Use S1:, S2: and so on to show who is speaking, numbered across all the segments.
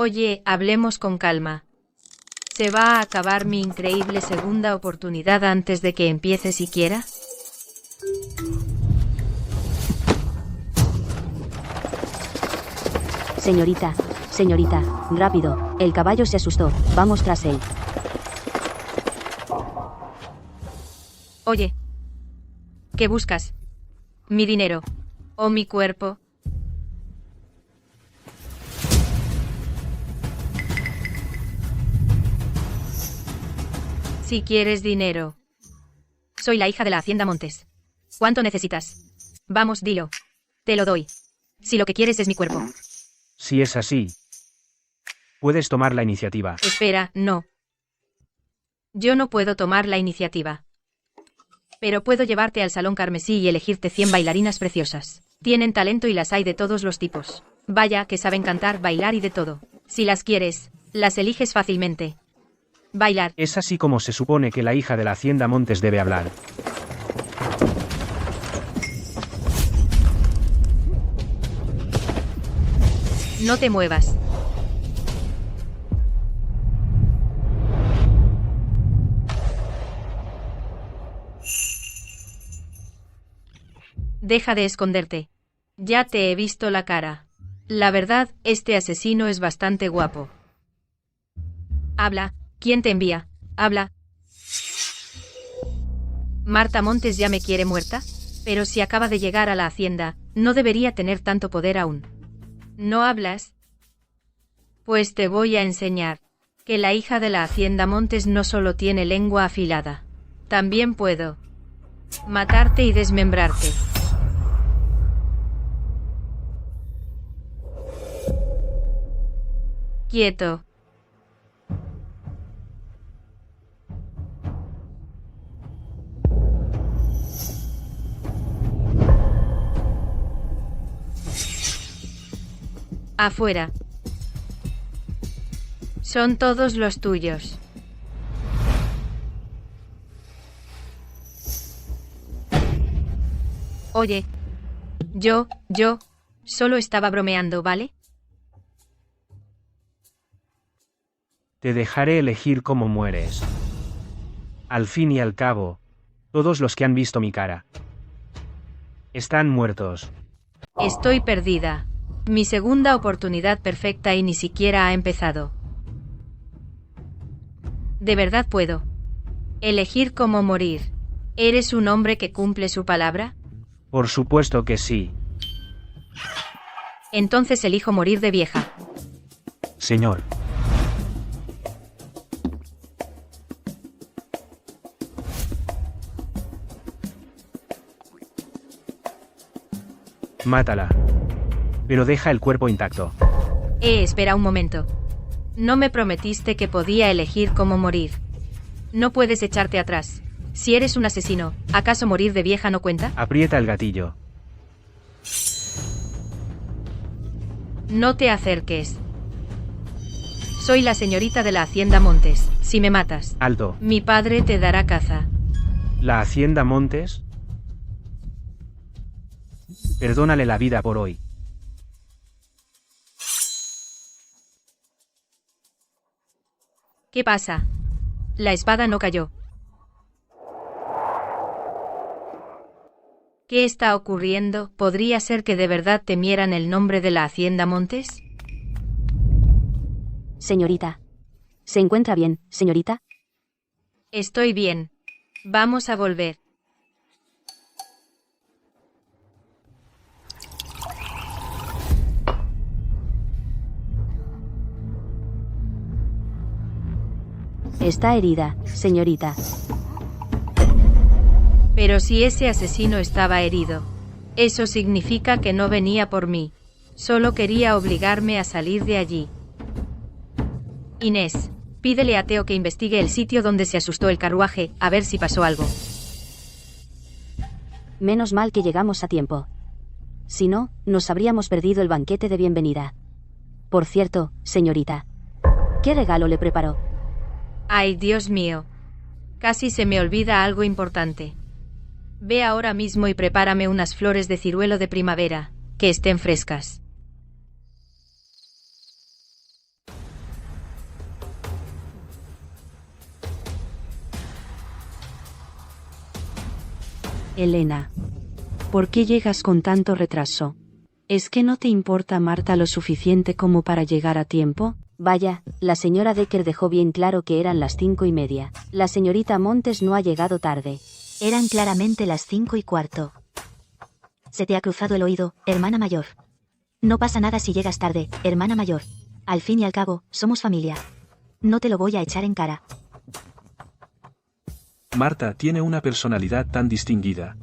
S1: Oye, hablemos con calma. ¿Se va a acabar mi increíble segunda oportunidad antes de que empiece siquiera?
S2: Señorita, rápido, el caballo se asustó, vamos tras él.
S1: Oye, ¿qué buscas? ¿Mi dinero? ¿O mi cuerpo? Si quieres dinero. Soy la hija de la Hacienda Montes. ¿Cuánto necesitas? Vamos, dilo. Te lo doy. Si lo que quieres es mi cuerpo.
S3: Si es así, puedes tomar la iniciativa.
S1: Espera, no. Yo no puedo tomar la iniciativa. Pero puedo llevarte al Salón Carmesí y elegirte 100 bailarinas preciosas. Tienen talento y las hay de todos los tipos. Vaya, que saben cantar, bailar y de todo. Si las quieres, las eliges fácilmente. Bailar.
S3: Es así como se supone que la hija de la Hacienda Montes debe hablar.
S1: No te muevas. Deja de esconderte. Ya te he visto la cara. La verdad, este asesino es bastante guapo. Habla. ¿Quién te envía? Habla. Marta Montes ya me quiere muerta, pero si acaba de llegar a la hacienda, no debería tener tanto poder aún. ¿No hablas? Pues te voy a enseñar que la hija de la Hacienda Montes no solo tiene lengua afilada. También puedo matarte y desmembrarte. Quieto. Afuera. Son todos los tuyos. Oye. Yo, solo estaba bromeando, ¿vale?
S3: Te dejaré elegir cómo mueres. Al fin y al cabo, todos los que han visto mi cara están muertos.
S1: Estoy perdida. Mi segunda oportunidad perfecta y ni siquiera ha empezado. ¿De verdad puedo elegir cómo morir? ¿Eres un hombre que cumple su palabra?
S3: Por supuesto que sí.
S1: Entonces elijo morir de vieja.
S3: Señor. Mátala. Pero deja el cuerpo intacto.
S1: Espera un momento. No me prometiste que podía elegir cómo morir. No puedes echarte atrás. Si eres un asesino, ¿acaso morir de vieja no cuenta?
S3: Aprieta el gatillo.
S1: No te acerques. Soy la señorita de la Hacienda Montes. Si me matas,
S3: Alto.
S1: mi padre te dará caza.
S3: ¿La Hacienda Montes? Perdónale la vida por hoy.
S1: ¿Qué pasa? La espada no cayó. ¿Qué está ocurriendo? ¿Podría ser que de verdad temieran el nombre de la Hacienda Montes?
S2: Señorita. ¿Se encuentra bien, señorita?
S1: Estoy bien. Vamos a volver.
S2: Está herida, señorita.
S1: Pero si ese asesino estaba herido, eso significa que no venía por mí. Solo quería obligarme a salir de allí. Inés, pídele a Teo que investigue el sitio donde se asustó el carruaje, a ver si pasó algo.
S2: Menos mal que llegamos a tiempo. Si no, nos habríamos perdido el banquete de bienvenida. Por cierto, señorita, ¿qué regalo le preparó?
S1: Ay, Dios mío. Casi se me olvida algo importante. Ve ahora mismo y prepárame unas flores de ciruelo de primavera, que estén frescas.
S4: Elena. ¿Por qué llegas con tanto retraso? ¿Es que no te importa Marta lo suficiente como para llegar a tiempo?
S2: Vaya, la señora Decker dejó bien claro que eran las 5:30. La señorita Montes no ha llegado tarde.
S5: Eran claramente las 5:15. Se te ha cruzado el oído, hermana mayor. No pasa nada si llegas tarde, hermana mayor. Al fin y al cabo, somos familia. No te lo voy a echar en cara.
S6: Marta tiene una personalidad tan distinguida.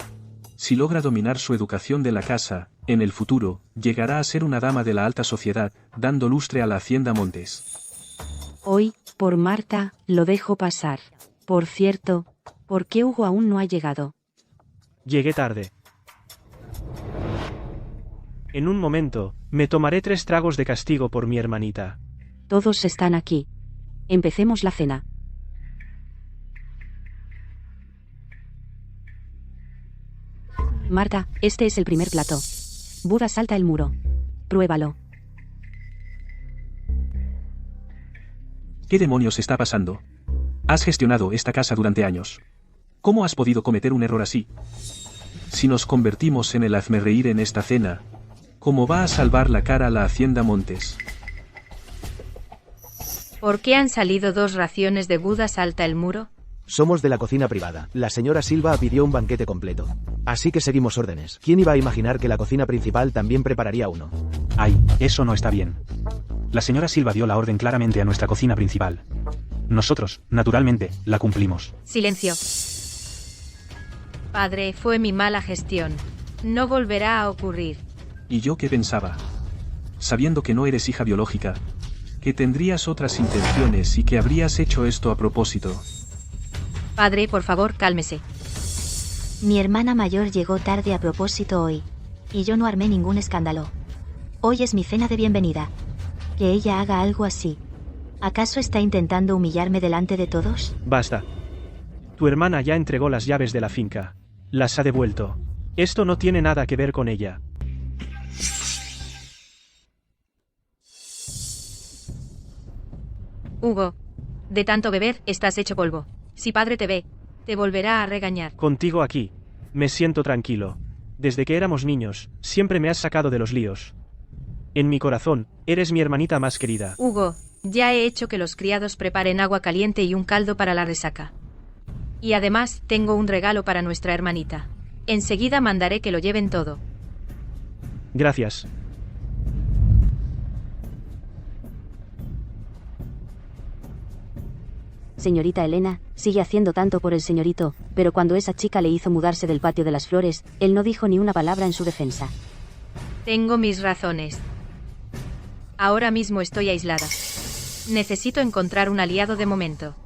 S6: Si logra dominar su educación de la casa, en el futuro, llegará a ser una dama de la alta sociedad, dando lustre a la hacienda Montes.
S4: Hoy, por Marta, lo dejo pasar. Por cierto, ¿por qué Hugo aún no ha llegado?
S3: Llegué tarde. En un momento, me tomaré 3 tragos de castigo por mi hermanita.
S4: Todos están aquí. Empecemos la cena. Marta, este es el primer plato. Buda salta el muro. Pruébalo.
S6: ¿Qué demonios está pasando? Has gestionado esta casa durante años. ¿Cómo has podido cometer un error así? Si nos convertimos en el hazmerreír en esta cena, ¿cómo va a salvar la cara a la hacienda Montes?
S1: ¿Por qué han salido 2 raciones de Buda salta el muro?
S7: Somos de la cocina privada. La señora Silva pidió un banquete completo. Así que seguimos órdenes. ¿Quién iba a imaginar que la cocina principal también prepararía uno?
S8: Ay, eso no está bien. La señora Silva dio la orden claramente a nuestra cocina principal. Nosotros, naturalmente, la cumplimos.
S1: Silencio. Padre, fue mi mala gestión. No volverá a ocurrir.
S6: ¿Y yo qué pensaba? Sabiendo que no eres hija biológica, que tendrías otras intenciones y que habrías hecho esto a propósito.
S1: Padre, por favor, cálmese.
S5: Mi hermana mayor llegó tarde a propósito hoy. Y yo no armé ningún escándalo. Hoy es mi cena de bienvenida. Que ella haga algo así. ¿Acaso está intentando humillarme delante de todos?
S3: Basta. Tu hermana ya entregó las llaves de la finca. Las ha devuelto. Esto no tiene nada que ver con ella.
S1: Hugo, de tanto beber, estás hecho polvo. Si padre te ve, te volverá a regañar.
S3: Contigo aquí. Me siento tranquilo. Desde que éramos niños, siempre me has sacado de los líos. En mi corazón, eres mi hermanita más querida.
S1: Hugo, ya he hecho que los criados preparen agua caliente y un caldo para la resaca. Y además, tengo un regalo para nuestra hermanita. Enseguida mandaré que lo lleven todo.
S3: Gracias.
S2: Señorita Elena, sigue haciendo tanto por el señorito, pero cuando esa chica le hizo mudarse del patio de las flores, él no dijo ni una palabra en su defensa.
S1: Tengo mis razones. Ahora mismo estoy aislada. Necesito encontrar un aliado de momento.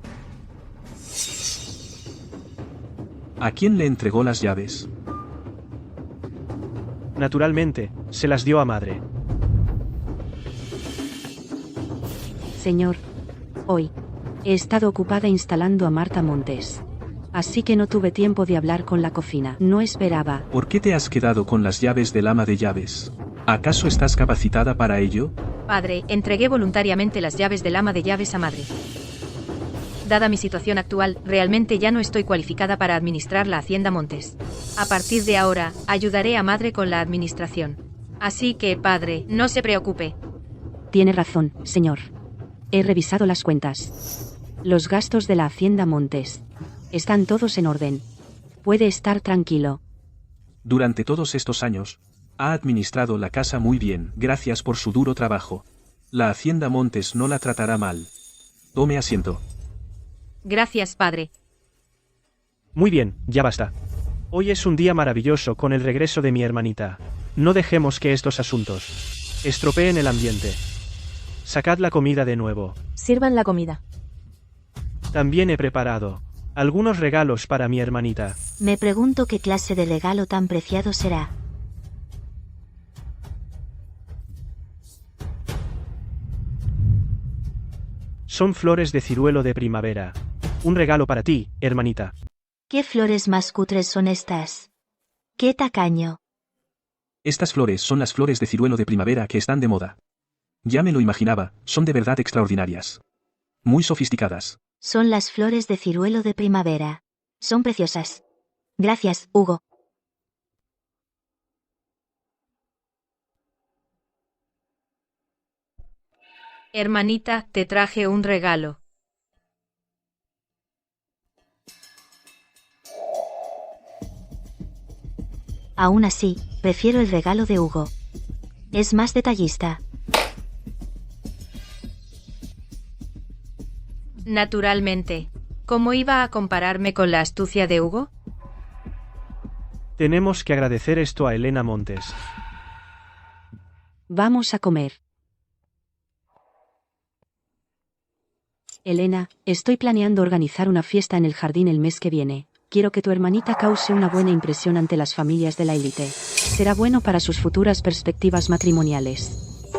S6: ¿A quién le entregó las llaves?
S3: Naturalmente, se las dio a madre.
S4: Señor. Hoy. He estado ocupada instalando a Marta Montes. Así que no tuve tiempo de hablar con la cocina. No esperaba.
S6: ¿Por qué te has quedado con las llaves del ama de llaves? ¿Acaso estás capacitada para ello?
S1: Padre, entregué voluntariamente las llaves del ama de llaves a madre. Dada mi situación actual, realmente ya no estoy cualificada para administrar la hacienda Montes. A partir de ahora, ayudaré a madre con la administración. Así que, padre, no se preocupe.
S4: Tiene razón, señor. He revisado las cuentas. Los gastos de la hacienda Montes. Están todos en orden. Puede estar tranquilo.
S6: Durante todos estos años, ha administrado la casa muy bien, gracias por su duro trabajo. La hacienda Montes no la tratará mal. Tome asiento.
S1: Gracias, padre.
S3: Muy bien, ya basta. Hoy es un día maravilloso con el regreso de mi hermanita. No dejemos que estos asuntos estropeen el ambiente. Sacad la comida de nuevo.
S9: Sirvan la comida.
S3: También he preparado algunos regalos para mi hermanita.
S5: Me pregunto qué clase de regalo tan preciado será.
S3: Son flores de ciruelo de primavera. Un regalo para ti, hermanita.
S5: ¿Qué flores más cutres son estas? ¡Qué tacaño!
S6: Estas flores son las flores de ciruelo de primavera que están de moda. Ya me lo imaginaba, son de verdad extraordinarias. Muy sofisticadas.
S5: Son las flores de ciruelo de primavera. Son preciosas. Gracias, Hugo.
S1: Hermanita, te traje un regalo.
S5: Aún así, prefiero el regalo de Hugo. Es más detallista.
S1: Naturalmente. ¿Cómo iba a compararme con la astucia de Hugo?
S3: Tenemos que agradecer esto a Elena Montes.
S4: Vamos a comer. Elena, estoy planeando organizar una fiesta en el jardín el mes que viene. Quiero que tu hermanita cause una buena impresión ante las familias de la élite. Será bueno para sus futuras perspectivas matrimoniales.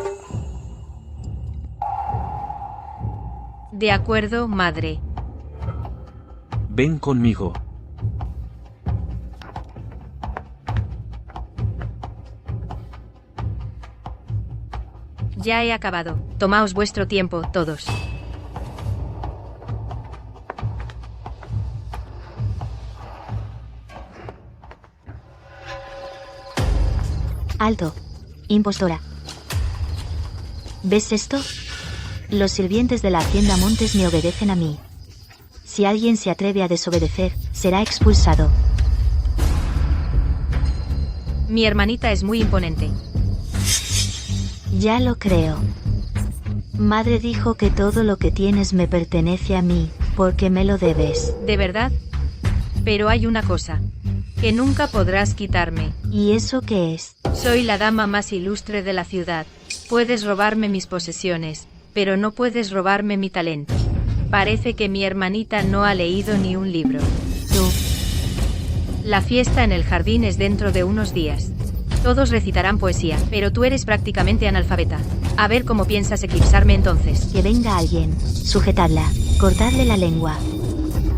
S1: De acuerdo, madre.
S6: Ven conmigo.
S1: Ya he acabado. Tomaos vuestro tiempo, todos.
S5: Alto. Impostora. ¿Ves esto? Los sirvientes de la Hacienda Montes me obedecen a mí. Si alguien se atreve a desobedecer, será expulsado.
S1: Mi hermanita es muy imponente.
S5: Ya lo creo. Madre dijo que todo lo que tienes me pertenece a mí, porque me lo debes.
S1: ¿De verdad? Pero hay una cosa. Que nunca podrás quitarme.
S5: ¿Y eso qué es?
S1: Soy la dama más ilustre de la ciudad. Puedes robarme mis posesiones, pero no puedes robarme mi talento. Parece que mi hermanita no ha leído ni un libro.
S5: Tú.
S1: La fiesta en el jardín es dentro de unos días. Todos recitarán poesía, pero tú eres prácticamente analfabeta. A ver cómo piensas eclipsarme entonces.
S5: Que venga alguien. Sujetadla. Cortadle la lengua.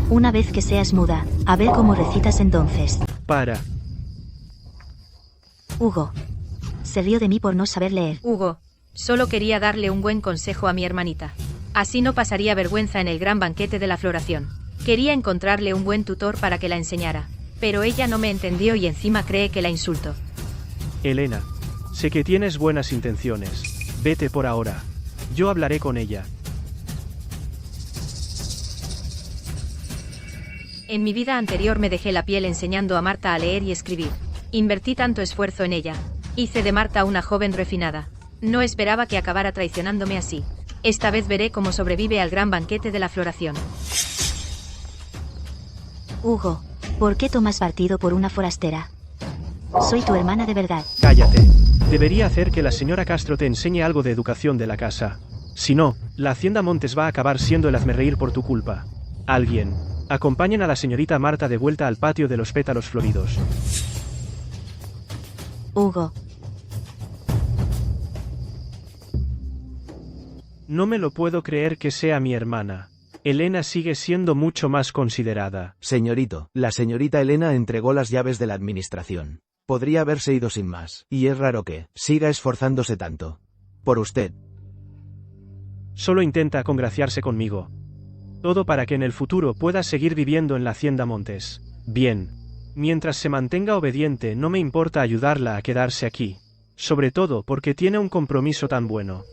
S5: Una vez que seas muda, a ver cómo recitas entonces.
S3: Para.
S5: Hugo. Se rió de mí por no saber leer.
S1: Hugo, solo quería darle un buen consejo a mi hermanita. Así no pasaría vergüenza en el gran banquete de la floración. Quería encontrarle un buen tutor para que la enseñara. Pero ella no me entendió y encima cree que la insulto.
S3: Elena, sé que tienes buenas intenciones. Vete por ahora. Yo hablaré con ella.
S1: En mi vida anterior me dejé la piel enseñando a Marta a leer y escribir. Invertí tanto esfuerzo en ella. Hice de Marta una joven refinada. No esperaba que acabara traicionándome así. Esta vez veré cómo sobrevive al gran banquete de la floración.
S5: Hugo, ¿por qué tomas partido por una forastera? Soy tu hermana de verdad.
S3: Cállate. Debería hacer que la señora Castro te enseñe algo de educación de la casa. Si no, la Hacienda Montes va a acabar siendo el hazmerreír por tu culpa. Alguien. Acompañen a la señorita Marta de vuelta al patio de los pétalos floridos.
S5: Hugo.
S3: No me lo puedo creer que sea mi hermana. Elena sigue siendo mucho más considerada.
S7: Señorito, la señorita Elena entregó las llaves de la administración. Podría haberse ido sin más, y es raro que siga esforzándose tanto. Por usted.
S3: Solo intenta congraciarse conmigo. Todo para que en el futuro pueda seguir viviendo en la Hacienda Montes. Bien. Mientras se mantenga obediente, no me importa ayudarla a quedarse aquí. Sobre todo porque tiene un compromiso tan bueno.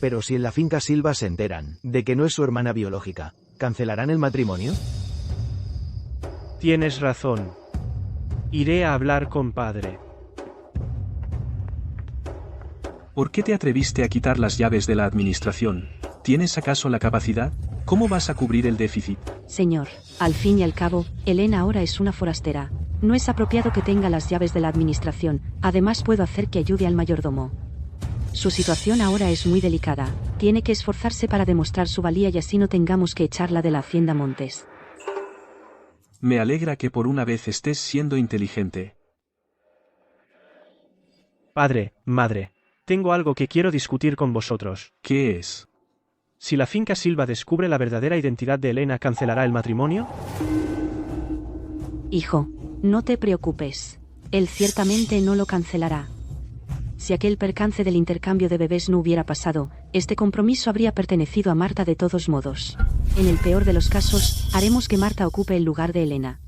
S7: Pero si en la finca Silva se enteran de que no es su hermana biológica, ¿cancelarán el matrimonio?
S3: Tienes razón. Iré a hablar con padre.
S6: ¿Por qué te atreviste a quitar las llaves de la administración? ¿Tienes acaso la capacidad? ¿Cómo vas a cubrir el déficit?
S4: Señor, al fin y al cabo, Elena ahora es una forastera. No es apropiado que tenga las llaves de la administración, además puedo hacer que ayude al mayordomo. Su situación ahora es muy delicada, tiene que esforzarse para demostrar su valía y así no tengamos que echarla de la Hacienda Montes.
S6: Me alegra que por una vez estés siendo inteligente.
S3: Padre, madre, tengo algo que quiero discutir con vosotros.
S6: ¿Qué es?
S3: Si la finca Silva descubre la verdadera identidad de Elena, ¿cancelará el matrimonio?
S4: Hijo, no te preocupes. Él ciertamente no lo cancelará. Si aquel percance del intercambio de bebés no hubiera pasado, este compromiso habría pertenecido a Marta de todos modos. En el peor de los casos, haremos que Marta ocupe el lugar de Elena.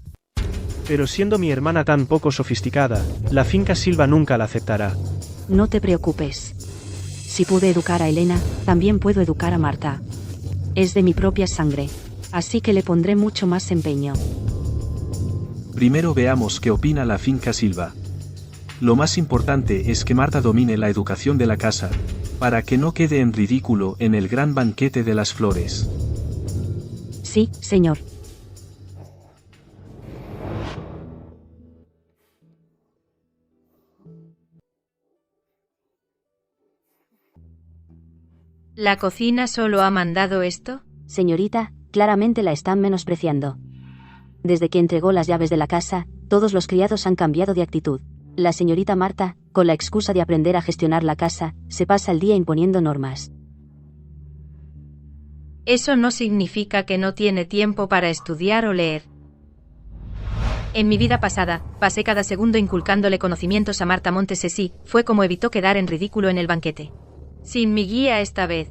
S3: Pero siendo mi hermana tan poco sofisticada, la finca Silva nunca la aceptará.
S4: No te preocupes. Si pude educar a Elena, también puedo educar a Marta. Es de mi propia sangre. Así que le pondré mucho más empeño.
S6: Primero veamos qué opina la finca Silva. Lo más importante es que Marta domine la educación de la casa, para que no quede en ridículo en el gran banquete de las flores.
S4: Sí, señor.
S1: ¿La cocina solo ha mandado esto?
S2: Señorita, claramente la están menospreciando. Desde que entregó las llaves de la casa, todos los criados han cambiado de actitud. La señorita Marta, con la excusa de aprender a gestionar la casa, se pasa el día imponiendo normas.
S1: Eso no significa que no tiene tiempo para estudiar o leer. En mi vida pasada, pasé cada segundo inculcándole conocimientos a Marta Montes. Sí, fue como evitó quedar en ridículo en el banquete. Sin mi guía esta vez.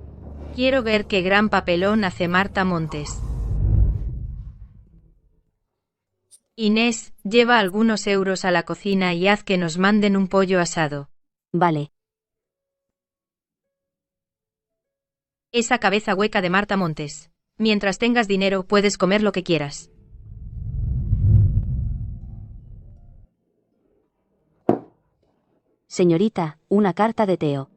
S1: Quiero ver qué gran papelón hace Marta Montes. Inés, lleva algunos euros a la cocina y haz que nos manden un pollo asado.
S2: Vale.
S1: Esa cabeza hueca de Marta Montes. Mientras tengas dinero, puedes comer lo que quieras.
S2: Señorita, una carta de Teo.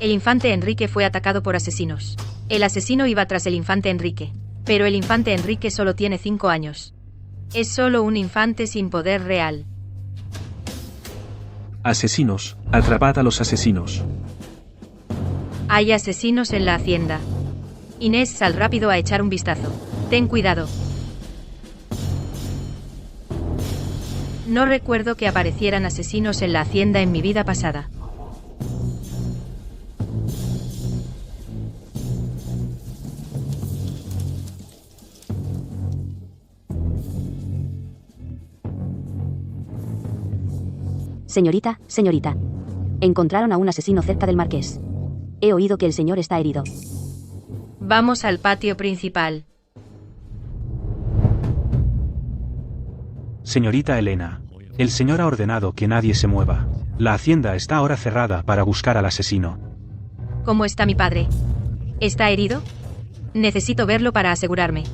S1: El infante Enrique fue atacado por asesinos. El asesino iba tras el infante Enrique. Pero el infante Enrique solo tiene 5 años. Es solo un infante sin poder real.
S6: Asesinos, atrapad a los asesinos.
S1: Hay asesinos en la hacienda. Inés, sal rápido a echar un vistazo. Ten cuidado. No recuerdo que aparecieran asesinos en la hacienda en mi vida pasada.
S2: Señorita, señorita. Encontraron a un asesino cerca del marqués. He oído que el señor está herido.
S1: Vamos al patio principal.
S8: Señorita Elena, el señor ha ordenado que nadie se mueva. La hacienda está ahora cerrada para buscar al asesino.
S1: ¿Cómo está mi padre? ¿Está herido? Necesito verlo para asegurarme.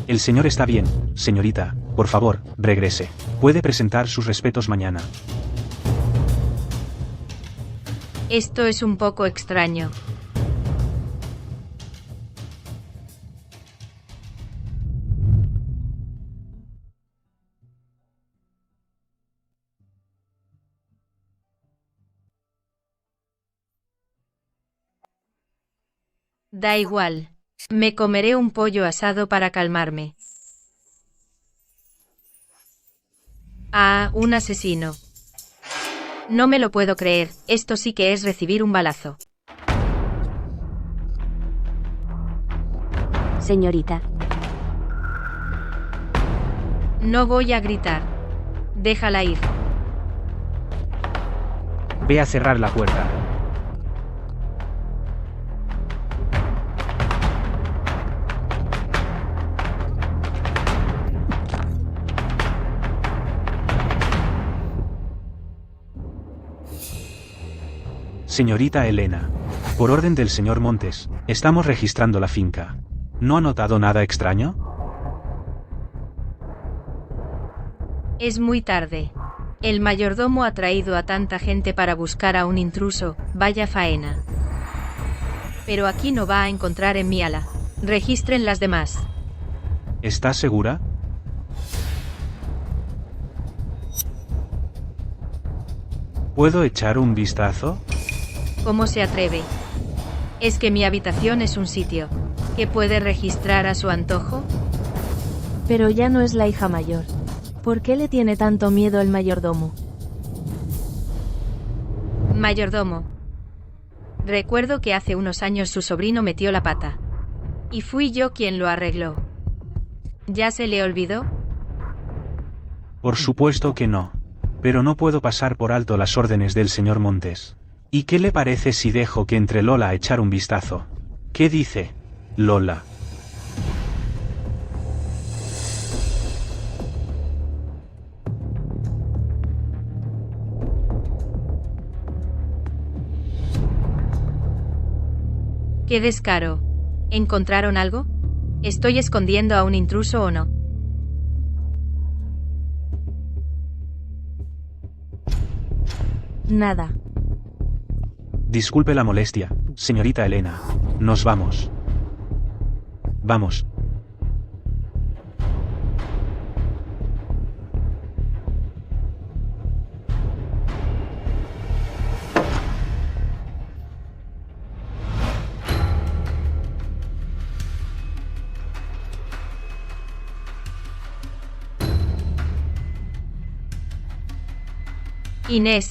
S8: El señor está bien, señorita. Por favor, regrese. Puede presentar sus respetos mañana.
S1: Esto es un poco extraño. Da igual. Me comeré un pollo asado para calmarme. Ah, un asesino. No me lo puedo creer, esto sí que es recibir un balazo.
S2: Señorita.
S1: No voy a gritar. Déjala ir.
S3: Ve a cerrar la puerta.
S8: Señorita Elena, por orden del señor Montes, estamos registrando la finca. ¿No ha notado nada extraño?
S1: Es muy tarde. El mayordomo ha traído a tanta gente para buscar a un intruso, vaya faena. Pero aquí no va a encontrar en mi ala. Registren las demás.
S8: ¿Está segura? ¿Puedo echar un vistazo?
S1: ¿Cómo se atreve? ¿Es que mi habitación es un sitio que puede registrar a su antojo?
S9: Pero ya no es la hija mayor. ¿Por qué le tiene tanto miedo el mayordomo?
S1: Mayordomo. Recuerdo que hace unos años su sobrino metió la pata. Y fui yo quien lo arregló. ¿Ya se le olvidó?
S8: Por supuesto que no. Pero no puedo pasar por alto las órdenes del señor Montes. ¿Y qué le parece si dejo que entre Lola a echar un vistazo? ¿Qué dice, Lola?
S1: ¡Qué descaro! ¿Encontraron algo? ¿Estoy escondiendo a un intruso o no?
S9: Nada.
S8: Disculpe la molestia, señorita Elena. Nos vamos. Vamos.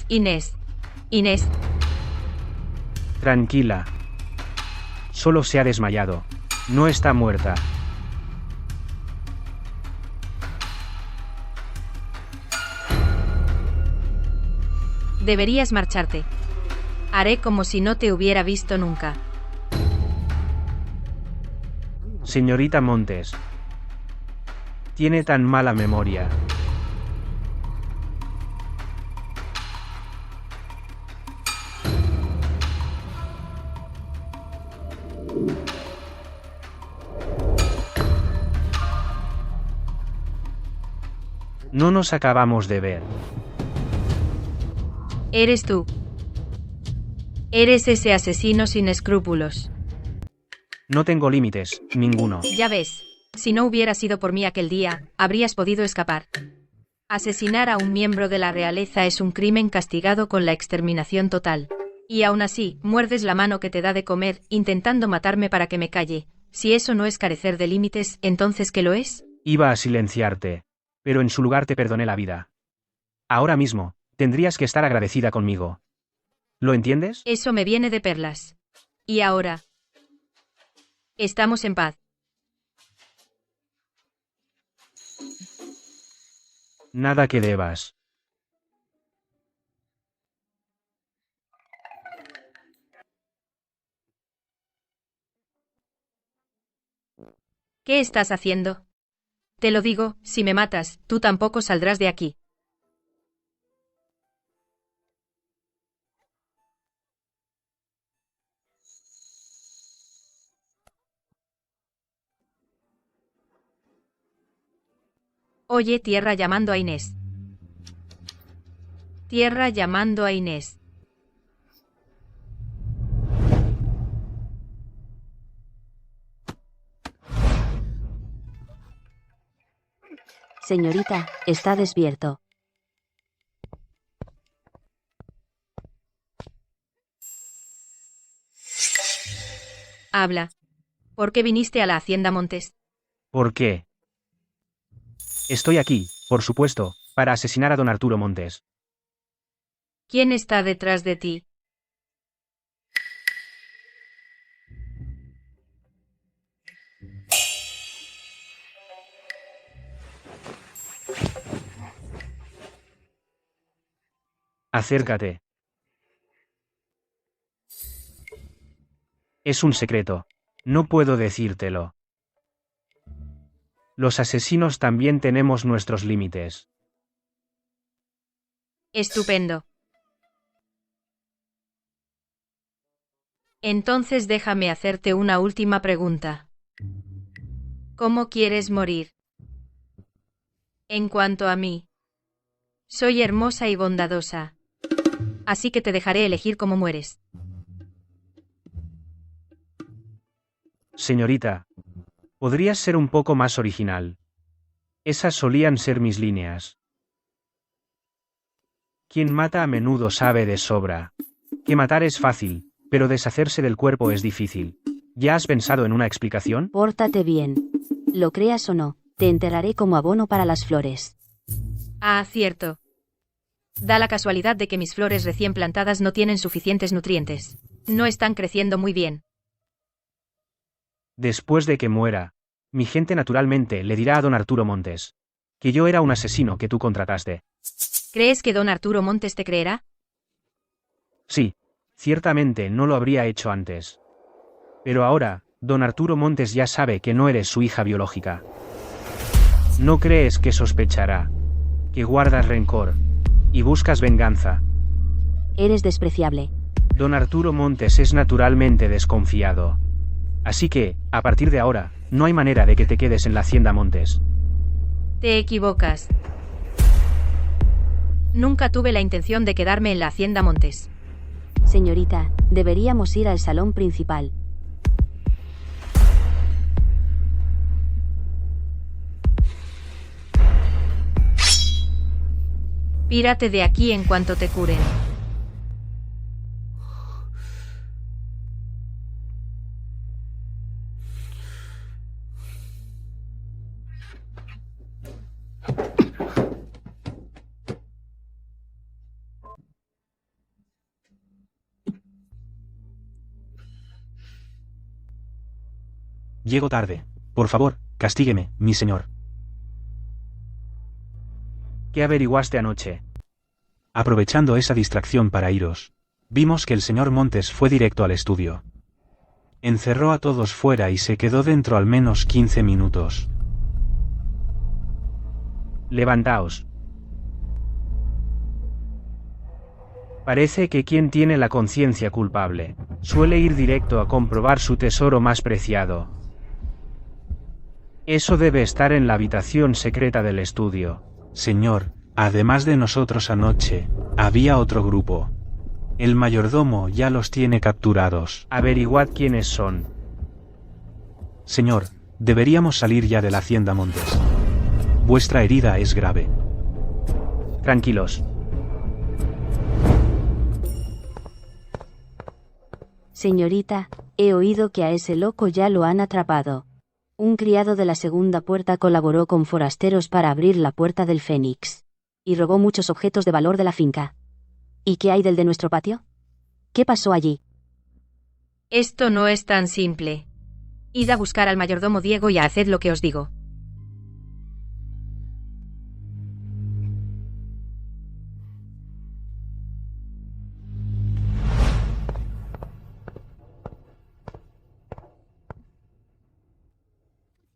S1: Inés.
S3: Tranquila. Solo se ha desmayado. No está muerta.
S1: Deberías marcharte. Haré como si no te hubiera visto nunca.
S3: Señorita Montes. Tiene tan mala memoria. No nos acabamos de ver.
S1: Eres tú. Eres ese asesino sin escrúpulos.
S3: No tengo límites, ninguno.
S1: Ya ves, si no hubiera sido por mí aquel día, habrías podido escapar. Asesinar a un miembro de la realeza es un crimen castigado con la exterminación total. Y aún así, muerdes la mano que te da de comer, intentando matarme para que me calle. Si eso no es carecer de límites, ¿entonces qué lo es?
S3: Iba a silenciarte, pero en su lugar te perdoné la vida. Ahora mismo, tendrías que estar agradecida conmigo. ¿Lo entiendes?
S1: Eso me viene de perlas. Y ahora, estamos en paz.
S3: Nada que debas.
S1: ¿Qué estás haciendo? Te lo digo, si me matas, tú tampoco saldrás de aquí. Oye, Tierra llamando a Inés. Tierra llamando a Inés.
S2: Señorita, está despierto.
S1: Habla. ¿Por qué viniste a la Hacienda Montes?
S3: ¿Por qué? Estoy aquí, por supuesto, para asesinar a don Arturo Montes.
S1: ¿Quién está detrás de ti?
S3: Acércate. Es un secreto. No puedo decírtelo. Los asesinos también tenemos nuestros límites.
S1: Estupendo. Entonces déjame hacerte una última pregunta. ¿Cómo quieres morir? En cuanto a mí, soy hermosa y bondadosa. Así que te dejaré elegir cómo mueres.
S3: Señorita, podrías ser un poco más original. Esas solían ser mis líneas. Quien mata a menudo sabe de sobra que matar es fácil, pero deshacerse del cuerpo es difícil. ¿Ya has pensado en una explicación?
S2: Pórtate bien. Lo creas o no, te enterraré como abono para las flores.
S1: Ah, cierto. Da la casualidad de que mis flores recién plantadas no tienen suficientes nutrientes. No están creciendo muy bien.
S3: Después de que muera, mi gente naturalmente le dirá a don Arturo Montes que yo era un asesino que tú contrataste.
S1: ¿Crees que don Arturo Montes te creerá?
S3: Sí, ciertamente no lo habría hecho antes. Pero ahora, don Arturo Montes ya sabe que no eres su hija biológica. ¿No crees que sospechará que guardas rencor y buscas venganza?
S2: Eres despreciable.
S3: Don Arturo Montes es naturalmente desconfiado. Así que, a partir de ahora, no hay manera de que te quedes en la hacienda Montes.
S1: Te equivocas. Nunca tuve la intención de quedarme en la hacienda Montes.
S2: Señorita, deberíamos ir al salón principal.
S1: Pírate de aquí en cuanto te curen.
S8: Llego tarde. Por favor, castígueme, mi señor.
S3: ¿Qué averiguaste anoche?
S8: Aprovechando esa distracción para iros, vimos que el señor Montes fue directo al estudio. Encerró a todos fuera y se quedó dentro al menos 15 minutos.
S3: Levantaos. Parece que quien tiene la conciencia culpable suele ir directo a comprobar su tesoro más preciado. Eso debe estar en la habitación secreta del estudio.
S8: Señor, además de nosotros anoche, había otro grupo. El mayordomo ya los tiene capturados.
S3: Averiguad quiénes son.
S8: Señor, deberíamos salir ya de la hacienda Montes. Vuestra herida es grave.
S3: Tranquilos.
S2: Señorita, he oído que a ese loco ya lo han atrapado. Un criado de la segunda puerta colaboró con forasteros para abrir la puerta del Fénix. Y robó muchos objetos de valor de la finca. ¿Y qué hay del de nuestro patio? ¿Qué pasó allí?
S1: Esto no es tan simple. Id a buscar al mayordomo Diego y haced lo que os digo.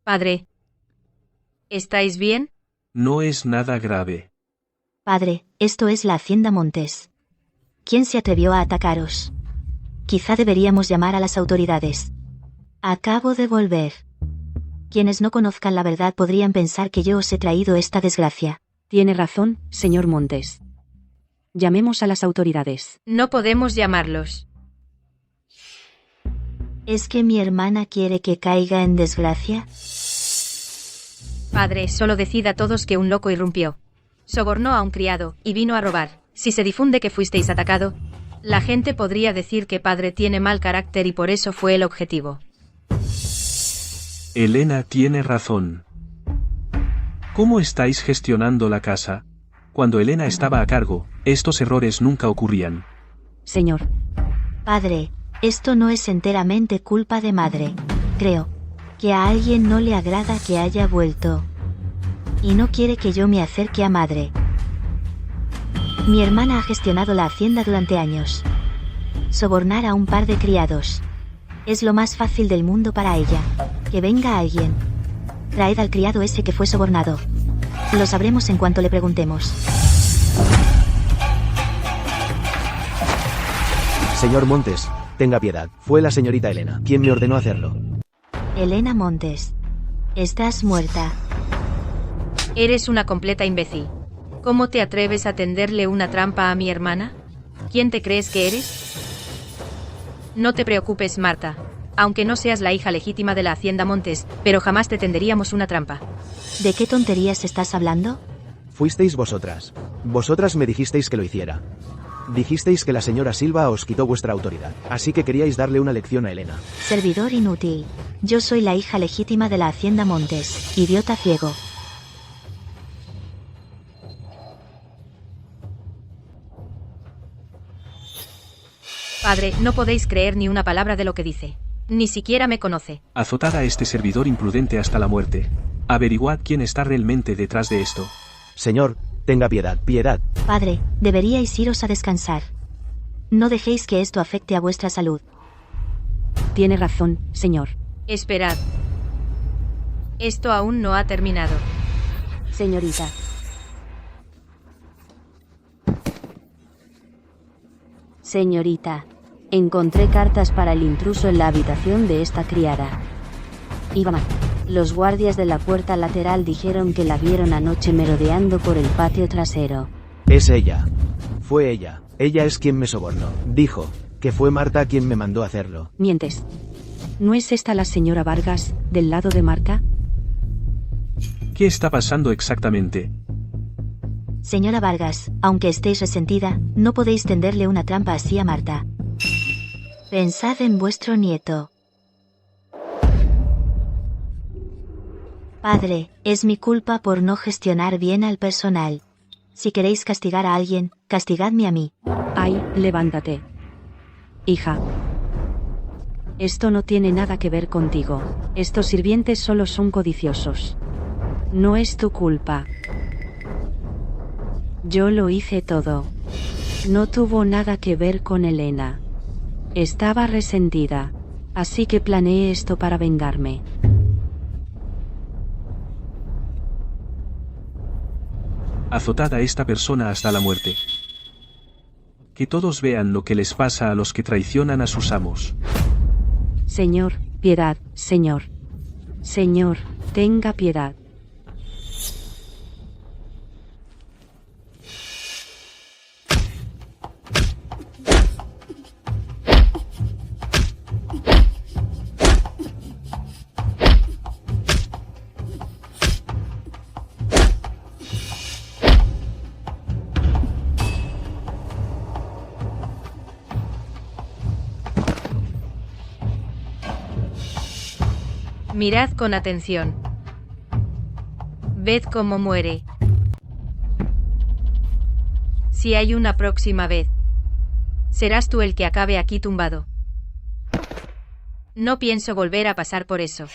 S1: Padre, ¿estáis bien?
S6: No es nada grave.
S5: Padre, esto es la hacienda Montes. ¿Quién se atrevió a atacaros? Quizá deberíamos llamar a las autoridades. Acabo de volver. Quienes no conozcan la verdad podrían pensar que yo os he traído esta desgracia.
S4: Tiene razón, señor Montes. Llamemos a las autoridades.
S1: No podemos llamarlos.
S5: ¿Es que mi hermana quiere que caiga en desgracia?
S1: Padre, solo decid a todos que un loco irrumpió. Sobornó a un criado, y vino a robar. Si se difunde que fuisteis atacado, la gente podría decir que padre tiene mal carácter y por eso fue el objetivo.
S6: Elena tiene razón. ¿Cómo estáis gestionando la casa? Cuando Elena estaba a cargo, estos errores nunca ocurrían.
S4: Señor.
S5: Padre, esto no es enteramente culpa de madre. Creo que a alguien no le agrada que haya vuelto. Y no quiere que yo me acerque a madre. Mi hermana ha gestionado la hacienda durante años. Sobornar a un par de criados. Es lo más fácil del mundo para ella. Que venga alguien. Traed al criado ese que fue sobornado. Lo sabremos en cuanto le preguntemos.
S7: Señor Montes, tenga piedad. Fue la señorita Elena quien me ordenó hacerlo.
S5: Elena Montes. Estás muerta.
S1: Eres una completa imbécil. ¿Cómo te atreves a tenderle una trampa a mi hermana? ¿Quién te crees que eres? No te preocupes, Marta. Aunque no seas la hija legítima de la hacienda Montes, pero jamás te tenderíamos una trampa.
S5: ¿De qué tonterías estás hablando?
S7: Fuisteis vosotras. Vosotras me dijisteis que lo hiciera. Dijisteis que la señora Silva os quitó vuestra autoridad, así que queríais darle una lección a Elena.
S5: Servidor inútil. Yo soy la hija legítima de la hacienda Montes, idiota ciego.
S1: Padre, no podéis creer ni una palabra de lo que dice. Ni siquiera me conoce.
S6: Azotad a este servidor imprudente hasta la muerte. Averiguad quién está realmente detrás de esto.
S7: Señor, tenga piedad, piedad.
S5: Padre, deberíais iros a descansar. No dejéis que esto afecte a vuestra salud.
S4: Tiene razón, señor.
S1: Esperad. Esto aún no ha terminado.
S2: Señorita. Señorita. Encontré cartas para el intruso en la habitación de esta criada. Iba mal. Los guardias de la puerta lateral dijeron que la vieron anoche merodeando por el patio trasero.
S7: Es ella. Fue ella. Ella es quien me sobornó. Dijo que fue Marta quien me mandó a hacerlo.
S4: Mientes. ¿No es esta la señora Vargas, del lado de Marta?
S6: ¿Qué está pasando exactamente?
S5: Señora Vargas, aunque estéis resentida, no podéis tenderle una trampa así a Marta. Pensad en vuestro nieto. Padre, es mi culpa por no gestionar bien al personal. Si queréis castigar a alguien, castigadme a mí.
S4: Ay, levántate. Hija. Esto no tiene nada que ver contigo. Estos sirvientes solo son codiciosos. No es tu culpa. Yo lo hice todo. No tuvo nada que ver con Elena. Estaba resentida. Así que planeé esto para vengarme.
S6: Azotad a esta persona hasta la muerte. Que todos vean lo que les pasa a los que traicionan a sus amos.
S4: Señor, piedad, Señor. Señor, tenga piedad.
S1: Mirad con atención. Ved cómo muere. Si hay una próxima vez, serás tú el que acabe aquí tumbado. No pienso volver a pasar por eso.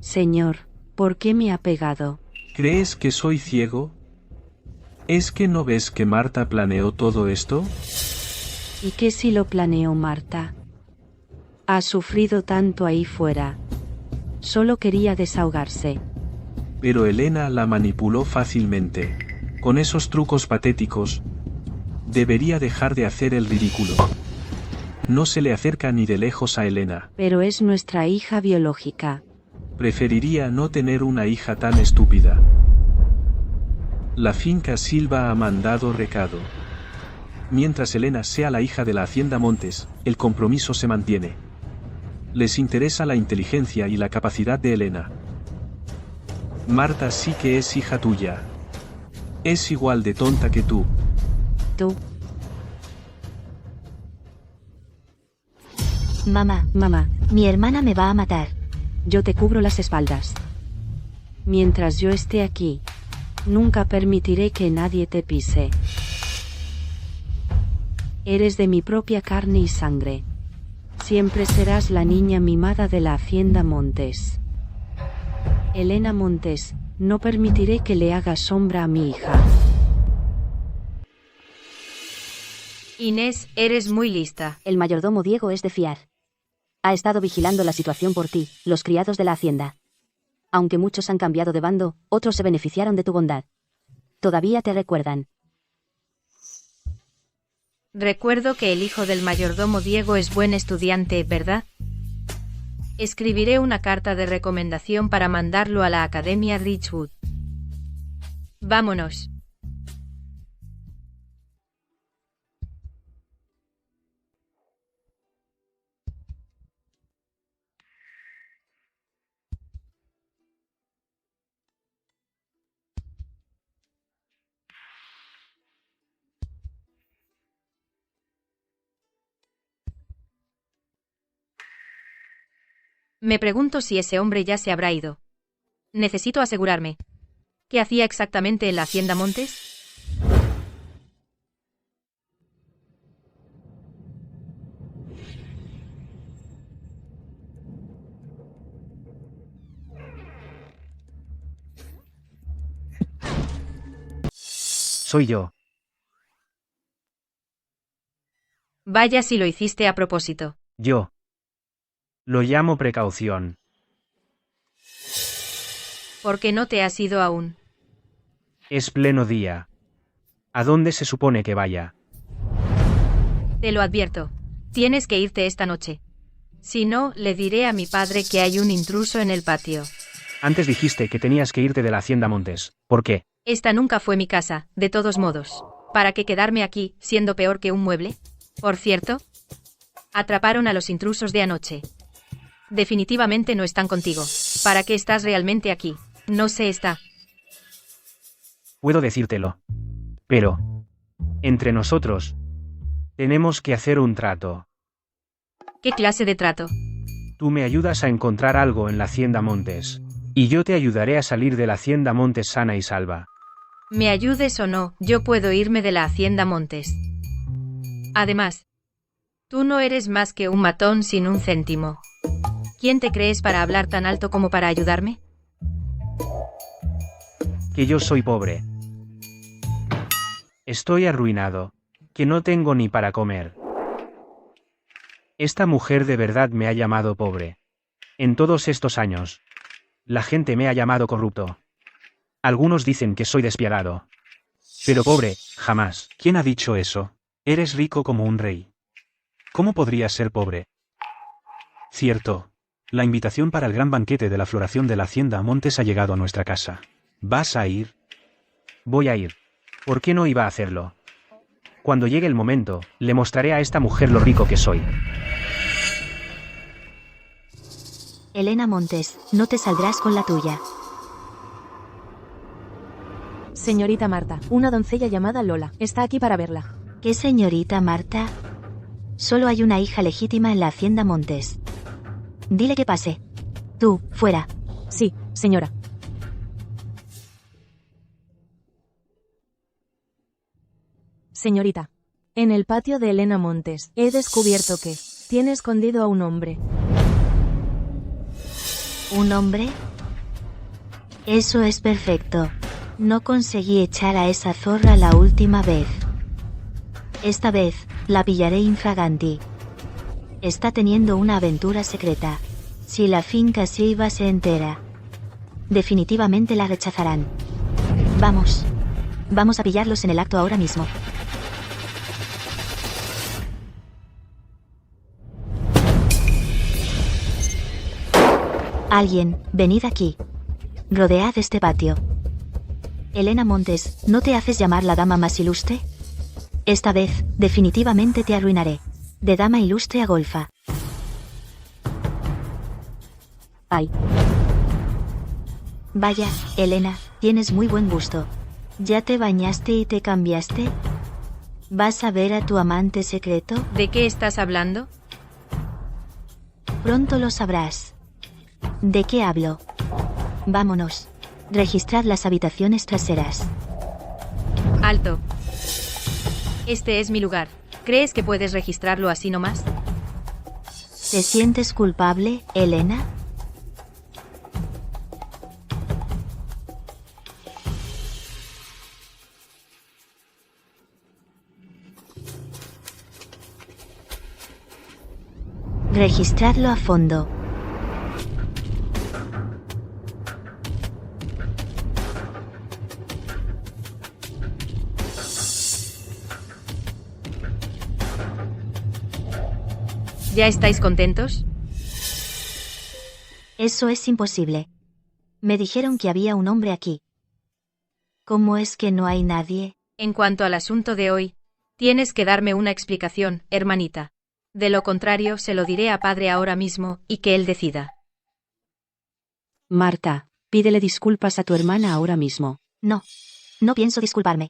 S4: Señor, ¿por qué me ha pegado?
S6: ¿Crees que soy ciego? ¿Es que no ves que Marta planeó todo esto?
S4: ¿Y qué si lo planeó Marta? Ha sufrido tanto ahí fuera. Solo quería desahogarse.
S6: Pero Elena la manipuló fácilmente. Con esos trucos patéticos. Debería dejar de hacer el ridículo. No se le acerca ni de lejos a Elena.
S4: Pero es nuestra hija biológica.
S6: Preferiría no tener una hija tan estúpida. La finca Silva ha mandado recado. Mientras Elena sea la hija de la Hacienda Montes, el compromiso se mantiene. Les interesa la inteligencia y la capacidad de Elena. Marta sí que es hija tuya. Es igual de tonta que tú.
S4: Tú.
S5: Mamá, mi hermana me va a matar.
S4: Yo te cubro las espaldas. Mientras yo esté aquí, nunca permitiré que nadie te pise. Eres de mi propia carne y sangre. Siempre serás la niña mimada de la Hacienda Montes. Elena Montes, no permitiré que le haga sombra a mi hija.
S1: Inés, eres muy lista.
S2: El mayordomo Diego es de fiar. Ha estado vigilando la situación por ti, los criados de la hacienda. Aunque muchos han cambiado de bando, otros se beneficiaron de tu bondad. Todavía te recuerdan.
S1: Recuerdo que el hijo del mayordomo Diego es buen estudiante, ¿verdad? Escribiré una carta de recomendación para mandarlo a la Academia Richwood. Vámonos. Me pregunto si ese hombre ya se habrá ido. Necesito asegurarme. ¿Qué hacía exactamente en la Hacienda Montes?
S3: Soy yo.
S1: Vaya si lo hiciste a propósito.
S3: Yo. Lo llamo precaución.
S1: ¿Por qué no te has ido aún?
S3: Es pleno día. ¿A dónde se supone que vaya?
S1: Te lo advierto. Tienes que irte esta noche. Si no, le diré a mi padre que hay un intruso en el patio.
S3: Antes dijiste que tenías que irte de la hacienda Montes. ¿Por qué?
S1: Esta nunca fue mi casa, de todos modos. ¿Para qué quedarme aquí, siendo peor que un mueble? Por cierto, atraparon a los intrusos de anoche. Definitivamente no están contigo. ¿Para qué estás realmente aquí? No se está.
S3: Puedo decírtelo. Pero, entre nosotros, tenemos que hacer un trato.
S1: ¿Qué clase de trato?
S3: Tú me ayudas a encontrar algo en la hacienda Montes. Y yo te ayudaré a salir de la hacienda Montes sana y salva.
S1: Me ayudes o no, yo puedo irme de la hacienda Montes. Además, tú no eres más que un matón sin un céntimo. ¿Quién te crees para hablar tan alto como para ayudarme?
S3: Que yo soy pobre. Estoy arruinado. Que no tengo ni para comer. Esta mujer de verdad me ha llamado pobre. En todos estos años, la gente me ha llamado corrupto. Algunos dicen que soy despiadado. Pero pobre, jamás.
S8: ¿Quién ha dicho eso? Eres rico como un rey. ¿Cómo podrías ser pobre? Cierto. La invitación para el gran banquete de la floración de la hacienda Montes ha llegado a nuestra casa. ¿Vas a ir?
S3: Voy a ir. ¿Por qué no iba a hacerlo? Cuando llegue el momento, le mostraré a esta mujer lo rico que soy.
S5: Elena Montes, no te saldrás con la tuya.
S9: Señorita Marta, una doncella llamada Lola, está aquí para verla.
S5: ¿Qué señorita Marta? Solo hay una hija legítima en la hacienda Montes. Dile que pase. Tú, fuera.
S9: Sí, señora. Señorita, en el patio de Elena Montes, he descubierto que tiene escondido a un hombre.
S5: ¿Un hombre? Eso es perfecto. No conseguí echar a esa zorra la última vez. Esta vez, la pillaré infraganti. Está teniendo una aventura secreta. Si la finca Silva se entera, definitivamente la rechazarán. Vamos. Vamos a pillarlos en el acto ahora mismo. Alguien, venid aquí. Rodead este patio. Elena Montes, ¿no te haces llamar la dama más ilustre? Esta vez, definitivamente te arruinaré. De dama ilustre a golfa.
S2: Ay.
S5: Vaya, Elena, tienes muy buen gusto. ¿Ya te bañaste y te cambiaste? ¿Vas a ver a tu amante secreto?
S1: ¿De qué estás hablando?
S5: Pronto lo sabrás. ¿De qué hablo? Vámonos. Registrad las habitaciones traseras.
S1: Alto. Este es mi lugar. ¿Crees que puedes registrarlo así nomás?
S5: ¿Te sientes culpable, Elena? Registradlo a fondo.
S1: ¿Ya estáis contentos?
S5: Eso es imposible. Me dijeron que había un hombre aquí. ¿Cómo es que no hay nadie?
S1: En cuanto al asunto de hoy, tienes que darme una explicación, hermanita. De lo contrario, se lo diré a padre ahora mismo, y que él decida.
S4: Marta, pídele disculpas a tu hermana ahora mismo.
S5: No. No pienso disculparme.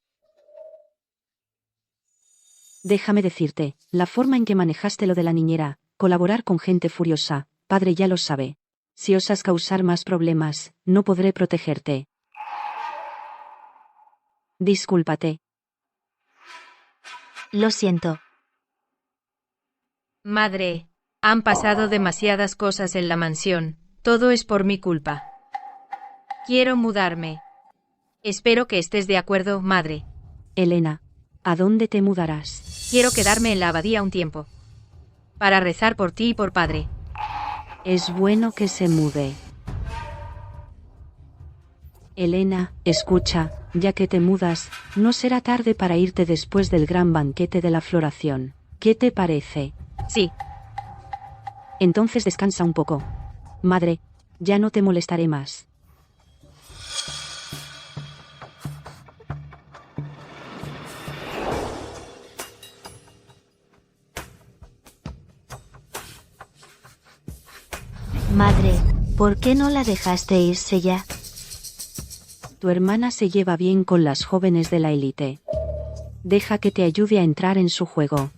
S4: Déjame decirte, la forma en que manejaste lo de la niñera, colaborar con gente furiosa, padre ya lo sabe. Si osas causar más problemas, no podré protegerte. Discúlpate.
S5: Lo siento.
S1: Madre, han pasado demasiadas cosas en la mansión, todo es por mi culpa. Quiero mudarme. Espero que estés de acuerdo, madre.
S4: Elena, ¿a dónde te mudarás?
S1: Quiero quedarme en la abadía un tiempo. Para rezar por ti y por padre.
S4: Es bueno que se mude. Elena, escucha, ya que te mudas, no será tarde para irte después del gran banquete de la floración. ¿Qué te parece?
S1: Sí,
S4: Entonces descansa un poco. Madre, ya no te molestaré más.
S5: Madre, ¿por qué no la dejaste irse ya?
S4: Tu hermana se lleva bien con las jóvenes de la élite. Deja que te ayude a entrar en su juego.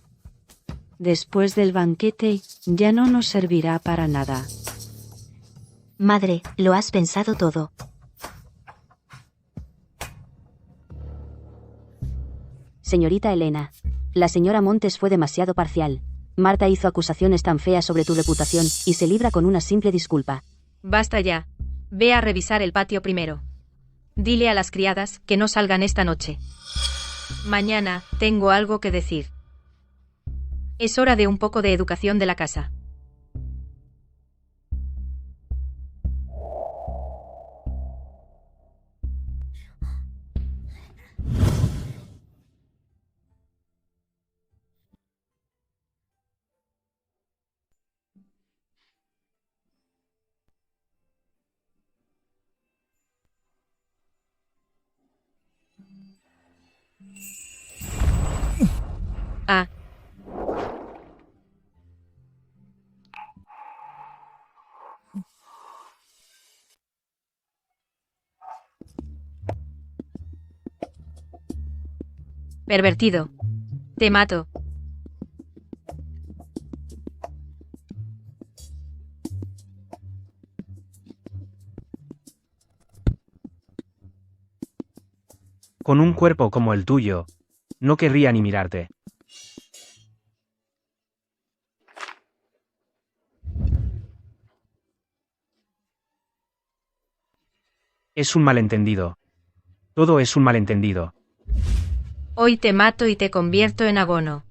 S4: Después del banquete, ya no nos servirá para nada.
S5: Madre, lo has pensado todo.
S2: Señorita Elena. La señora Montes fue demasiado parcial. Marta hizo acusaciones tan feas sobre tu reputación, y se libra con una simple disculpa.
S1: basta ya. Ve a revisar el patio primero. Dile a las criadas que no salgan esta noche. Mañana tengo algo que decir. Es hora de un poco de educación de la casa. Ah. Pervertido. Te mato.
S8: Con un cuerpo como el tuyo, no querría ni mirarte. Es un malentendido. Todo es un malentendido.
S1: Hoy te mato y te convierto en abono.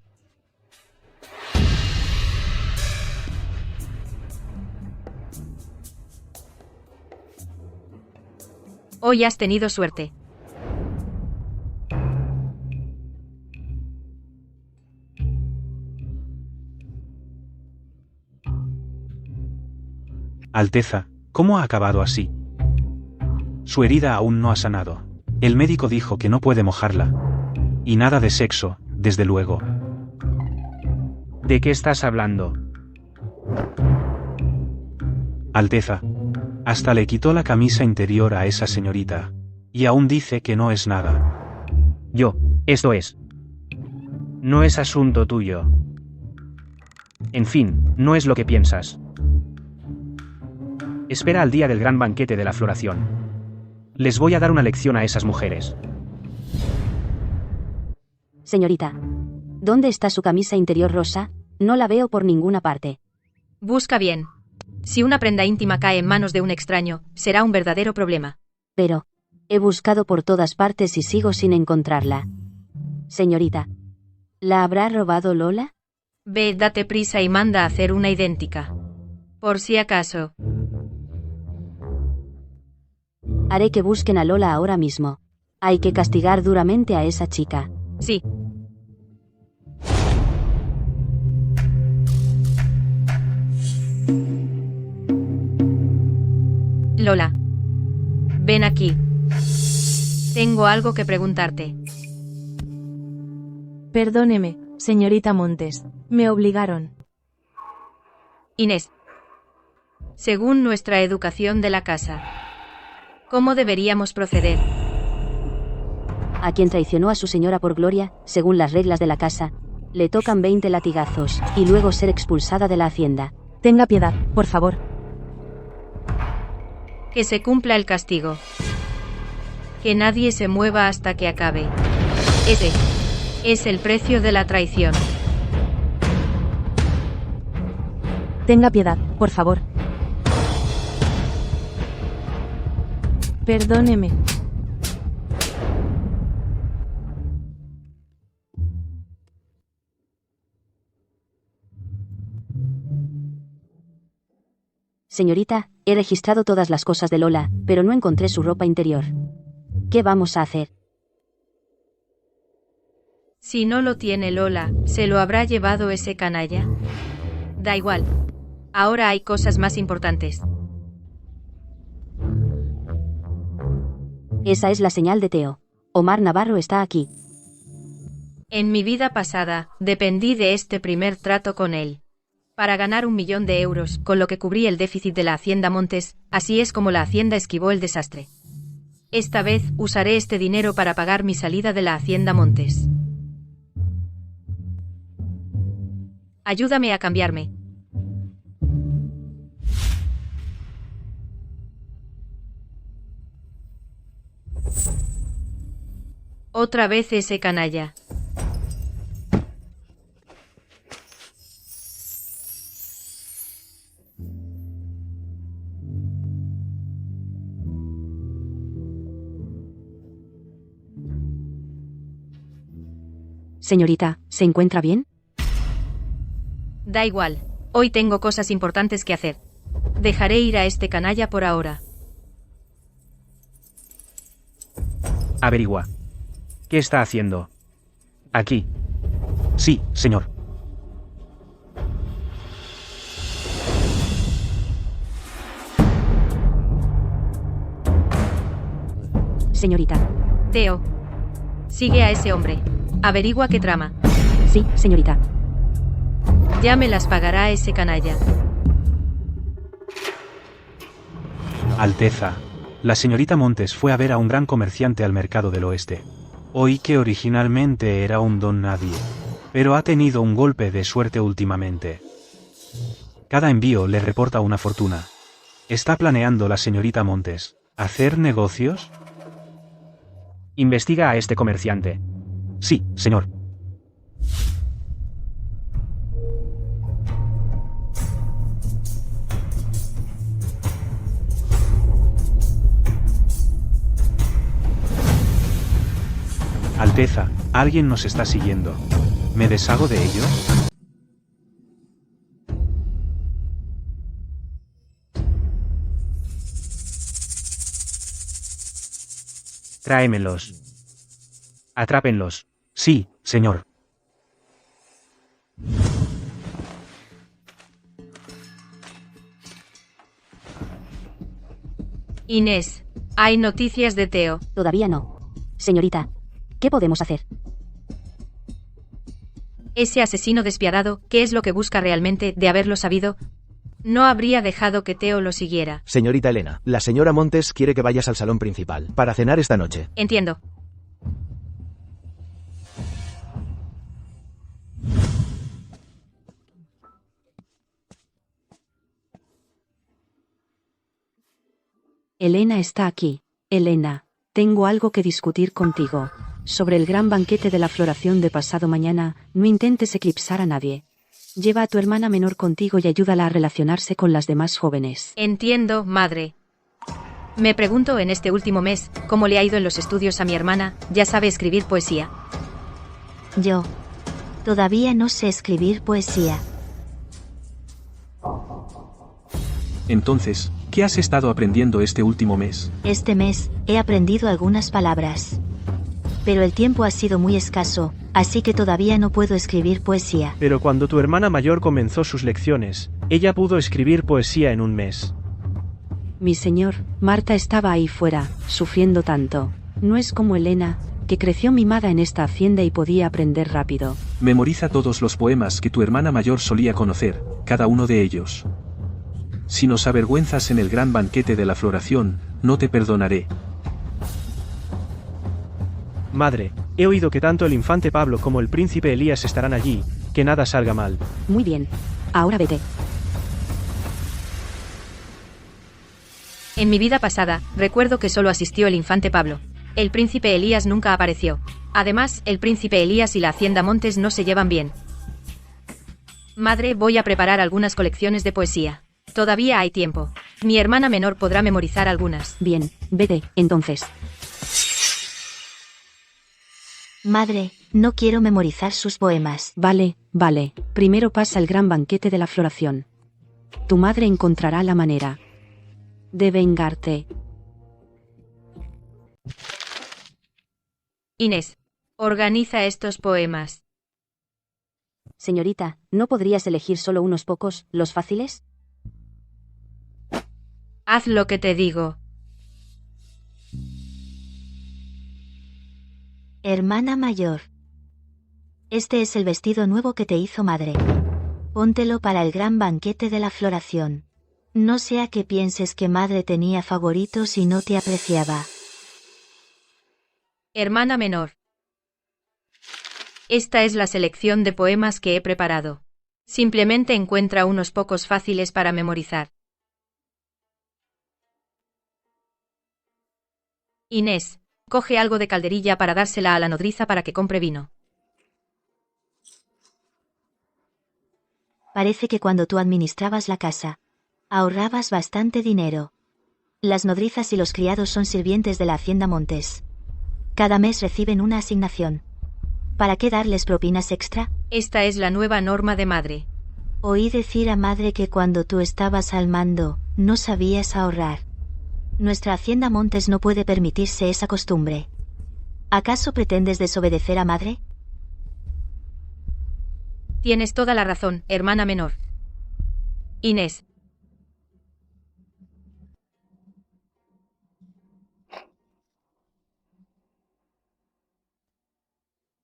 S1: Hoy has tenido suerte.
S8: Alteza, ¿cómo ha acabado así? Su herida aún no ha sanado. El médico dijo que no puede mojarla. Y nada de sexo, desde luego. ¿De qué estás hablando? Alteza. Hasta le quitó la camisa interior a esa señorita. Y aún dice que no es nada. Esto es. No es asunto tuyo. En fin, no es lo que piensas. Espera al día del gran banquete de la floración. Les voy a dar una lección a esas mujeres.
S2: Señorita. ¿Dónde está su camisa interior rosa? No la veo por ninguna parte.
S1: Busca bien. Si una prenda íntima cae en manos de un extraño, será un verdadero problema.
S2: Pero, he buscado por todas partes y sigo sin encontrarla. Señorita. ¿La habrá robado Lola?
S1: Ve, date prisa y manda a hacer una idéntica. Por si acaso.
S2: Haré que busquen a Lola ahora mismo. Hay que castigar duramente a esa chica.
S1: Sí. Lola. Ven aquí. Tengo algo que preguntarte.
S9: Perdóneme, señorita Montes. Me obligaron.
S1: Inés. Según nuestra educación de la casa, ¿cómo deberíamos proceder?
S2: A quien traicionó a su señora por gloria, según las reglas de la casa, le tocan 20 latigazos, y luego ser expulsada de la hacienda.
S9: Tenga piedad, por favor.
S1: Que se cumpla el castigo. Que nadie se mueva hasta que acabe. Ese es el precio de la traición.
S9: Tenga piedad, por favor. Perdóneme.
S2: Señorita, he registrado todas las cosas de Lola, pero no encontré su ropa interior. ¿Qué vamos a hacer?
S1: Si no lo tiene Lola, ¿se lo habrá llevado ese canalla? Da igual. Ahora hay cosas más importantes.
S2: Esa es la señal de Teo. Omar Navarro está aquí.
S1: En mi vida pasada, dependí de este primer trato con él. Para ganar 1 millón de euros, con lo que cubrí el déficit de la Hacienda Montes, así es como la Hacienda esquivó el desastre. Esta vez, usaré este dinero para pagar mi salida de la Hacienda Montes. Ayúdame a cambiarme. Otra vez ese canalla.
S4: Señorita, ¿se encuentra bien?
S1: Da igual. Hoy tengo cosas importantes que hacer. Dejaré ir a este canalla por ahora.
S8: Averigua. ¿Qué está haciendo? Aquí. Sí, señor.
S4: Señorita.
S1: Teo. Sigue a ese hombre. Averigua qué trama.
S4: Sí, señorita.
S1: Ya me las pagará ese canalla.
S8: Alteza. La señorita Montes fue a ver a un gran comerciante al mercado del oeste. Oí que originalmente era un don nadie, pero ha tenido un golpe de suerte últimamente. Cada envío le reporta una fortuna. ¿Está planeando la señorita Montes hacer negocios?
S3: Investiga a este comerciante.
S8: Sí, señor. Alteza, alguien nos está siguiendo. ¿Me deshago de ellos?
S3: Tráemelos. Atrápenlos.
S8: Sí, señor.
S1: Inés, ¿hay noticias de Teo?
S2: Todavía no. Señorita, ¿qué podemos hacer?
S1: Ese asesino despiadado, ¿qué es lo que busca realmente? De haberlo sabido, no habría dejado que Teo lo siguiera.
S7: Señorita Elena, la señora Montes quiere que vayas al salón principal, para cenar esta noche.
S1: Entiendo.
S4: Elena está aquí. Elena, tengo algo que discutir contigo. Sobre el gran banquete de la floración de pasado mañana, no intentes eclipsar a nadie. Lleva a tu hermana menor contigo y ayúdala a relacionarse con las demás jóvenes.
S1: Entiendo, madre. Me pregunto en este último mes, ¿cómo le ha ido en los estudios a mi hermana? Ya sabe escribir poesía.
S5: Yo. Todavía no sé escribir poesía.
S6: Entonces, ¿qué has estado aprendiendo este último mes?
S5: Este mes, he aprendido algunas palabras. Pero el tiempo ha sido muy escaso, así que todavía no puedo escribir poesía.
S3: Pero cuando tu hermana mayor comenzó sus lecciones, ella pudo escribir poesía en un mes.
S4: Mi señor, Marta estaba ahí fuera, sufriendo tanto. No es como Elena, que creció mimada en esta hacienda y podía aprender rápido.
S6: Memoriza todos los poemas que tu hermana mayor solía conocer, cada uno de ellos. Si nos avergüenzas en el gran banquete de la floración, no te perdonaré.
S3: Madre, he oído que tanto el infante Pablo como el príncipe Elías estarán allí, que nada salga mal.
S4: Muy bien. Ahora vete.
S1: En mi vida pasada, recuerdo que solo asistió el infante Pablo. El príncipe Elías nunca apareció. Además, el príncipe Elías y la hacienda Montes no se llevan bien. Madre, voy a preparar algunas colecciones de poesía. Todavía hay tiempo. Mi hermana menor podrá memorizar algunas.
S4: Bien, vete, entonces.
S5: Madre, no quiero memorizar sus poemas.
S4: Vale, vale. Primero pasa el gran banquete de la floración. Tu madre encontrará la manera de vengarte.
S1: Inés, organiza estos poemas.
S2: Señorita, ¿no podrías elegir solo unos pocos, los fáciles?
S1: Haz lo que te digo.
S5: Hermana mayor. Este es el vestido nuevo que te hizo madre. Póntelo para el gran banquete de la floración. No sea que pienses que madre tenía favoritos y no te apreciaba.
S1: Hermana menor. Esta es la selección de poemas que he preparado. Simplemente encuentra unos pocos fáciles para memorizar. Inés, coge algo de calderilla para dársela a la nodriza para que compre vino.
S5: Parece que cuando tú administrabas la casa, ahorrabas bastante dinero. Las nodrizas y los criados son sirvientes de la Hacienda Montes. Cada mes reciben una asignación. ¿Para qué darles propinas extra?
S1: Esta es la nueva norma de madre.
S5: Oí decir a madre que cuando tú estabas al mando, no sabías ahorrar. Nuestra Hacienda Montes no puede permitirse esa costumbre. ¿Acaso pretendes desobedecer a madre?
S1: Tienes toda la razón, hermana menor. Inés.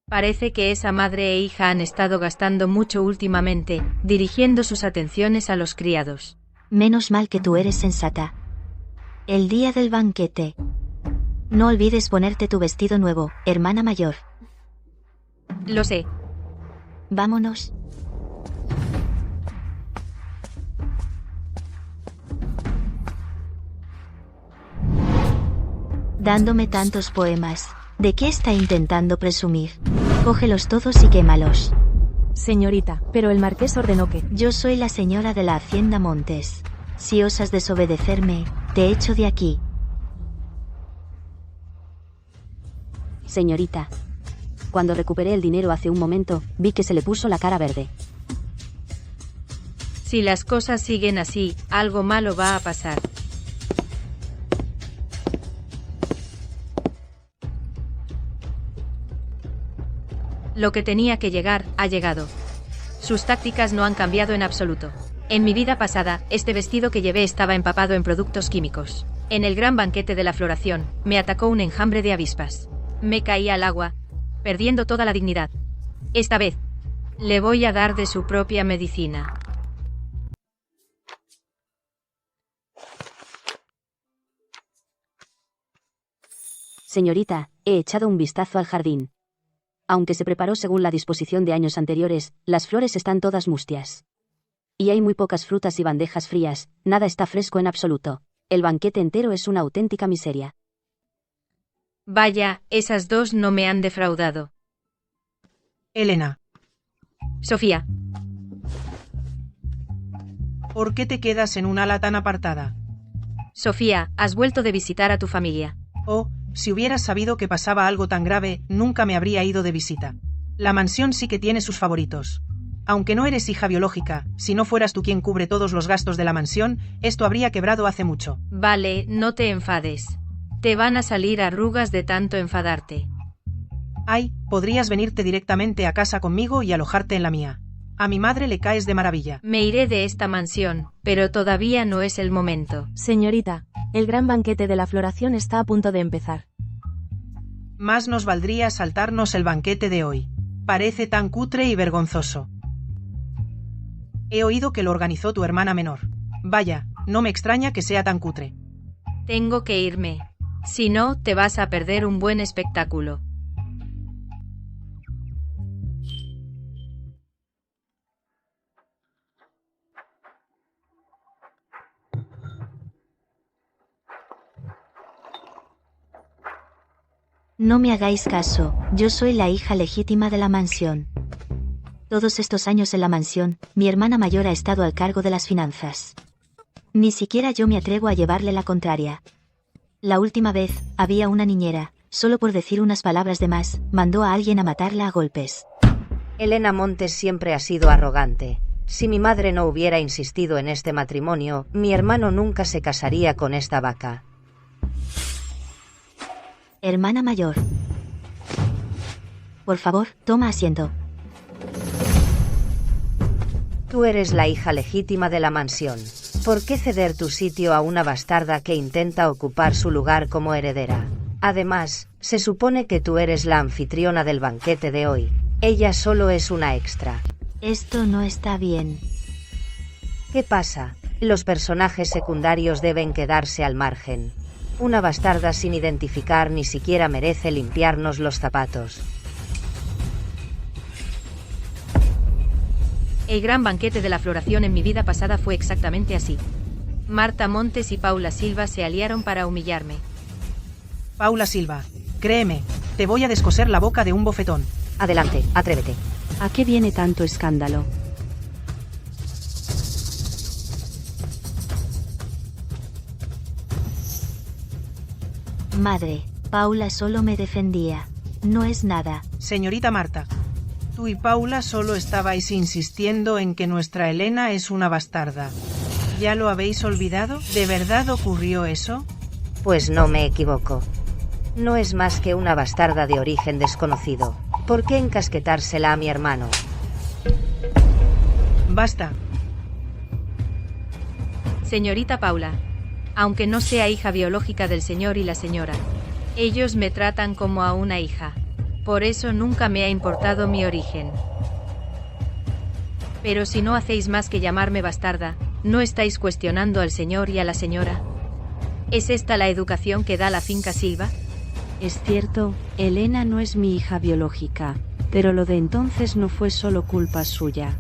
S1: Parece que esa madre e hija han estado gastando mucho últimamente, dirigiendo sus atenciones a los criados.
S5: Menos mal que tú eres sensata. El día del banquete. No olvides ponerte tu vestido nuevo, hermana mayor.
S1: Lo sé.
S5: Vámonos. Dándome tantos poemas. ¿De qué está intentando presumir? Cógelos todos y quémalos.
S9: Señorita, pero el marqués ordenó que...
S5: Yo soy la señora de la Hacienda Montes. Si osas desobedecerme, te echo de aquí.
S2: Señorita. Cuando recuperé el dinero hace un momento, vi que se le puso la cara verde.
S1: Si las cosas siguen así, algo malo va a pasar. Lo que tenía que llegar, ha llegado. Sus tácticas no han cambiado en absoluto. En mi vida pasada, este vestido que llevé estaba empapado en productos químicos. En el gran banquete de la floración, me atacó un enjambre de avispas. Me caí al agua, perdiendo toda la dignidad. Esta vez, le voy a dar de su propia medicina.
S2: Señorita, he echado un vistazo al jardín. Aunque se preparó según la disposición de años anteriores, las flores están todas mustias. Y hay muy pocas frutas y bandejas frías, nada está fresco en absoluto. El banquete entero es una auténtica miseria.
S1: Vaya, esas dos no me han defraudado.
S10: Elena.
S1: Sofía.
S10: ¿Por qué te quedas en un ala tan apartada?
S1: Sofía, has vuelto de visitar a tu familia.
S10: Oh, si hubieras sabido que pasaba algo tan grave, nunca me habría ido de visita. La mansión sí que tiene sus favoritos. Aunque no eres hija biológica, si no fueras tú quien cubre todos los gastos de la mansión, esto habría quebrado hace mucho.
S1: Vale, no te enfades. Te van a salir arrugas de tanto enfadarte.
S10: Ay, podrías venirte directamente a casa conmigo y alojarte en la mía. A mi madre le caes de maravilla.
S1: Me iré de esta mansión, pero todavía no es el momento.
S9: Señorita, el gran banquete de la floración está a punto de empezar.
S10: Más nos valdría saltarnos el banquete de hoy. Parece tan cutre y vergonzoso. He oído que lo organizó tu hermana menor. Vaya, no me extraña que sea tan cutre.
S1: Tengo que irme. Si no, te vas a perder un buen espectáculo.
S5: No me hagáis caso, yo soy la hija legítima de la mansión. Todos estos años en la mansión, mi hermana mayor ha estado al cargo de las finanzas. Ni siquiera yo me atrevo a llevarle la contraria. La última vez, había una niñera, solo por decir unas palabras de más, mandó a alguien a matarla a golpes.
S11: Elena Montes siempre ha sido arrogante. Si mi madre no hubiera insistido en este matrimonio, mi hermano nunca se casaría con esta vaca.
S5: Hermana mayor. Por favor, toma asiento.
S11: Tú eres la hija legítima de la mansión. ¿Por qué ceder tu sitio a una bastarda que intenta ocupar su lugar como heredera? Además, se supone que tú eres la anfitriona del banquete de hoy. Ella solo es una extra.
S5: Esto no está bien.
S11: ¿Qué pasa? Los personajes secundarios deben quedarse al margen. Una bastarda sin identificar ni siquiera merece limpiarnos los zapatos.
S1: El gran banquete de la floración en mi vida pasada fue exactamente así. Marta Montes y Paula Silva se aliaron para humillarme.
S10: Paula Silva, créeme, te voy a descoser la boca de un bofetón.
S11: Adelante, atrévete.
S4: ¿A qué viene tanto escándalo?
S5: Madre, Paula solo me defendía. No es nada.
S10: Señorita Marta, tú y Paula solo estabais insistiendo en que nuestra Elena es una bastarda. ¿Ya lo habéis olvidado? ¿De verdad ocurrió eso?
S11: Pues no me equivoco. No es más que una bastarda de origen desconocido. ¿Por qué encasquetársela a mi hermano?
S10: Basta.
S1: Señorita Paula, aunque no sea hija biológica del señor y la señora, ellos me tratan como a una hija. Por eso nunca me ha importado mi origen. Pero si no hacéis más que llamarme bastarda, ¿no estáis cuestionando al señor y a la señora? ¿Es esta la educación que da la finca Silva?
S4: Es cierto, Elena no es mi hija biológica, pero lo de entonces no fue solo culpa suya.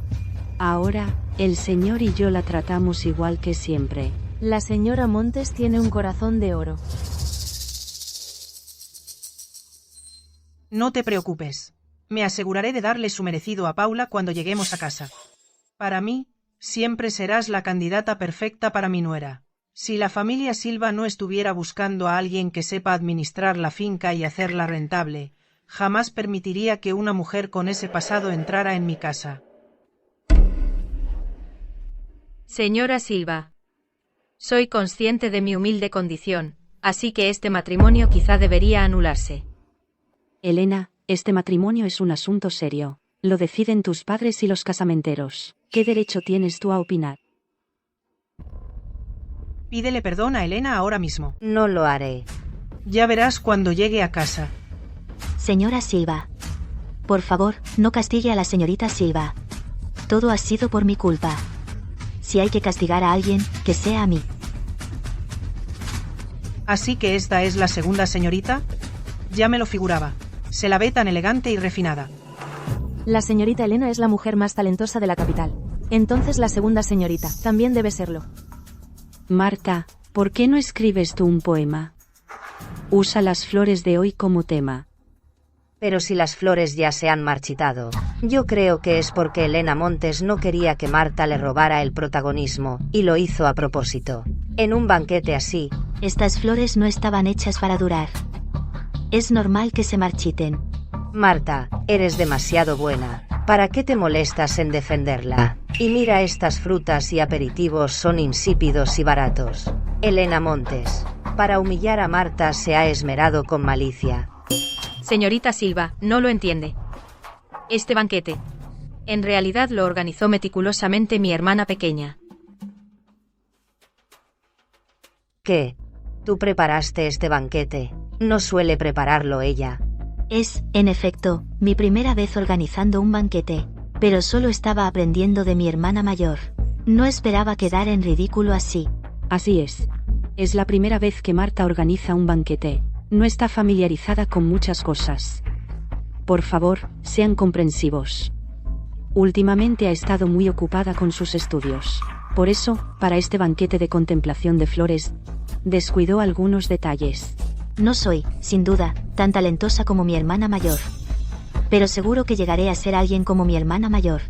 S4: Ahora, el señor y yo la tratamos igual que siempre.
S9: La señora Montes tiene un corazón de oro.
S10: No te preocupes. Me aseguraré de darle su merecido a Paula cuando lleguemos a casa. Para mí, siempre serás la candidata perfecta para mi nuera. Si la familia Silva no estuviera buscando a alguien que sepa administrar la finca y hacerla rentable, jamás permitiría que una mujer con ese pasado entrara en mi casa.
S1: Señora Silva, soy consciente de mi humilde condición, así que este matrimonio quizá debería anularse.
S4: Elena, este matrimonio es un asunto serio. Lo deciden tus padres y los casamenteros. ¿Qué derecho tienes tú a opinar?
S10: Pídele perdón a Elena ahora mismo.
S11: No lo haré.
S10: Ya verás cuando llegue a casa.
S5: Señora Silva. Por favor, no castigue a la señorita Silva. Todo ha sido por mi culpa. Si hay que castigar a alguien, que sea a mí.
S10: ¿Así que esta es la segunda señorita? Ya me lo figuraba. Se la ve tan elegante y refinada.
S9: La señorita Elena es la mujer más talentosa de la capital. Entonces la segunda señorita también debe serlo.
S4: Marta, ¿por qué no escribes tú un poema? Usa las flores de hoy como tema.
S11: Pero si las flores ya se han marchitado, yo creo que es porque Elena Montes no quería que Marta le robara el protagonismo, y lo hizo a propósito. En un banquete así,
S5: Estas flores no estaban hechas para durar. Es normal que se marchiten.
S11: Marta, eres demasiado buena. ¿Para qué te molestas en defenderla? Y mira, estas frutas y aperitivos son insípidos y baratos. Elena Montes, para humillar a Marta se ha esmerado con malicia.
S1: Señorita Silva, no lo entiende. Este banquete, en realidad lo organizó meticulosamente mi hermana pequeña.
S11: ¿Qué? ¿Tú preparaste este banquete? No suele prepararlo ella.
S5: Es, en efecto, mi primera vez organizando un banquete, pero solo estaba aprendiendo de mi hermana mayor. No esperaba quedar en ridículo así.
S4: Así es. Es la primera vez que Marta organiza un banquete. No está familiarizada con muchas cosas. Por favor, sean comprensivos. Últimamente ha estado muy ocupada con sus estudios. Por eso, para este banquete de contemplación de flores, descuidó algunos detalles.
S5: No soy, sin duda, tan talentosa como mi hermana mayor. Pero seguro que llegaré a ser alguien como mi hermana mayor.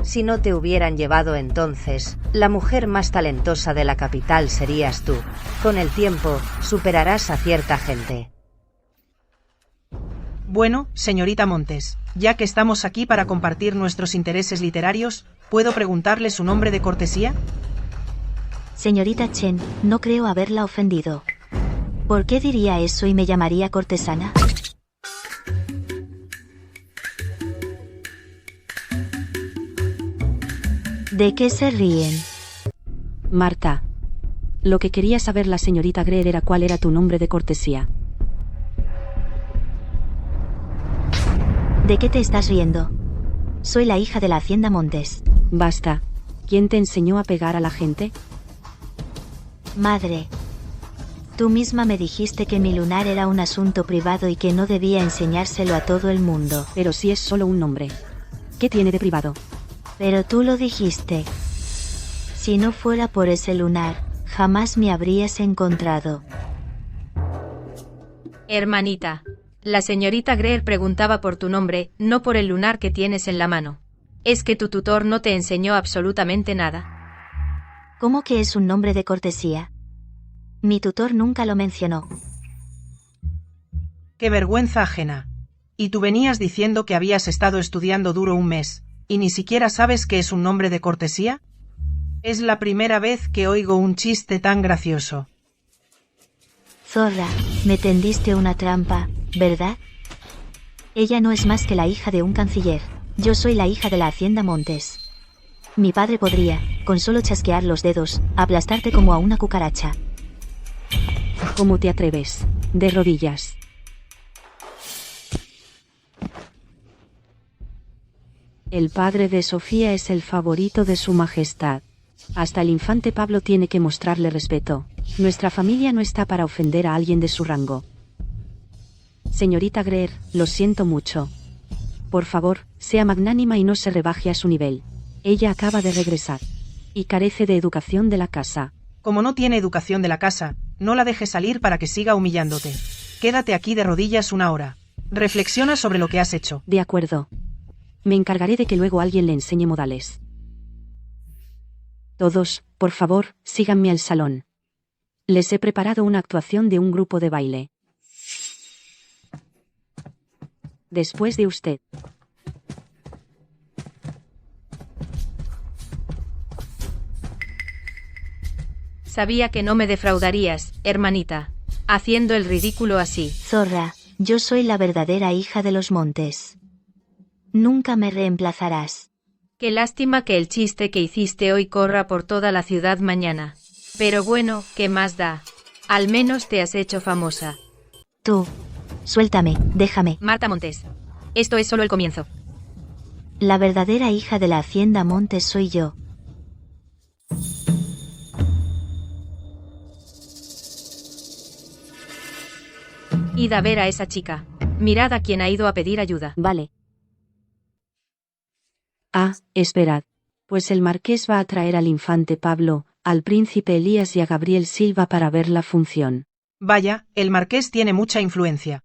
S11: Si no te hubieran llevado entonces, la mujer más talentosa de la capital serías tú. Con el tiempo, superarás a cierta gente.
S10: Bueno, señorita Montes, ya que estamos aquí para compartir nuestros intereses literarios, ¿puedo preguntarle su nombre de cortesía?
S5: Señorita Chen, no creo haberla ofendido. ¿Por qué diría eso y me llamaría cortesana? ¿De qué se ríen?
S4: Marta. Lo que quería saber la señorita Greer era cuál era tu nombre de cortesía.
S5: ¿De qué te estás riendo? Soy la hija de la Hacienda Montes.
S4: Basta. ¿Quién te enseñó a pegar a la gente?
S5: Madre. Tú misma me dijiste que mi lunar era un asunto privado y que no debía enseñárselo a todo el mundo.
S4: Pero si es solo un nombre. ¿Qué tiene de privado?
S5: Pero tú lo dijiste. Si no fuera por ese lunar, jamás me habrías encontrado.
S1: Hermanita. La señorita Greer preguntaba por tu nombre, no por el lunar que tienes en la mano. ¿Es que tu tutor no te enseñó absolutamente nada?
S5: ¿Cómo que es un nombre de cortesía? Mi tutor nunca lo mencionó.
S10: ¡Qué vergüenza ajena! Y tú venías diciendo que habías estado estudiando duro un mes, ¿y ni siquiera sabes qué es un nombre de cortesía? Es la primera vez que oigo un chiste tan gracioso.
S5: Zorra, me tendiste una trampa, ¿verdad? Ella no es más que la hija de un canciller. Yo soy la hija de la Hacienda Montes. Mi padre podría, con solo chasquear los dedos, aplastarte como a una cucaracha.
S4: ¿Cómo te atreves? De rodillas. El padre de Sofía es el favorito de su majestad. Hasta el infante Pablo tiene que mostrarle respeto. Nuestra familia no está para ofender a alguien de su rango. Señorita Greer, lo siento mucho. Por favor, sea magnánima y no se rebaje a su nivel. Ella acaba de regresar. Y carece de educación de la casa.
S10: Como no tiene educación de la casa, no la dejes salir para que siga humillándote. Quédate aquí de rodillas una hora. Reflexiona sobre lo que has hecho.
S4: De acuerdo. Me encargaré de que luego alguien le enseñe modales. Todos, por favor, síganme al salón. Les he preparado una actuación de un grupo de baile. Después de usted.
S1: Sabía que no me defraudarías, hermanita. Haciendo el ridículo así.
S5: Zorra, yo soy la verdadera hija de los Montes. Nunca me reemplazarás.
S1: Qué lástima que el chiste que hiciste hoy corra por toda la ciudad mañana. Pero bueno, ¿qué más da? Al menos te has hecho famosa.
S5: Tú. Suéltame, déjame.
S1: Marta Montes. Esto es solo el comienzo.
S5: La verdadera hija de la Hacienda Montes soy yo.
S1: Id a ver a esa chica. Mirad a quien ha ido a pedir ayuda.
S2: Vale.
S4: Ah, esperad. Pues el marqués va a traer al infante Pablo, al príncipe Elías y a Gabriel Silva para ver la función.
S10: Vaya, el marqués tiene mucha influencia.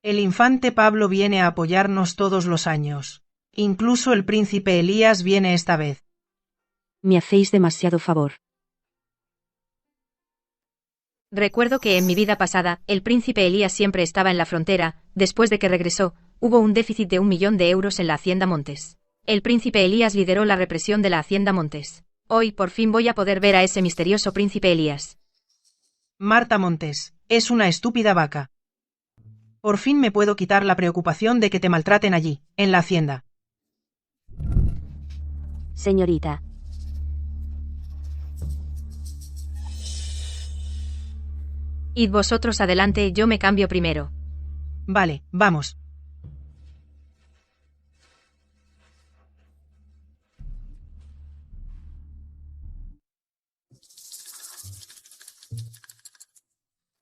S10: El infante Pablo viene a apoyarnos todos los años. Incluso el príncipe Elías viene esta vez.
S4: Me hacéis demasiado favor.
S1: Recuerdo que en mi vida pasada, el príncipe Elías siempre estaba en la frontera. Después de que regresó, hubo un déficit de 1 millón de euros en la Hacienda Montes. El príncipe Elías lideró la represión de la Hacienda Montes. Hoy por fin voy a poder ver a ese misterioso príncipe Elías.
S10: Marta Montes, es una estúpida vaca. Por fin me puedo quitar la preocupación de que te maltraten allí, en la hacienda.
S2: Señorita.
S1: Id vosotros adelante, yo me cambio primero.
S10: Vale, vamos.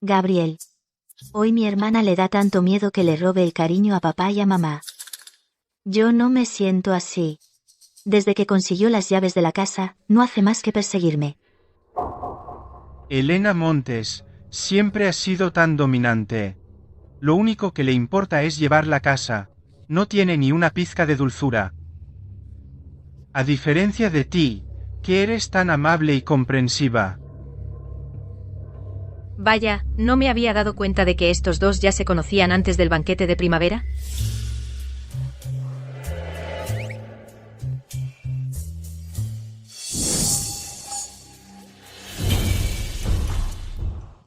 S5: Gabriel. Hoy mi hermana le da tanto miedo que le robe el cariño a papá y a mamá. Yo no me siento así. Desde que consiguió las llaves de la casa, no hace más que perseguirme.
S12: Elena Montes, siempre ha sido tan dominante. Lo único que le importa es llevar la casa. No tiene ni una pizca de dulzura. A diferencia de ti, que eres tan amable y comprensiva.
S1: Vaya, ¿no me había dado cuenta de que estos dos ya se conocían antes del banquete de primavera?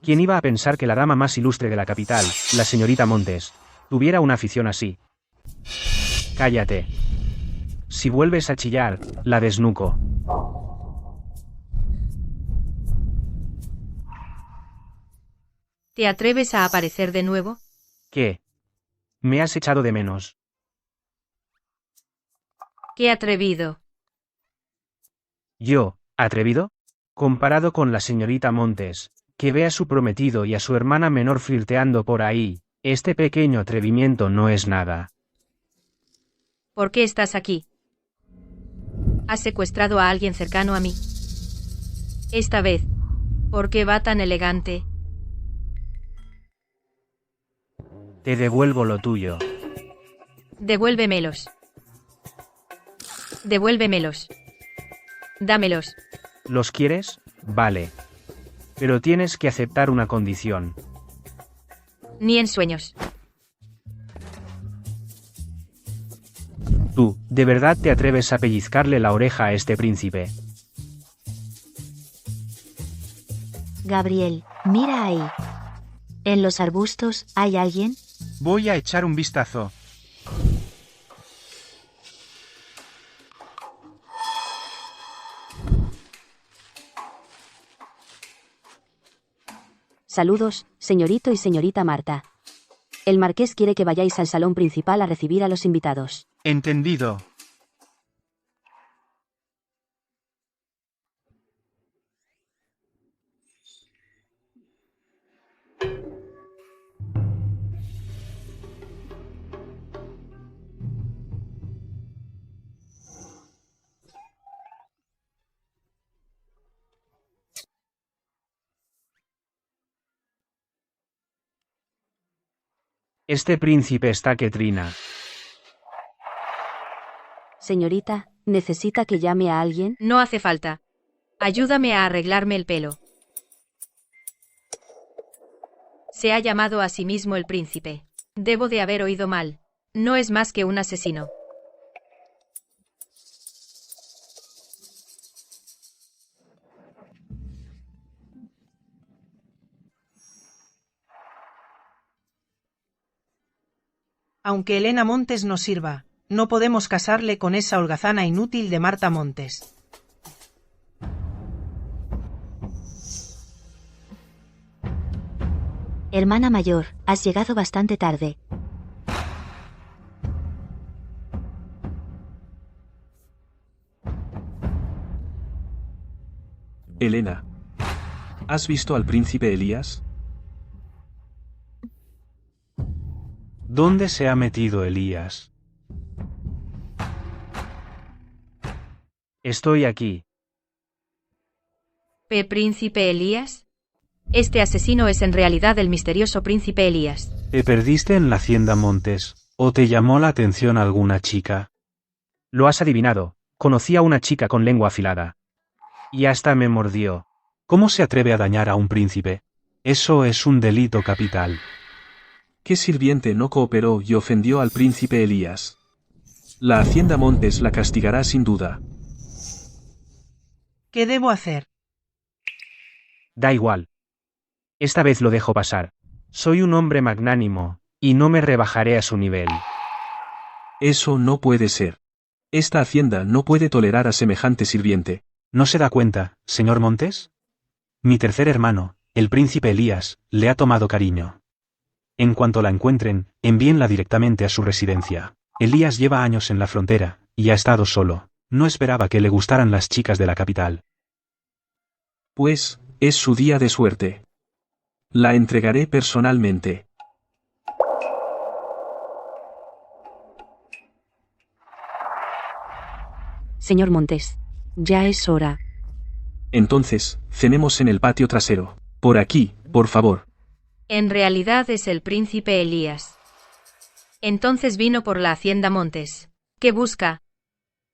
S3: ¿Quién iba a pensar que la dama más ilustre de la capital, la señorita Montes, tuviera una afición así? Cállate. Si vuelves a chillar, la desnuco.
S1: ¿Te atreves a aparecer de nuevo?
S3: ¿Qué? Me has echado de menos.
S1: ¡Qué atrevido!
S3: ¿Yo, atrevido? Comparado con la señorita Montes, que ve a su prometido y a su hermana menor flirteando por ahí, este pequeño atrevimiento no es nada.
S1: ¿Por qué estás aquí? ¿Has secuestrado a alguien cercano a mí? Esta vez, ¿por qué va tan elegante?
S3: Te devuelvo lo tuyo.
S1: Devuélvemelos. Devuélvemelos. Dámelos.
S3: ¿Los quieres? Vale. Pero tienes que aceptar una condición.
S1: Ni en sueños.
S3: ¿Tú, de verdad te atreves a pellizcarle la oreja a este príncipe?
S5: Gabriel, mira ahí. ¿En los arbustos hay alguien?
S12: Voy a echar un vistazo.
S2: Saludos, señorito y señorita Marta. El marqués quiere que vayáis al salón principal a recibir a los invitados.
S12: Entendido.
S3: Este príncipe está que trina.
S2: Señorita, ¿necesita que llame a alguien?
S1: No hace falta. Ayúdame a arreglarme el pelo. Se ha llamado a sí mismo el príncipe. Debo de haber oído mal. No es más que un asesino.
S10: Aunque Elena Montes nos sirva, no podemos casarle con esa holgazana inútil de Marta Montes.
S5: Hermana mayor, has llegado bastante tarde.
S6: Elena, ¿has visto al príncipe Elías?
S8: ¿Dónde se ha metido Elías?
S3: Estoy aquí.
S1: ¿Príncipe Elías? Este asesino es en realidad el misterioso príncipe Elías.
S8: ¿Te perdiste en la hacienda Montes, o te llamó la atención alguna chica?
S3: Lo has adivinado. Conocí a una chica con lengua afilada. Y hasta me mordió.
S8: ¿Cómo se atreve a dañar a un príncipe? Eso es un delito capital.
S6: ¿Qué sirviente no cooperó y ofendió al príncipe Elías? La hacienda Montes la castigará sin duda.
S10: ¿Qué debo hacer?
S3: Da igual. Esta vez lo dejo pasar. Soy un hombre magnánimo, y no me rebajaré a su nivel.
S6: Eso no puede ser. Esta hacienda no puede tolerar a semejante sirviente.
S8: ¿No se da cuenta, señor Montes? Mi tercer hermano, el príncipe Elías, le ha tomado cariño. En cuanto la encuentren, envíenla directamente a su residencia. Elías lleva años en la frontera, y ha estado solo. No esperaba que le gustaran las chicas de la capital.
S6: Pues, es su día de suerte. La entregaré personalmente.
S4: Señor Montes, ya es hora.
S6: Entonces, cenemos en el patio trasero. Por aquí, por favor.
S1: En realidad es el príncipe Elías. Entonces vino por la hacienda Montes. ¿Qué busca?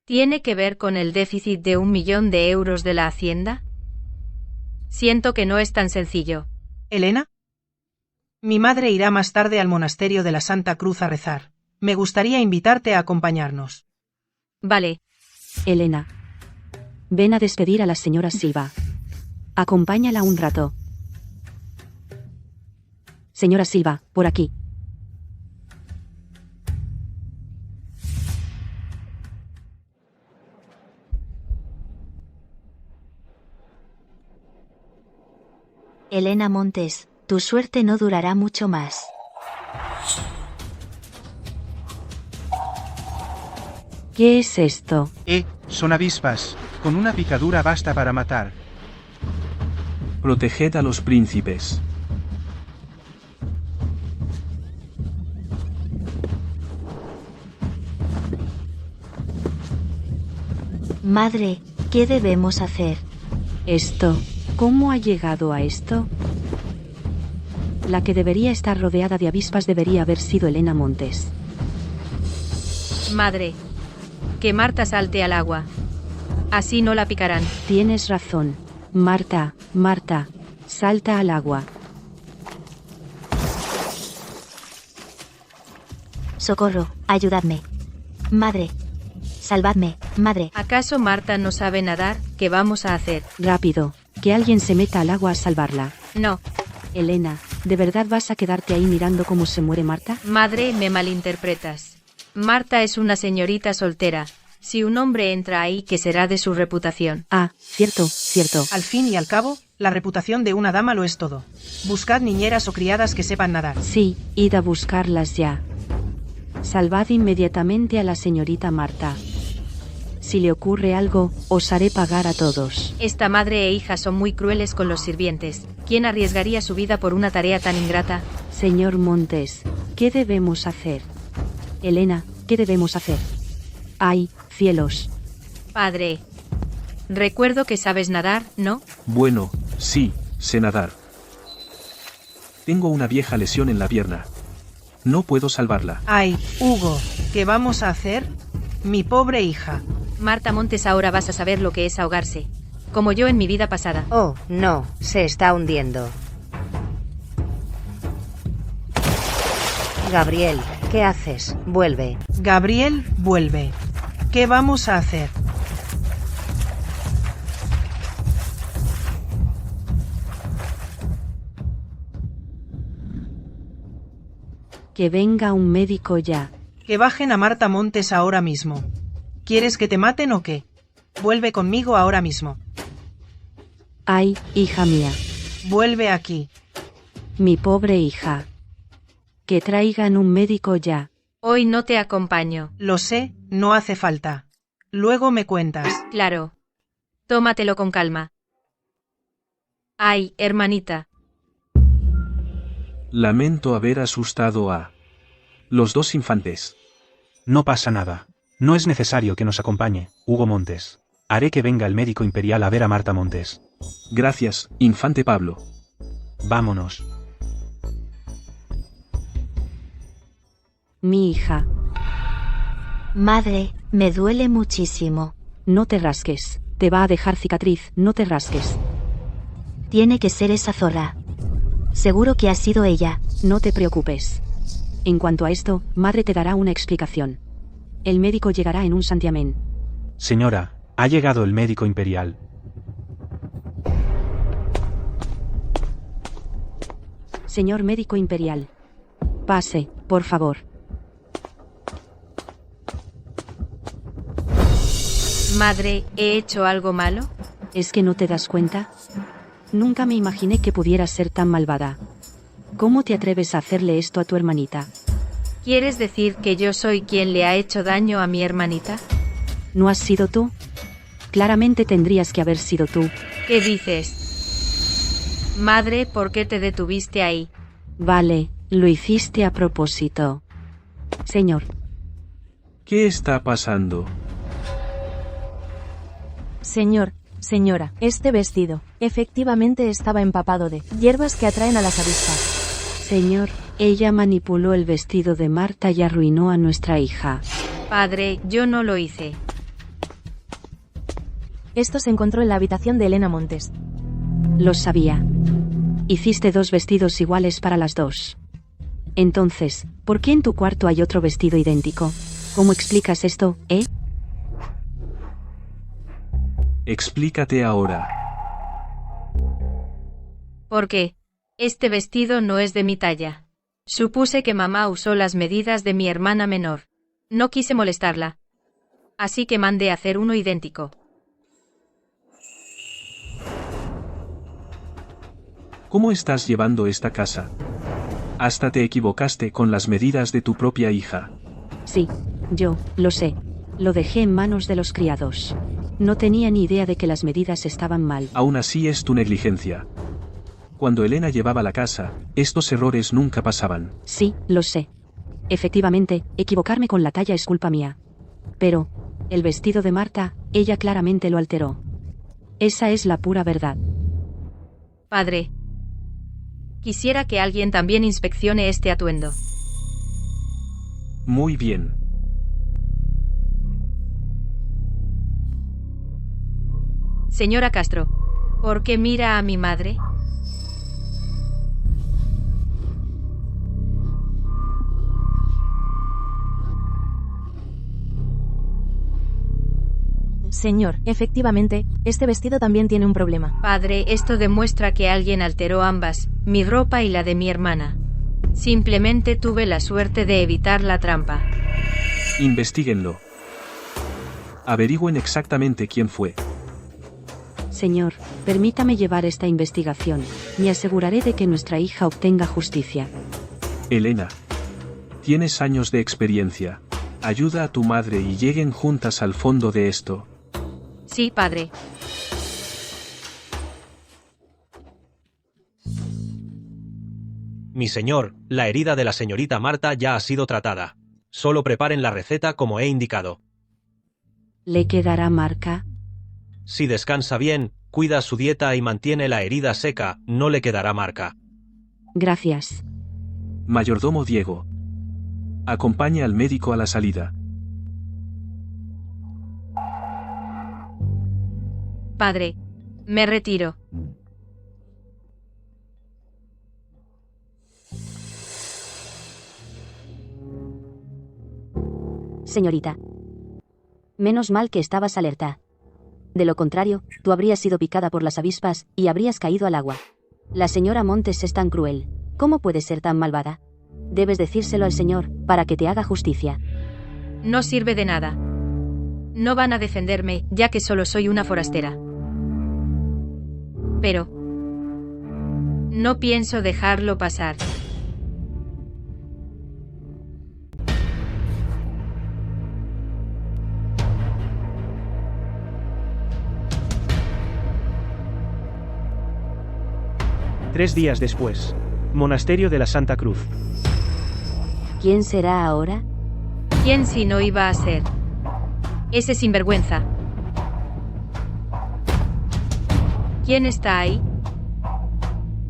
S1: ¿Tiene que ver con el déficit de 1 millón de euros de la hacienda? Siento que no es tan sencillo.
S10: ¿Elena? Mi madre irá más tarde al monasterio de la Santa Cruz a rezar. Me gustaría invitarte a acompañarnos.
S1: Vale.
S4: Elena. Ven a despedir a la señora Silva. Acompáñala un rato. Señora Silva, por aquí.
S5: Elena Montes, tu suerte no durará mucho más.
S4: ¿Qué es esto?
S12: Son avispas. Con una picadura basta para matar.
S6: Proteged a los príncipes.
S5: Madre, ¿qué debemos hacer?
S4: Esto. ¿Cómo ha llegado a esto? La que debería estar rodeada de avispas debería haber sido Elena Montes.
S1: Madre. Que Marta salte al agua. Así no la picarán.
S4: Tienes razón. Marta, salta al agua.
S5: Socorro, ayudadme. Madre. Salvadme, madre.
S1: ¿Acaso Marta no sabe nadar? ¿Qué vamos a hacer?
S4: Rápido, que alguien se meta al agua a salvarla.
S1: No.
S4: Elena, ¿de verdad vas a quedarte ahí mirando cómo se muere Marta?
S1: Madre, me malinterpretas. Marta es una señorita soltera. Si un hombre entra ahí, ¿qué será de su reputación?
S4: Ah, cierto.
S10: Al fin y al cabo, la reputación de una dama lo es todo. Buscad niñeras o criadas que sepan nadar.
S4: Sí, id a buscarlas ya. Salvad inmediatamente a la señorita Marta. Si le ocurre algo, os haré pagar a todos.
S1: Esta madre e hija son muy crueles con los sirvientes. ¿Quién arriesgaría su vida por una tarea tan ingrata?
S4: Señor Montes, ¿qué debemos hacer? Elena, ¿qué debemos hacer? ¡Ay, cielos!
S1: Padre. Recuerdo que sabes nadar, ¿no?
S6: Bueno, sí, sé nadar. Tengo una vieja lesión en la pierna. No puedo salvarla.
S10: Ay, Hugo, ¿qué vamos a hacer? Mi pobre hija.
S1: Marta Montes, ahora vas a saber lo que es ahogarse. Como yo en mi vida pasada.
S11: Oh, no, se está hundiendo. Gabriel, ¿qué haces? Vuelve.
S10: Gabriel, vuelve. ¿Qué vamos a hacer?
S4: Que venga un médico ya.
S10: Que bajen a Marta Montes ahora mismo. ¿Quieres que te maten o qué? Vuelve conmigo ahora mismo.
S4: Ay, hija mía.
S10: Vuelve aquí.
S4: Mi pobre hija. Que traigan un médico ya.
S1: Hoy no te acompaño.
S10: Lo sé, no hace falta. Luego me cuentas.
S1: Claro. Tómatelo con calma. Ay, hermanita.
S6: Lamento haber asustado a los dos infantes.
S8: No pasa nada. No es necesario que nos acompañe, Hugo Montes. Haré que venga el médico imperial a ver a Marta Montes.
S6: Gracias, infante Pablo.
S8: Vámonos.
S4: Mi hija.
S5: Madre, me duele muchísimo.
S4: No te rasques. Te va a dejar cicatriz, no te rasques.
S5: Tiene que ser esa zorra. Seguro que ha sido ella.
S4: No te preocupes. En cuanto a esto, madre te dará una explicación. El médico llegará en un santiamén.
S8: Señora, ha llegado el médico imperial.
S4: Señor médico imperial. Pase, por favor.
S1: Madre, ¿he hecho algo malo?
S4: ¿Es que no te das cuenta? Nunca me imaginé que pudieras ser tan malvada. ¿Cómo te atreves a hacerle esto a tu hermanita?
S1: ¿Quieres decir que yo soy quien le ha hecho daño a mi hermanita?
S4: ¿No has sido tú? Claramente tendrías que haber sido tú.
S1: ¿Qué dices? Madre, ¿por qué te detuviste ahí?
S4: Vale, lo hiciste a propósito. Señor.
S6: ¿Qué está pasando?
S9: Señor, señora, este vestido, efectivamente estaba empapado de hierbas que atraen a las avispas.
S4: Señor, ella manipuló el vestido de Marta y arruinó a nuestra hija.
S1: Padre, yo no lo hice.
S9: Esto se encontró en la habitación de Elena Montes.
S4: Lo sabía. Hiciste 2 vestidos iguales para las dos. Entonces, ¿por qué en tu cuarto hay otro vestido idéntico? ¿Cómo explicas esto,
S6: Explícate ahora.
S1: Porque este vestido no es de mi talla. Supuse que mamá usó las medidas de mi hermana menor. No quise molestarla. Así que mandé hacer uno idéntico.
S6: ¿Cómo estás llevando esta casa? Hasta te equivocaste con las medidas de tu propia hija.
S4: Sí, yo, lo sé. Lo dejé en manos de los criados. No tenía ni idea de que las medidas estaban mal.
S6: Aún así es tu negligencia. Cuando Elena llevaba la casa, estos errores nunca pasaban.
S4: Sí, lo sé. Efectivamente, equivocarme con la talla es culpa mía. Pero, el vestido de Marta, ella claramente lo alteró. Esa es la pura verdad.
S1: Padre. Quisiera que alguien también inspeccione este atuendo.
S6: Muy bien.
S1: Señora Castro, ¿por qué mira a mi madre?
S9: Señor, efectivamente, este vestido también tiene un problema.
S1: Padre, esto demuestra que alguien alteró ambas, mi ropa y la de mi hermana. Simplemente tuve la suerte de evitar la trampa.
S6: Investíguenlo. Averigüen exactamente quién fue.
S4: Señor, permítame llevar esta investigación. Me aseguraré de que nuestra hija obtenga justicia.
S6: Elena. Tienes años de experiencia. Ayuda a tu madre y lleguen juntas al fondo de esto.
S1: Sí, padre.
S13: Mi señor, la herida de la señorita Marta ya ha sido tratada. Solo preparen la receta como he indicado.
S4: ¿Le quedará marca?
S13: Si descansa bien, cuida su dieta y mantiene la herida seca, no le quedará marca.
S4: Gracias.
S6: Mayordomo Diego. Acompaña al médico a la salida.
S1: Padre, me retiro.
S2: Señorita. Menos mal que estabas alerta. De lo contrario, tú habrías sido picada por las avispas y habrías caído al agua. La señora Montes es tan cruel. ¿Cómo puede ser tan malvada? Debes decírselo al señor, para que te haga justicia.
S1: No sirve de nada. No van a defenderme, ya que solo soy una forastera. Pero no pienso dejarlo pasar.
S3: Tres días después. Monasterio de la Santa Cruz.
S2: ¿Quién será ahora?
S1: ¿Quién si no iba a ser? Ese sinvergüenza. ¿Quién está ahí?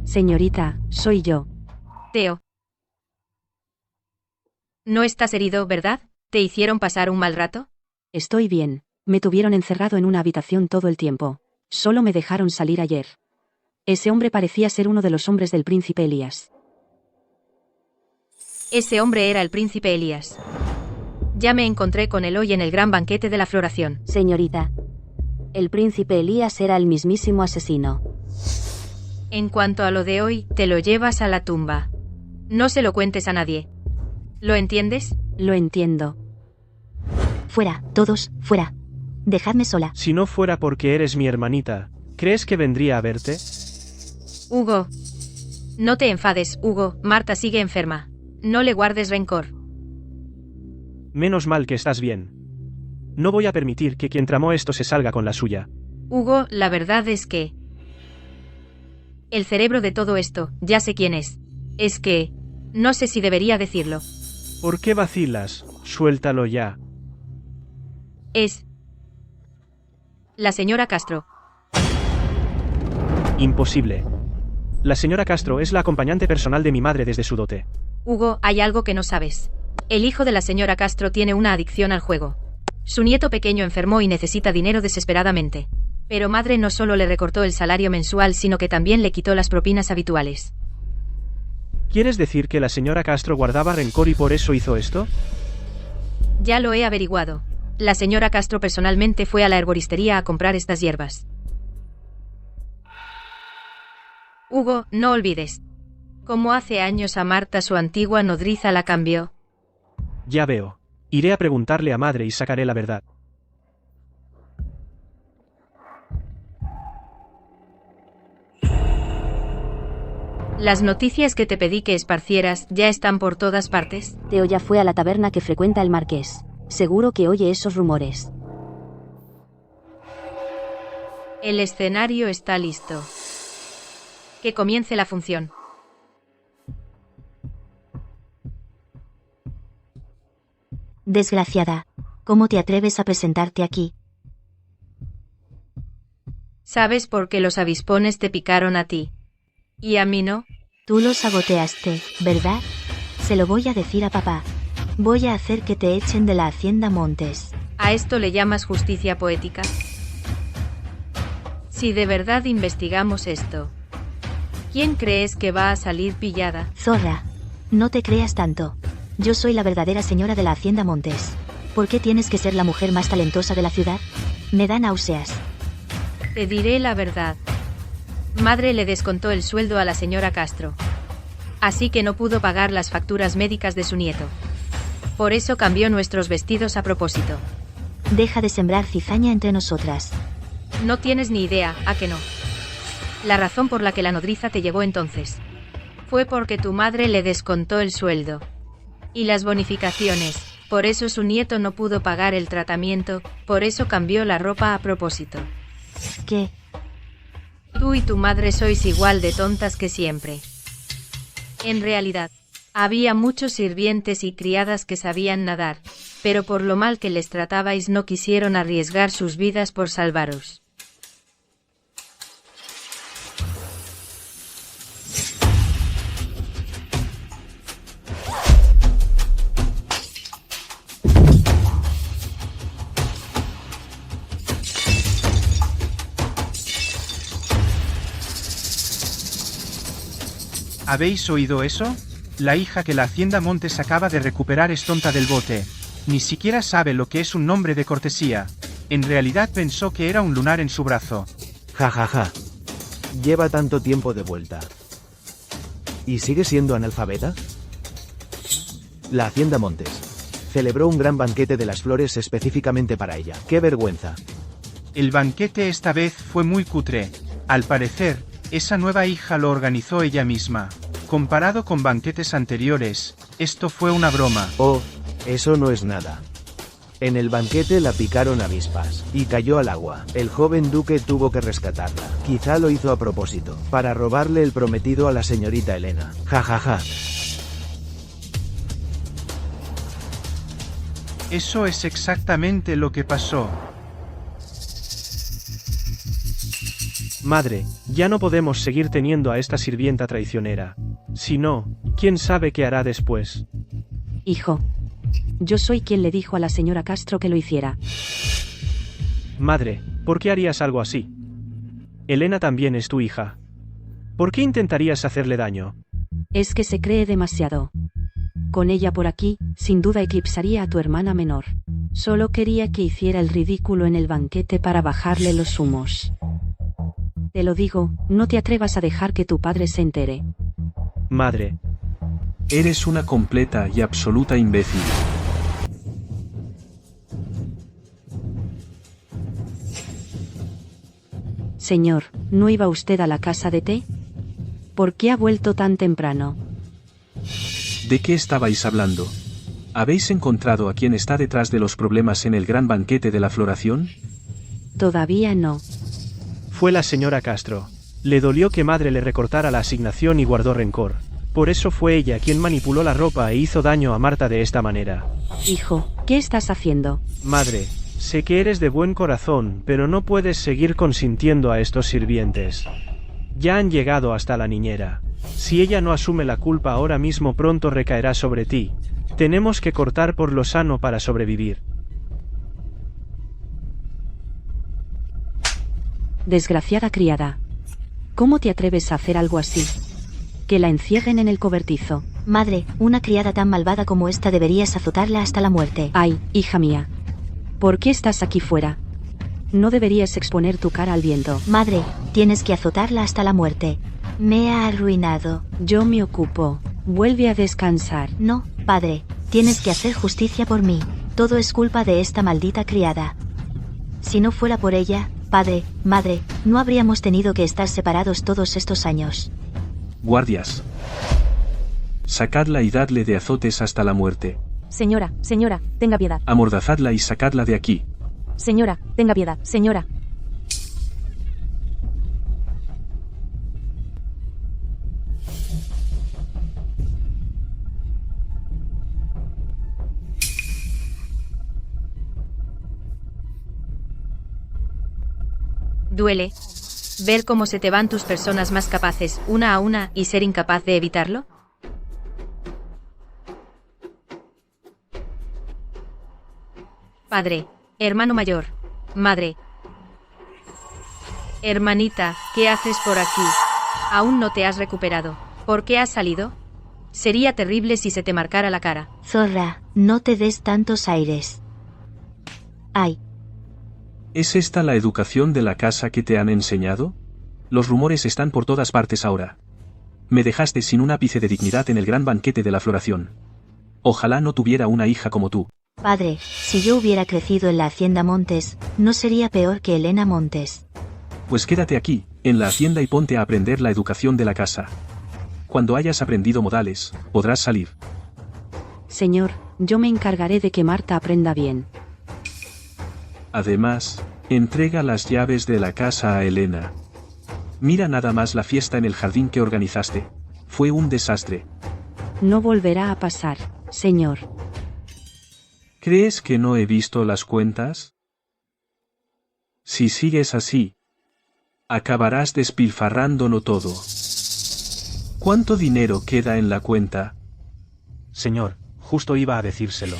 S4: Señorita, soy yo.
S1: Teo. No estás herido, ¿verdad? ¿Te hicieron pasar un mal rato?
S4: Estoy bien. Me tuvieron encerrado en una habitación todo el tiempo. Solo me dejaron salir ayer. Ese hombre parecía ser uno de los hombres del príncipe Elías.
S1: Ese hombre era el príncipe Elías. Ya me encontré con él hoy en el gran banquete de la floración.
S2: Señorita. El príncipe Elías era el mismísimo asesino.
S1: En cuanto a lo de hoy, te lo llevas a la tumba. No se lo cuentes a nadie. ¿Lo entiendes?
S4: Lo entiendo.
S5: Fuera, todos, fuera. Dejadme sola.
S3: Si no fuera porque eres mi hermanita, ¿crees que vendría a verte?
S1: Hugo. No te enfades, Hugo, Marta sigue enferma. No le guardes rencor.
S3: Menos mal que estás bien. No voy a permitir que quien tramó esto se salga con la suya.
S1: Hugo, la verdad es que... el cerebro de todo esto, ya sé quién es. Es que... no sé si debería decirlo.
S3: ¿Por qué vacilas? Suéltalo ya.
S1: Es... la señora Castro.
S3: Imposible. La señora Castro es la acompañante personal de mi madre desde su dote.
S1: Hugo, hay algo que no sabes. El hijo de la señora Castro tiene una adicción al juego. Su nieto pequeño enfermó y necesita dinero desesperadamente. Pero madre no solo le recortó el salario mensual, sino que también le quitó las propinas habituales.
S3: ¿Quieres decir que la señora Castro guardaba rencor y por eso hizo esto?
S1: Ya lo he averiguado. La señora Castro personalmente fue a la herboristería a comprar estas hierbas. Hugo, no olvides. Como hace años a Marta su antigua nodriza la cambió.
S3: Ya veo. Iré a preguntarle a madre y sacaré la verdad.
S1: Las noticias que te pedí que esparcieras ya están por todas partes.
S2: Teo ya fue a la taberna que frecuenta el marqués. Seguro que oye esos rumores.
S1: El escenario está listo. Que comience la función.
S5: Desgraciada, ¿cómo te atreves a presentarte aquí?
S1: ¿Sabes por qué los avispones te picaron a ti? ¿Y a mí no?
S5: Tú los saboteaste, ¿verdad? Se lo voy a decir a papá. Voy a hacer que te echen de la hacienda Montes.
S1: ¿A esto le llamas justicia poética? Si de verdad investigamos esto, ¿quién crees que va a salir pillada?
S5: Zorra, no te creas tanto. Yo soy la verdadera señora de la hacienda Montes. ¿Por qué tienes que ser la mujer más talentosa de la ciudad? Me da náuseas.
S1: Te diré la verdad. Madre le descontó el sueldo a la señora Castro. Así que no pudo pagar las facturas médicas de su nieto. Por eso cambió nuestros vestidos a propósito.
S5: Deja de sembrar cizaña entre nosotras.
S1: No tienes ni idea, ¿a que no? La razón por la que la nodriza te llevó entonces fue porque tu madre le descontó el sueldo y las bonificaciones. Por eso su nieto no pudo pagar el tratamiento, por eso cambió la ropa a propósito.
S5: ¿Qué?
S1: Tú y tu madre sois igual de tontas que siempre. En realidad, había muchos sirvientes y criadas que sabían nadar, pero por lo mal que les tratabais no quisieron arriesgar sus vidas por salvaros.
S12: ¿Habéis oído eso? La hija que la hacienda Montes acaba de recuperar es tonta del bote. Ni siquiera sabe lo que es un nombre de cortesía. En realidad pensó que era un lunar en su brazo.
S7: Ja ja ja. Lleva tanto tiempo de vuelta. ¿Y sigue siendo analfabeta? La hacienda Montes celebró un gran banquete de las flores específicamente para ella. ¡Qué vergüenza!
S12: El banquete esta vez fue muy cutre. Al parecer, esa nueva hija lo organizó ella misma. Comparado con banquetes anteriores, esto fue una broma.
S7: Oh, eso no es nada. En el banquete la picaron avispas, y cayó al agua. El joven duque tuvo que rescatarla. Quizá lo hizo a propósito, para robarle el prometido a la señorita Elena. Ja ja ja.
S12: Eso es exactamente lo que pasó.
S3: Madre, ya no podemos seguir teniendo a esta sirvienta traicionera. Si no, ¿quién sabe qué hará después?
S4: Hijo. Yo soy quien le dijo a la señora Castro que lo hiciera.
S3: Madre, ¿por qué harías algo así? Elena también es tu hija. ¿Por qué intentarías hacerle daño?
S4: Es que se cree demasiado. Con ella por aquí, sin duda eclipsaría a tu hermana menor. Solo quería que hiciera el ridículo en el banquete para bajarle los humos. Te lo digo, no te atrevas a dejar que tu padre se entere.
S3: Madre.
S6: Eres una completa y absoluta imbécil.
S4: Señor, ¿no iba usted a la casa de té? ¿Por qué ha vuelto tan temprano?
S6: ¿De qué estabais hablando? ¿Habéis encontrado a quien está detrás de los problemas en el gran banquete de la floración?
S4: Todavía no.
S3: Fue la señora Castro. Le dolió que madre le recortara la asignación y guardó rencor. Por eso fue ella quien manipuló la ropa e hizo daño a Marta de esta manera.
S4: Hijo, ¿qué estás haciendo?
S3: Madre, sé que eres de buen corazón, pero no puedes seguir consintiendo a estos sirvientes. Ya han llegado hasta la niñera. Si ella no asume la culpa ahora mismo, pronto recaerá sobre ti. Tenemos que cortar por lo sano para sobrevivir.
S4: Desgraciada criada. ¿Cómo te atreves a hacer algo así? Que la encierren en el cobertizo.
S5: Madre, una criada tan malvada como esta deberías azotarla hasta la muerte.
S4: Ay, hija mía. ¿Por qué estás aquí fuera? No deberías exponer tu cara al viento.
S5: Madre, tienes que azotarla hasta la muerte. Me ha arruinado.
S4: Yo me ocupo. Vuelve a descansar.
S5: No, padre, tienes que hacer justicia por mí. Todo es culpa de esta maldita criada. Si no fuera por ella, padre, madre, no habríamos tenido que estar separados todos estos años.
S6: Guardias. Sacadla y dadle de azotes hasta la muerte.
S9: Señora, señora, tenga piedad.
S6: Amordazadla y sacadla de aquí.
S9: Señora, tenga piedad, señora.
S1: ¿Duele ver cómo se te van tus personas más capaces una a una y ser incapaz de evitarlo? Padre, hermano mayor, madre. Hermanita, ¿qué haces por aquí? Aún no te has recuperado. ¿Por qué has salido? Sería terrible si se te marcara la cara.
S5: Zorra, no te des tantos aires. Ay.
S6: ¿Es esta la educación de la casa que te han enseñado? Los rumores están por todas partes ahora. Me dejaste sin un ápice de dignidad en el gran banquete de la floración. Ojalá no tuviera una hija como tú.
S5: Padre, si yo hubiera crecido en la hacienda Montes, no sería peor que Elena Montes.
S6: Pues quédate aquí, en la hacienda y ponte a aprender la educación de la casa. Cuando hayas aprendido modales, podrás salir.
S4: Señor, yo me encargaré de que Marta aprenda bien.
S6: Además, entrega las llaves de la casa a Elena. Mira nada más la fiesta en el jardín que organizaste. Fue un desastre.
S4: No volverá a pasar, señor.
S6: ¿Crees que no he visto las cuentas? Si sigues así, acabarás despilfarrándolo todo. ¿Cuánto dinero queda en la cuenta?
S8: Señor, justo iba a decírselo.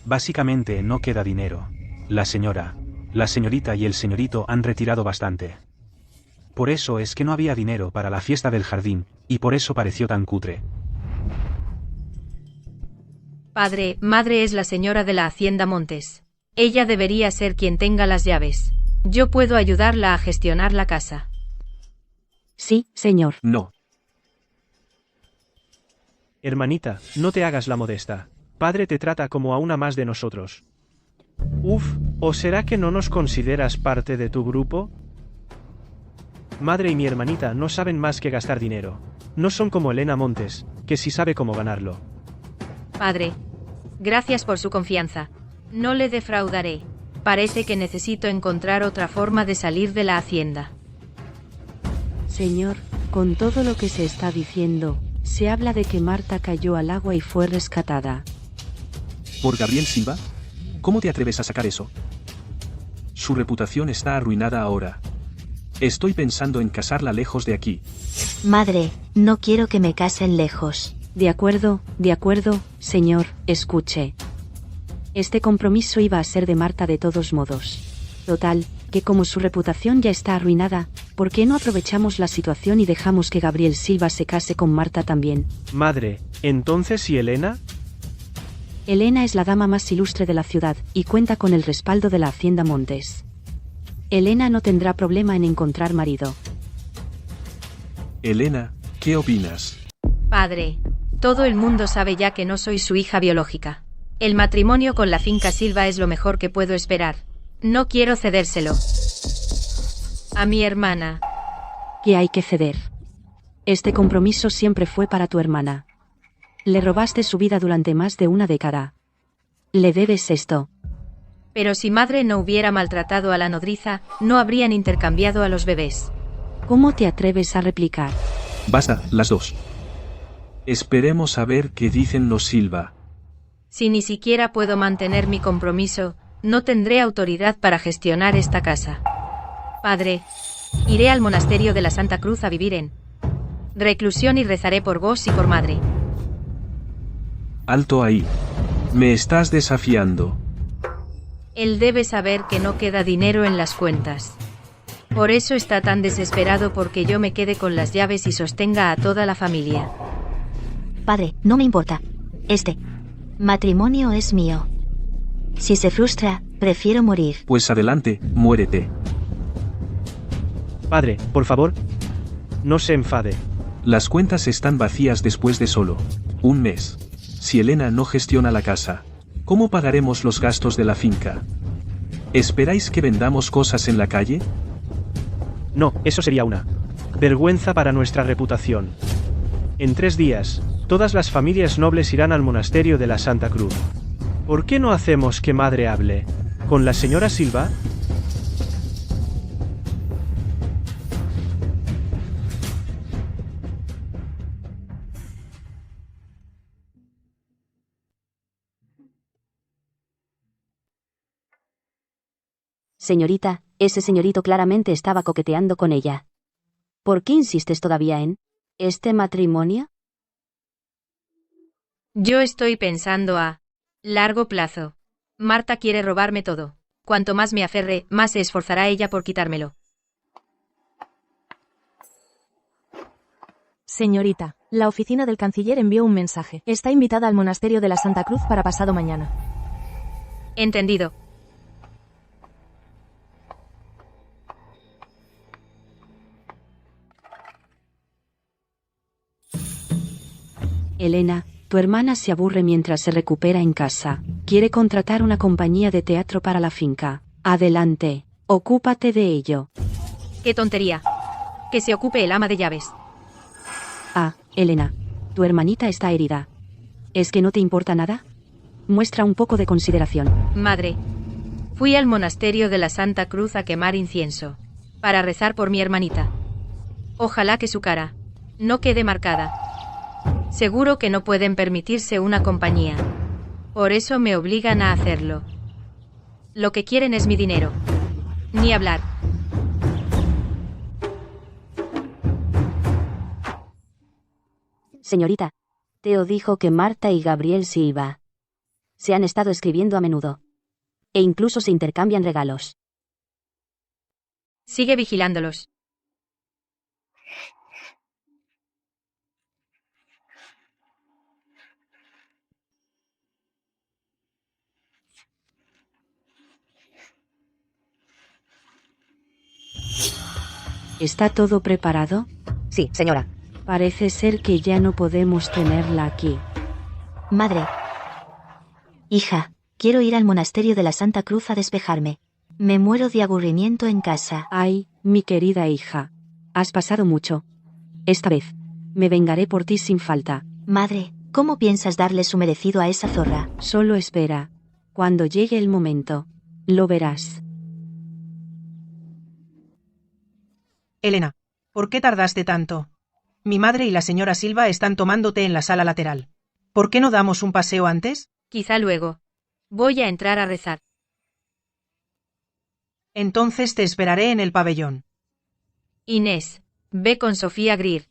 S8: Básicamente no queda dinero. La señorita y el señorito han retirado bastante. Por eso es que no había dinero para la fiesta del jardín, y por eso pareció tan cutre.
S1: Padre, madre es la señora de la hacienda Montes. Ella debería ser quien tenga las llaves. Yo puedo ayudarla a gestionar la casa.
S4: Sí, señor.
S6: No.
S3: Hermanita, no te hagas la modesta. Padre te trata como a una más de nosotros. Uf, ¿o será que no nos consideras parte de tu grupo? Madre y mi hermanita no saben más que gastar dinero. No son como Elena Montes, que sí sabe cómo ganarlo.
S1: Padre, gracias por su confianza. No le defraudaré. Parece que necesito encontrar otra forma de salir de la hacienda.
S4: Señor, con todo lo que se está diciendo, se habla de que Marta cayó al agua y fue rescatada.
S6: ¿Por Gabriel Silva? ¿Cómo te atreves a sacar eso? Su reputación está arruinada ahora. Estoy pensando en casarla lejos de aquí.
S5: Madre, no quiero que me casen lejos.
S4: De acuerdo, señor, escuche. Este compromiso iba a ser de Marta de todos modos. Total, que como su reputación ya está arruinada, ¿por qué no aprovechamos la situación y dejamos que Gabriel Silva se case con Marta también?
S3: Madre, ¿entonces y Elena?
S4: Elena es la dama más ilustre de la ciudad, y cuenta con el respaldo de la hacienda Montes. Elena no tendrá problema en encontrar marido.
S6: Elena, ¿qué opinas?
S1: Padre, todo el mundo sabe ya que no soy su hija biológica. El matrimonio con la finca Silva es lo mejor que puedo esperar. No quiero cedérselo a mi hermana.
S4: Que hay que ceder. Este compromiso siempre fue para tu hermana. Le robaste su vida durante más de una década. Le debes esto.
S1: Pero si madre no hubiera maltratado a la nodriza, no habrían intercambiado a los bebés.
S4: ¿Cómo te atreves a replicar?
S6: Basta, las dos. Esperemos a ver qué dicen los Silva.
S1: Si ni siquiera puedo mantener mi compromiso, no tendré autoridad para gestionar esta casa. Padre, iré al monasterio de la Santa Cruz a vivir en reclusión y rezaré por vos y por madre.
S6: Alto ahí. Me estás desafiando.
S1: Él debe saber que no queda dinero en las cuentas. Por eso está tan desesperado porque yo me quede con las llaves y sostenga a toda la familia.
S5: Padre, no me importa. Este matrimonio es mío. Si se frustra, prefiero morir.
S6: Pues adelante, muérete.
S3: Padre, por favor. No se enfade.
S6: Las cuentas están vacías después de solo un mes. Si Elena no gestiona la casa, ¿cómo pagaremos los gastos de la finca? ¿Esperáis que vendamos cosas en la calle?
S3: No, eso sería una vergüenza para nuestra reputación. En 3 días, todas las familias nobles irán al monasterio de la Santa Cruz. ¿Por qué no hacemos que madre hable con la señora Silva?
S2: Señorita, ese señorito claramente estaba coqueteando con ella. ¿Por qué insistes todavía en este matrimonio?
S1: Yo estoy pensando a largo plazo. Marta quiere robarme todo. Cuanto más me aferre, más se esforzará ella por quitármelo.
S9: Señorita, la oficina del canciller envió un mensaje. Está invitada al monasterio de la Santa Cruz para pasado mañana.
S1: Entendido.
S4: Elena, tu hermana se aburre mientras se recupera en casa. Quiere contratar una compañía de teatro para la finca. Adelante, ocúpate de ello.
S1: ¡Qué tontería! Que se ocupe el ama de llaves.
S4: Ah, Elena, tu hermanita está herida. ¿Es que no te importa nada? Muestra un poco de consideración.
S1: Madre, fui al monasterio de la Santa Cruz a quemar incienso, para rezar por mi hermanita. Ojalá que su cara no quede marcada. Seguro que no pueden permitirse una compañía. Por eso me obligan a hacerlo. Lo que quieren es mi dinero. Ni hablar.
S2: Señorita, Teo dijo que Marta y Gabriel sí iba. Se han estado escribiendo a menudo. E incluso se intercambian regalos.
S1: Sigue vigilándolos.
S4: ¿Está todo preparado?
S11: Sí, señora.
S4: Parece ser que ya no podemos tenerla aquí.
S5: Madre. Hija, quiero ir al monasterio de la Santa Cruz a despejarme. Me muero de aburrimiento en casa.
S4: Ay, mi querida hija. Has pasado mucho. Esta vez, me vengaré por ti sin falta.
S5: Madre, ¿cómo piensas darle su merecido a esa zorra?
S4: Solo espera. Cuando llegue el momento, lo verás.
S10: Elena, ¿por qué tardaste tanto? Mi madre y la señora Silva están tomando té en la sala lateral. ¿Por qué no damos un paseo antes?
S1: Quizá luego. Voy a entrar a rezar.
S10: Entonces te esperaré en el pabellón.
S1: Inés, ve con Sofía Greer.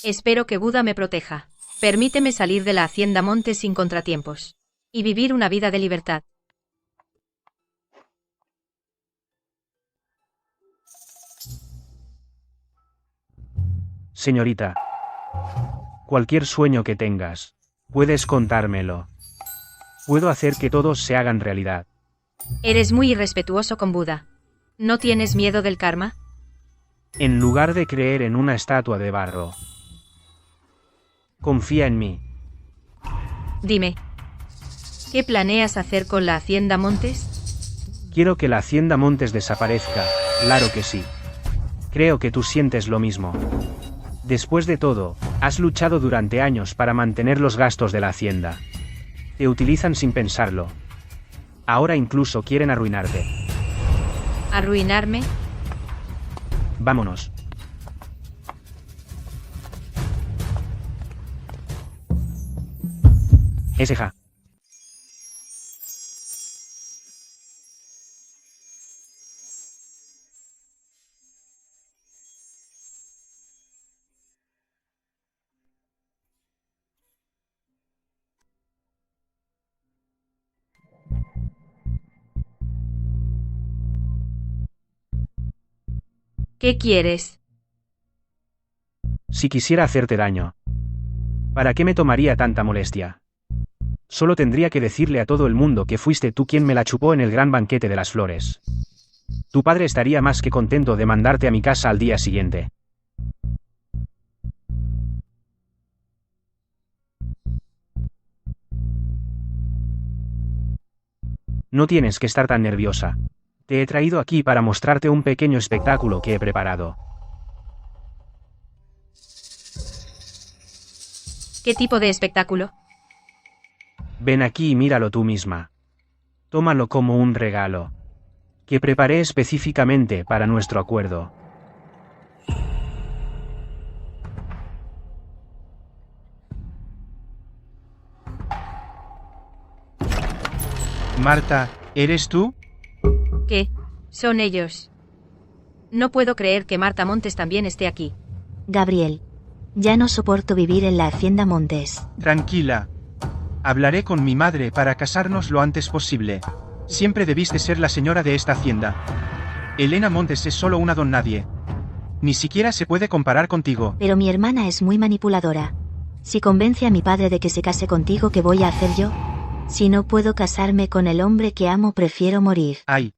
S1: Espero que Buda me proteja. Permíteme salir de la hacienda Montes sin contratiempos. Y vivir una vida de libertad.
S8: Señorita, cualquier sueño que tengas, puedes contármelo. Puedo hacer que todos se hagan realidad.
S1: Eres muy irrespetuoso con Buda. ¿No tienes miedo del karma?
S8: En lugar de creer en una estatua de barro, confía en mí.
S1: Dime, ¿qué planeas hacer con la hacienda Montes?
S8: Quiero que la hacienda Montes desaparezca, claro que sí. Creo que tú sientes lo mismo. Después de todo, has luchado durante años para mantener los gastos de la hacienda. Te utilizan sin pensarlo. Ahora incluso quieren arruinarte.
S1: ¿Arruinarme?
S8: Vámonos. Eseja.
S1: ¿Qué quieres?
S8: Si quisiera hacerte daño, ¿para qué me tomaría tanta molestia? Solo tendría que decirle a todo el mundo que fuiste tú quien me la chupó en el gran banquete de las flores. Tu padre estaría más que contento de mandarte a mi casa al día siguiente. No tienes que estar tan nerviosa. Te he traído aquí para mostrarte un pequeño espectáculo que he preparado.
S1: ¿Qué tipo de espectáculo?
S8: Ven aquí y míralo tú misma. Tómalo como un regalo, que preparé específicamente para nuestro acuerdo.
S12: Marta, ¿eres tú?
S1: ¿Qué? Son ellos. No puedo creer que Marta Montes también esté aquí.
S5: Gabriel. Ya no soporto vivir en la hacienda Montes.
S12: Tranquila. Hablaré con mi madre para casarnos lo antes posible. Siempre debiste ser la señora de esta hacienda. Elena Montes es solo una don nadie. Ni siquiera se puede comparar contigo.
S5: Pero mi hermana es muy manipuladora. Si convence a mi padre de que se case contigo, ¿qué voy a hacer yo? Si no puedo casarme con el hombre que amo, prefiero morir.
S12: Ay.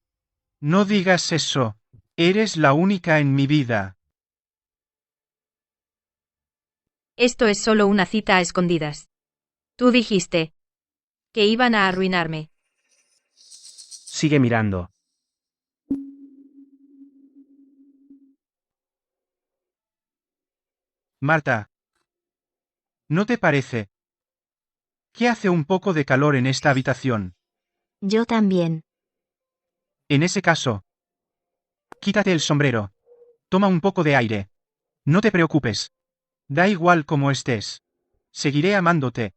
S12: No digas eso. Eres la única en mi vida.
S1: Esto es solo una cita a escondidas. Tú dijiste que iban a arruinarme.
S8: Sigue mirando.
S12: Marta. ¿No te parece que hace un poco de calor en esta habitación?
S5: Yo también.
S12: En ese caso, quítate el sombrero. Toma un poco de aire. No te preocupes. Da igual cómo estés. Seguiré amándote.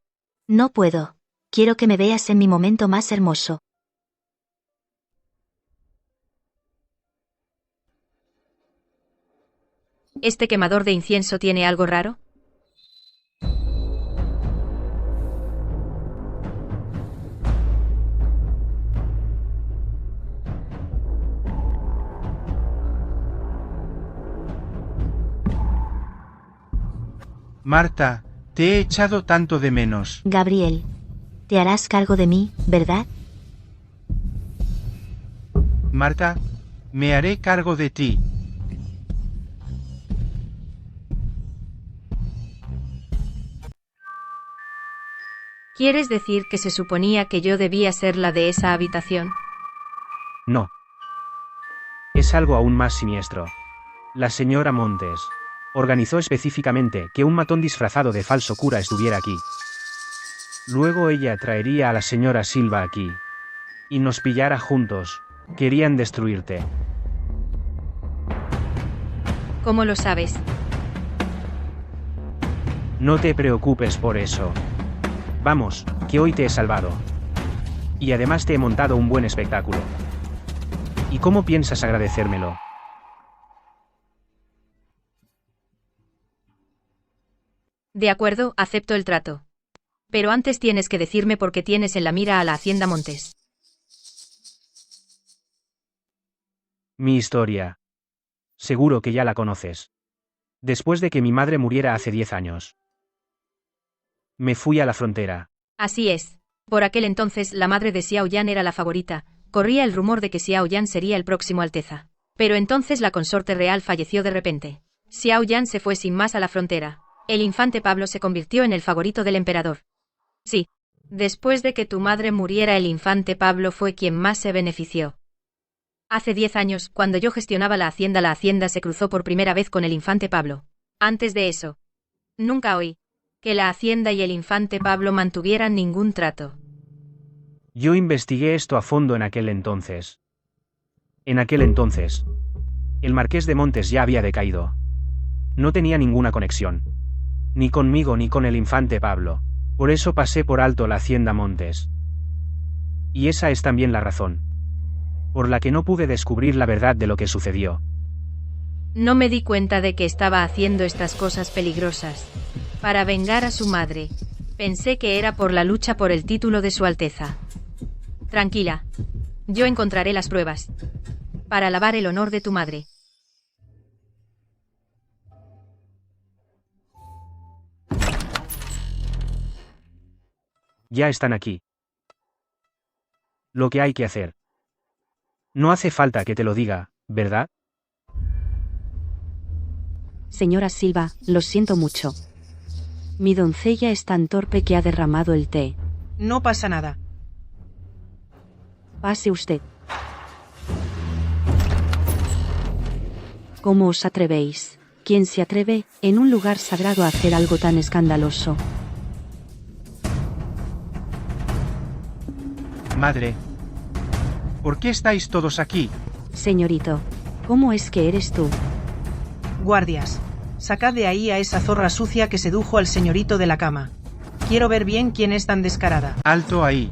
S5: No puedo. Quiero que me veas en mi momento más hermoso.
S1: ¿Este quemador de incienso tiene algo raro?
S12: Marta, te he echado tanto de menos.
S5: Gabriel. Te harás cargo de mí, ¿verdad?
S12: Marta, me haré cargo de ti.
S1: ¿Quieres decir que se suponía que yo debía ser la de esa habitación?
S8: No. Es algo aún más siniestro. La señora Montes organizó específicamente que un matón disfrazado de falso cura estuviera aquí. Luego ella traería a la señora Silva aquí y nos pillara juntos. Querían destruirte.
S1: ¿Cómo lo sabes?
S8: No te preocupes por eso. Vamos, que hoy te he salvado. Y además te he montado un buen espectáculo. ¿Y cómo piensas agradecérmelo?
S1: De acuerdo, acepto el trato. Pero antes tienes que decirme por qué tienes en la mira a la hacienda Montes.
S8: Mi historia. Seguro que ya la conoces. Después de que mi madre muriera hace 10 años. Me fui a la frontera.
S1: Así es. Por aquel entonces la madre de Xiao Yan era la favorita. Corría el rumor de que Xiao Yan sería el próximo Alteza. Pero entonces la consorte real falleció de repente. Xiao Yan se fue sin más a la frontera. El infante Pablo se convirtió en el favorito del emperador. Sí. Después de que tu madre muriera, el infante Pablo fue quien más se benefició. Hace 10 años, cuando yo gestionaba la hacienda se cruzó por primera vez con el infante Pablo. Antes de eso, nunca oí que la hacienda y el infante Pablo mantuvieran ningún trato.
S8: Yo investigué esto a fondo en aquel entonces. En aquel entonces, el marqués de Montes ya había decaído. No tenía ninguna conexión. Ni conmigo ni con el infante Pablo. Por eso pasé por alto la hacienda Montes. Y esa es también la razón por la que no pude descubrir la verdad de lo que sucedió.
S1: No me di cuenta de que estaba haciendo estas cosas peligrosas para vengar a su madre. Pensé que era por la lucha por el título de Su Alteza. Tranquila. Yo encontraré las pruebas para lavar el honor de tu madre.
S8: Ya están aquí. Lo que hay que hacer. No hace falta que te lo diga, ¿verdad?
S4: Señora Silva, lo siento mucho. Mi doncella es tan torpe que ha derramado el té.
S10: No pasa nada.
S4: Pase usted. ¿Cómo os atrevéis? ¿Quién se atreve, en un lugar sagrado, a hacer algo tan escandaloso?
S12: Madre. ¿Por qué estáis todos aquí?
S4: Señorito, ¿cómo es que eres tú?
S10: Guardias, sacad de ahí a esa zorra sucia que sedujo al señorito de la cama. Quiero ver bien quién es tan descarada.
S12: Alto ahí.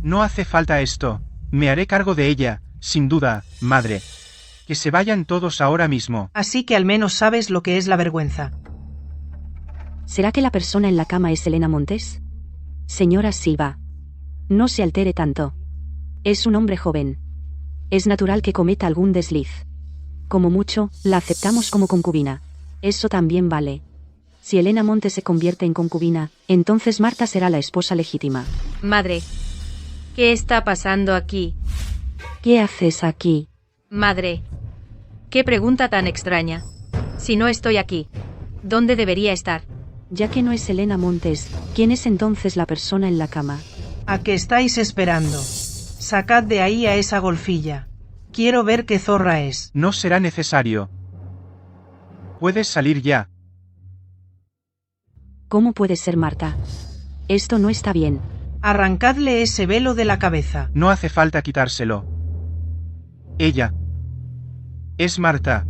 S12: No hace falta esto. Me haré cargo de ella, sin duda, madre. Que se vayan todos ahora mismo.
S10: Así que al menos sabes lo que es la vergüenza.
S4: ¿Será que la persona en la cama es Elena Montes? Señora Silva. No se altere tanto. Es un hombre joven. Es natural que cometa algún desliz. Como mucho, la aceptamos como concubina. Eso también vale. Si Elena Montes se convierte en concubina, entonces Marta será la esposa legítima.
S1: Madre. ¿Qué está pasando aquí?
S4: ¿Qué haces aquí?
S1: Madre. Qué pregunta tan extraña. Si no estoy aquí, ¿dónde debería estar?
S4: Ya que no es Elena Montes, ¿quién es entonces la persona en la cama?
S10: ¿A qué estáis esperando? Sacad de ahí a esa golfilla. Quiero ver qué zorra es.
S12: No será necesario. Puedes salir ya.
S4: ¿Cómo puede ser, Marta? Esto no está bien.
S10: Arrancadle ese velo de la cabeza.
S12: No hace falta quitárselo. Ella. Es Marta.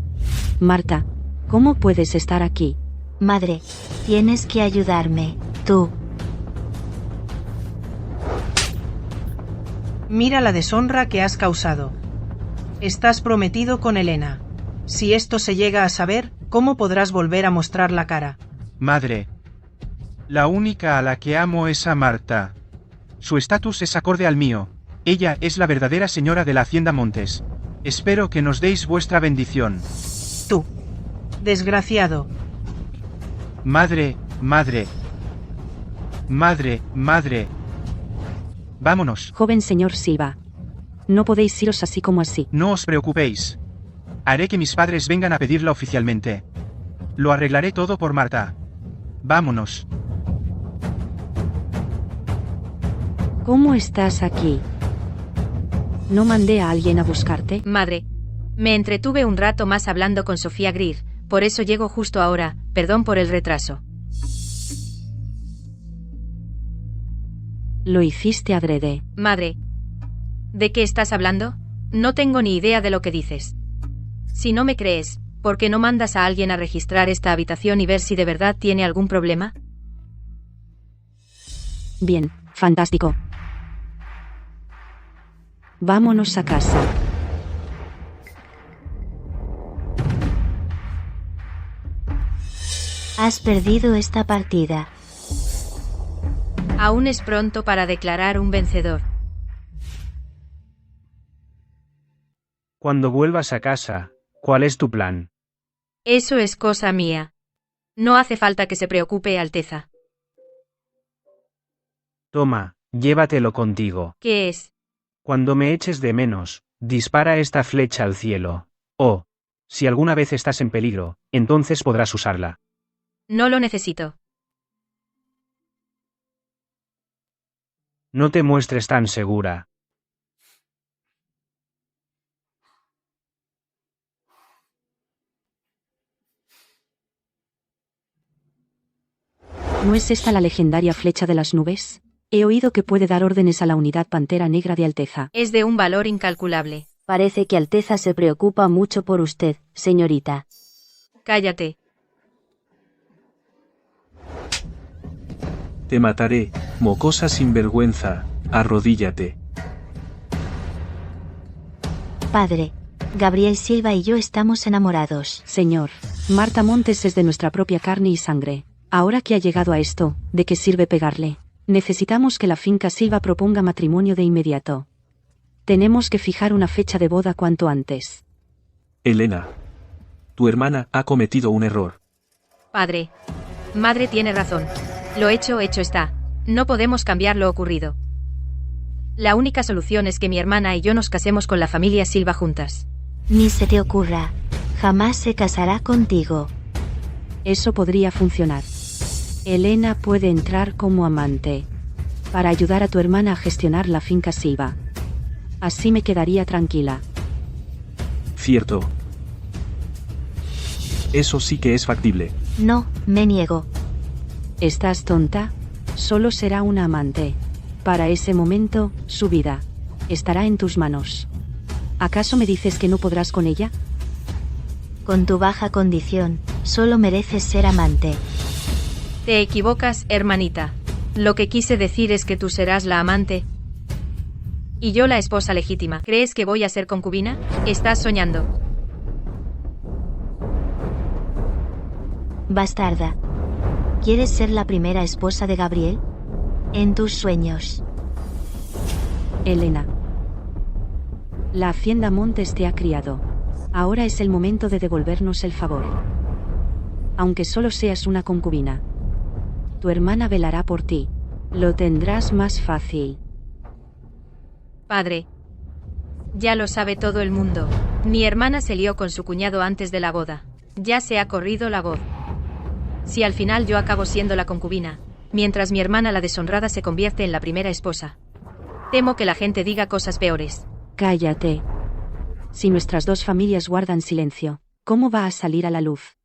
S4: Marta, ¿cómo puedes estar aquí?
S5: Madre, tienes que ayudarme, tú.
S10: Mira la deshonra que has causado. Estás prometido con Elena. Si esto se llega a saber, ¿cómo podrás volver a mostrar la cara?
S12: Madre. La única a la que amo es a Marta. Su estatus es acorde al mío. Ella es la verdadera señora de la Hacienda Montes. Espero que nos deis vuestra bendición.
S10: Tú. Desgraciado.
S12: Madre, madre. Madre, madre. Vámonos.
S4: Joven señor Silva. No podéis iros así como así.
S12: No os preocupéis. Haré que mis padres vengan a pedirla oficialmente. Lo arreglaré todo por Marta. Vámonos.
S4: ¿Cómo estás aquí? ¿No mandé a alguien a buscarte?
S1: Madre. Me entretuve un rato más hablando con Sofía Greer, por eso llego justo ahora, perdón por el retraso.
S4: Lo hiciste adrede.
S1: Madre. ¿De qué estás hablando? No tengo ni idea de lo que dices. Si no me crees, ¿por qué no mandas a alguien a registrar esta habitación y ver si de verdad tiene algún problema?
S4: Bien, fantástico. Vámonos a casa.
S5: Has perdido esta partida.
S1: Aún es pronto para declarar un vencedor.
S8: Cuando vuelvas a casa, ¿cuál es tu plan?
S1: Eso es cosa mía. No hace falta que se preocupe, Alteza.
S8: Toma, llévatelo contigo.
S1: ¿Qué es?
S8: Cuando me eches de menos, dispara esta flecha al cielo. Oh, si alguna vez estás en peligro, entonces podrás usarla.
S1: No lo necesito.
S8: No te muestres tan segura.
S4: ¿No es esta la legendaria flecha de las nubes? He oído que puede dar órdenes a la unidad Pantera Negra de Alteza.
S1: Es de un valor incalculable.
S2: Parece que Alteza se preocupa mucho por usted, señorita.
S1: Cállate.
S6: Te mataré, mocosa sinvergüenza, arrodíllate.
S5: Padre, Gabriel Silva y yo estamos enamorados.
S4: Señor, Marta Montes es de nuestra propia carne y sangre. Ahora que ha llegado a esto, ¿de qué sirve pegarle? Necesitamos que la finca Silva proponga matrimonio de inmediato. Tenemos que fijar una fecha de boda cuanto antes.
S6: Elena. Tu hermana ha cometido un error.
S1: Padre. Madre tiene razón. Lo hecho está. No podemos cambiar lo ocurrido. La única solución es que mi hermana y yo nos casemos con la familia Silva juntas.
S5: Ni se te ocurra. Jamás se casará contigo.
S4: Eso podría funcionar. Elena puede entrar como amante. Para ayudar a tu hermana a gestionar la finca Silva. Así me quedaría tranquila.
S6: Cierto. Eso sí que es factible.
S5: No, me niego.
S4: ¿Estás tonta? Solo será una amante. Para ese momento, su vida estará en tus manos. ¿Acaso me dices que no podrás con ella?
S5: Con tu baja condición, solo mereces ser amante.
S1: Te equivocas, hermanita. Lo que quise decir es que tú serás la amante y yo la esposa legítima. ¿Crees que voy a ser concubina? Estás soñando.
S5: Bastarda. ¿Quieres ser la primera esposa de Gabriel? En tus sueños.
S4: Elena. La Hacienda Montes te ha criado. Ahora es el momento de devolvernos el favor. Aunque solo seas una concubina. Tu hermana velará por ti. Lo tendrás más fácil.
S1: Padre. Ya lo sabe todo el mundo. Mi hermana se lió con su cuñado antes de la boda. Ya se ha corrido la voz. Si al final yo acabo siendo la concubina, mientras mi hermana la deshonrada se convierte en la primera esposa. Temo que la gente diga cosas peores.
S4: Cállate. Si nuestras dos familias guardan silencio, ¿cómo va a salir a la luz?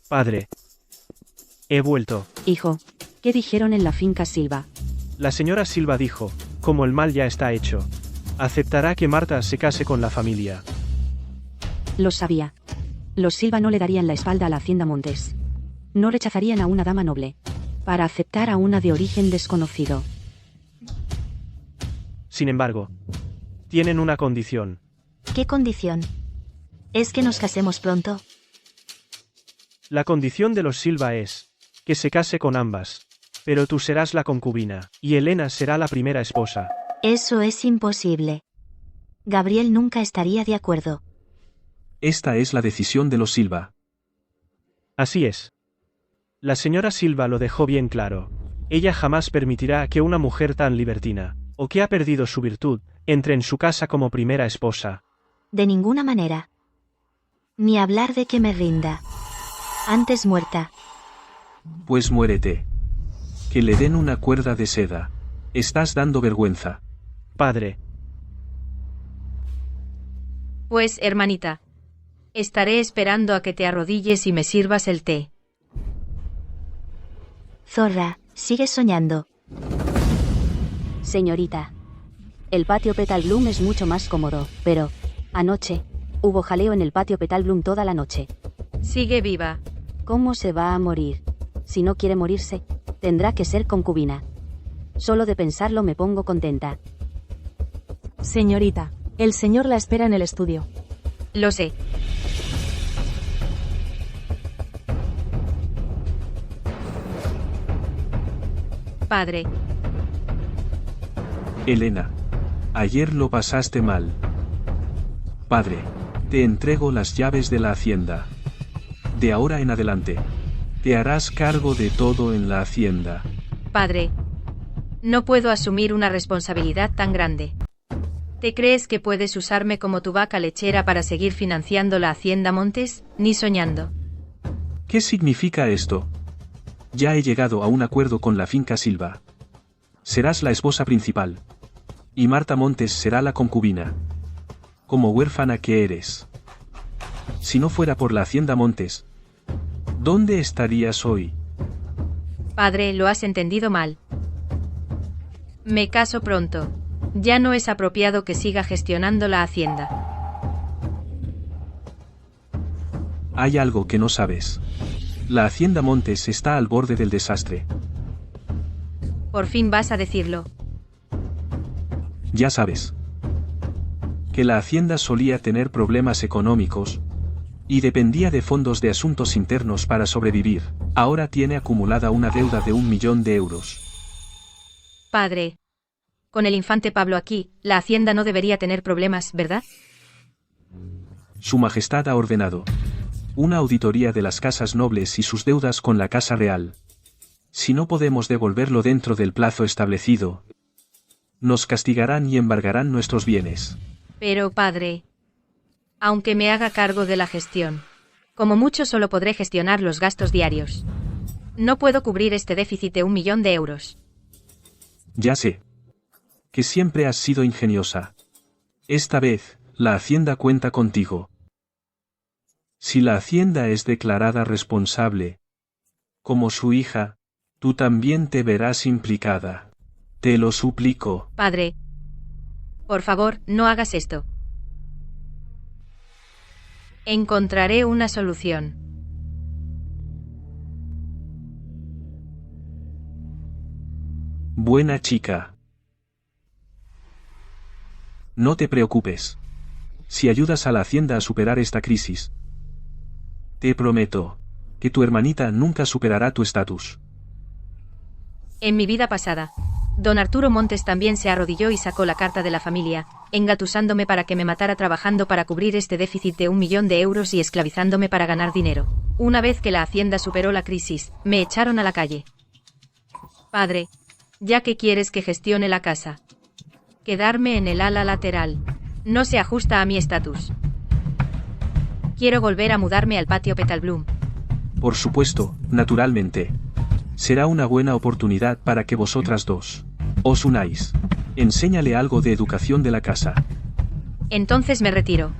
S3: Padre. He vuelto.
S4: Hijo, ¿qué dijeron en la finca Silva?
S3: La señora Silva dijo, como el mal ya está hecho, aceptará que Marta se case con la familia.
S4: Lo sabía. Los Silva no le darían la espalda a la Hacienda Montes. No rechazarían a una dama noble para aceptar a una de origen desconocido.
S3: Sin embargo, tienen una condición.
S5: ¿Qué condición? ¿Es que nos casemos pronto?
S3: La condición de los Silva es que se case con ambas. Pero tú serás la concubina, y Elena será la primera esposa.
S5: Eso es imposible. Gabriel nunca estaría de acuerdo.
S6: Esta es la decisión de los Silva.
S3: Así es. La señora Silva lo dejó bien claro. Ella jamás permitirá que una mujer tan libertina, o que ha perdido su virtud, entre en su casa como primera esposa.
S5: De ninguna manera. Ni hablar de que me rinda. Antes muerta.
S6: Pues muérete. Que le den una cuerda de seda. Estás dando vergüenza.
S3: Padre.
S1: Pues, hermanita. Estaré esperando a que te arrodilles y me sirvas el té.
S5: Zorra, sigue soñando.
S2: Señorita. El patio Petal Bloom es mucho más cómodo, pero anoche hubo jaleo en el patio Petal Bloom toda la noche.
S1: Sigue viva.
S2: ¿Cómo se va a morir? Si no quiere morirse, tendrá que ser concubina. Solo de pensarlo me pongo contenta.
S9: Señorita, el señor la espera en el estudio.
S1: Lo sé. Padre.
S6: Elena. Ayer lo pasaste mal. Padre. Te entrego las llaves de la hacienda. De ahora en adelante, te harás cargo de todo en la hacienda.
S1: Padre. No puedo asumir una responsabilidad tan grande. ¿Te crees que puedes usarme como tu vaca lechera para seguir financiando la Hacienda Montes? Ni soñando.
S6: ¿Qué significa esto? Ya he llegado a un acuerdo con la finca Silva. Serás la esposa principal. Y Marta Montes será la concubina. Como huérfana que eres. Si no fuera por la Hacienda Montes, ¿dónde estarías hoy?
S1: Padre, lo has entendido mal. Me caso pronto. Ya no es apropiado que siga gestionando la hacienda.
S6: Hay algo que no sabes. La Hacienda Montes está al borde del desastre.
S1: Por fin vas a decirlo.
S6: Ya sabes. Que la Hacienda solía tener problemas económicos, y dependía de fondos de asuntos internos para sobrevivir. Ahora tiene acumulada una deuda de 1 millón de euros.
S1: Padre. Con el infante Pablo aquí, la hacienda no debería tener problemas, ¿verdad?
S6: Su Majestad ha ordenado una auditoría de las casas nobles y sus deudas con la Casa Real. Si no podemos devolverlo dentro del plazo establecido, nos castigarán y embargarán nuestros bienes.
S1: Pero, padre, aunque me haga cargo de la gestión, como mucho solo podré gestionar los gastos diarios. No puedo cubrir este déficit de 1 millón de euros.
S6: Ya sé. Que siempre has sido ingeniosa. Esta vez, la Hacienda cuenta contigo. Si la Hacienda es declarada responsable, como su hija, tú también te verás implicada. Te lo suplico.
S1: Padre, por favor, no hagas esto. Encontraré una solución.
S6: Buena chica. No te preocupes. Si ayudas a la Hacienda a superar esta crisis, te prometo que tu hermanita nunca superará tu estatus.
S1: En mi vida pasada, don Arturo Montes también se arrodilló y sacó la carta de la familia, engatusándome para que me matara trabajando para cubrir este déficit de 1 millón de euros y esclavizándome para ganar dinero. Una vez que la Hacienda superó la crisis, me echaron a la calle. Padre, ya que quieres que gestione la casa, quedarme en el ala lateral no se ajusta a mi estatus. Quiero volver a mudarme al patio Petalbloom.
S6: Por supuesto, naturalmente. Será una buena oportunidad para que vosotras dos os unáis. Enséñale algo de educación de la casa.
S1: Entonces me retiro.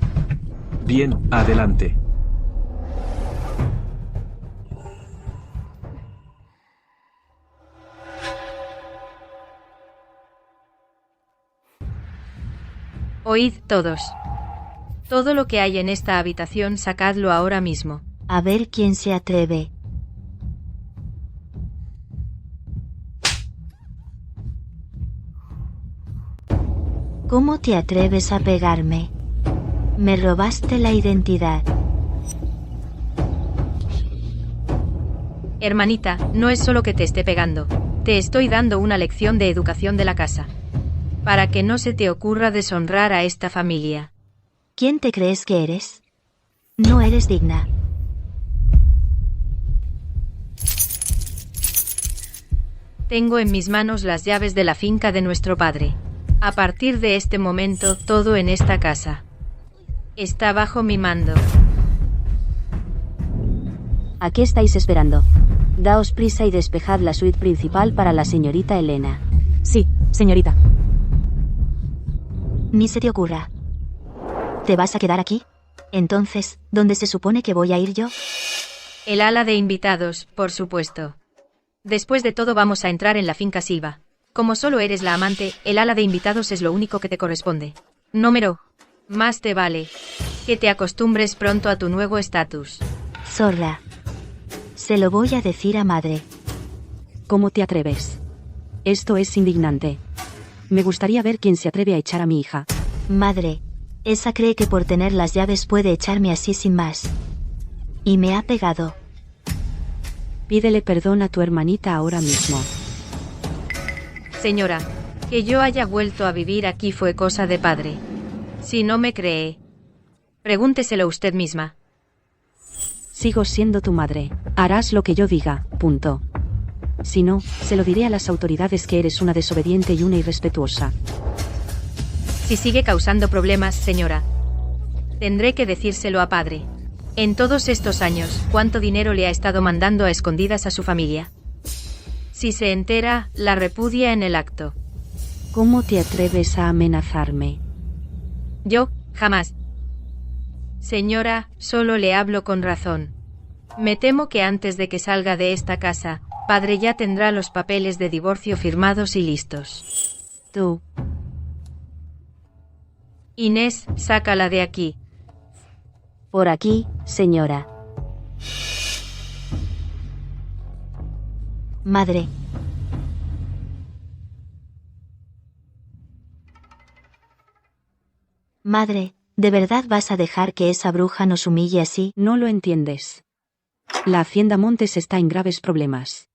S6: Bien, adelante.
S1: Oíd todos. Todo lo que hay en esta habitación sacadlo ahora mismo.
S5: A ver quién se atreve. ¿Cómo te atreves a pegarme? Me robaste la identidad.
S1: Hermanita, no es solo que te esté pegando. Te estoy dando una lección de educación de la casa. Para que no se te ocurra deshonrar a esta familia.
S5: ¿Quién te crees que eres? No eres digna.
S1: Tengo en mis manos las llaves de la finca de nuestro padre. A partir de este momento, todo en esta casa está bajo mi mando.
S2: ¿A qué estáis esperando? Daos prisa y despejad la suite principal para la señorita Elena.
S9: Sí, señorita.
S5: Ni se te ocurra. ¿Te vas a quedar aquí? Entonces, ¿dónde se supone que voy a ir yo?
S1: El ala de invitados, por supuesto. Después de todo vamos a entrar en la finca Silva. Como solo eres la amante, el ala de invitados es lo único que te corresponde. Número. Más te vale que te acostumbres pronto a tu nuevo estatus.
S5: Zorra. Se lo voy a decir a madre.
S4: ¿Cómo te atreves? Esto es indignante. Me gustaría ver quién se atreve a echar a mi hija.
S5: Madre, esa cree que por tener las llaves puede echarme así sin más. Y me ha pegado.
S4: Pídele perdón a tu hermanita ahora mismo.
S1: Señora, que yo haya vuelto a vivir aquí fue cosa de padre. Si no me cree, pregúnteselo usted misma.
S4: Sigo siendo tu madre. Harás lo que yo diga, punto. Si no, se lo diré a las autoridades que eres una desobediente y una irrespetuosa.
S1: Si sigue causando problemas, señora, tendré que decírselo a padre. En todos estos años, ¿cuánto dinero le ha estado mandando a escondidas a su familia? Si se entera, la repudia en el acto.
S4: ¿Cómo te atreves a amenazarme?
S1: Yo, jamás. Señora, solo le hablo con razón. Me temo que antes de que salga de esta casa, padre ya tendrá los papeles de divorcio firmados y listos.
S4: Tú.
S1: Inés, sácala de aquí.
S2: Por aquí, señora.
S5: Madre. Madre, ¿de verdad vas a dejar que esa bruja nos humille así?
S4: No lo entiendes. La Hacienda Montes está en graves problemas.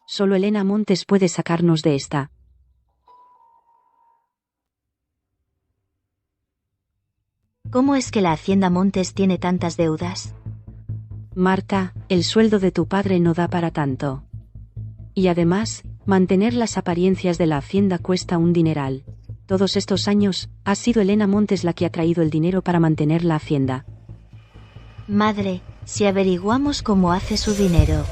S4: Solo Elena Montes puede sacarnos de esta.
S5: ¿Cómo es que la Hacienda Montes tiene tantas deudas?
S4: Marta, el sueldo de tu padre no da para tanto. Y además, mantener las apariencias de la hacienda cuesta un dineral. Todos estos años, ha sido Elena Montes la que ha traído el dinero para mantener la hacienda.
S5: Madre, si averiguamos cómo hace su dinero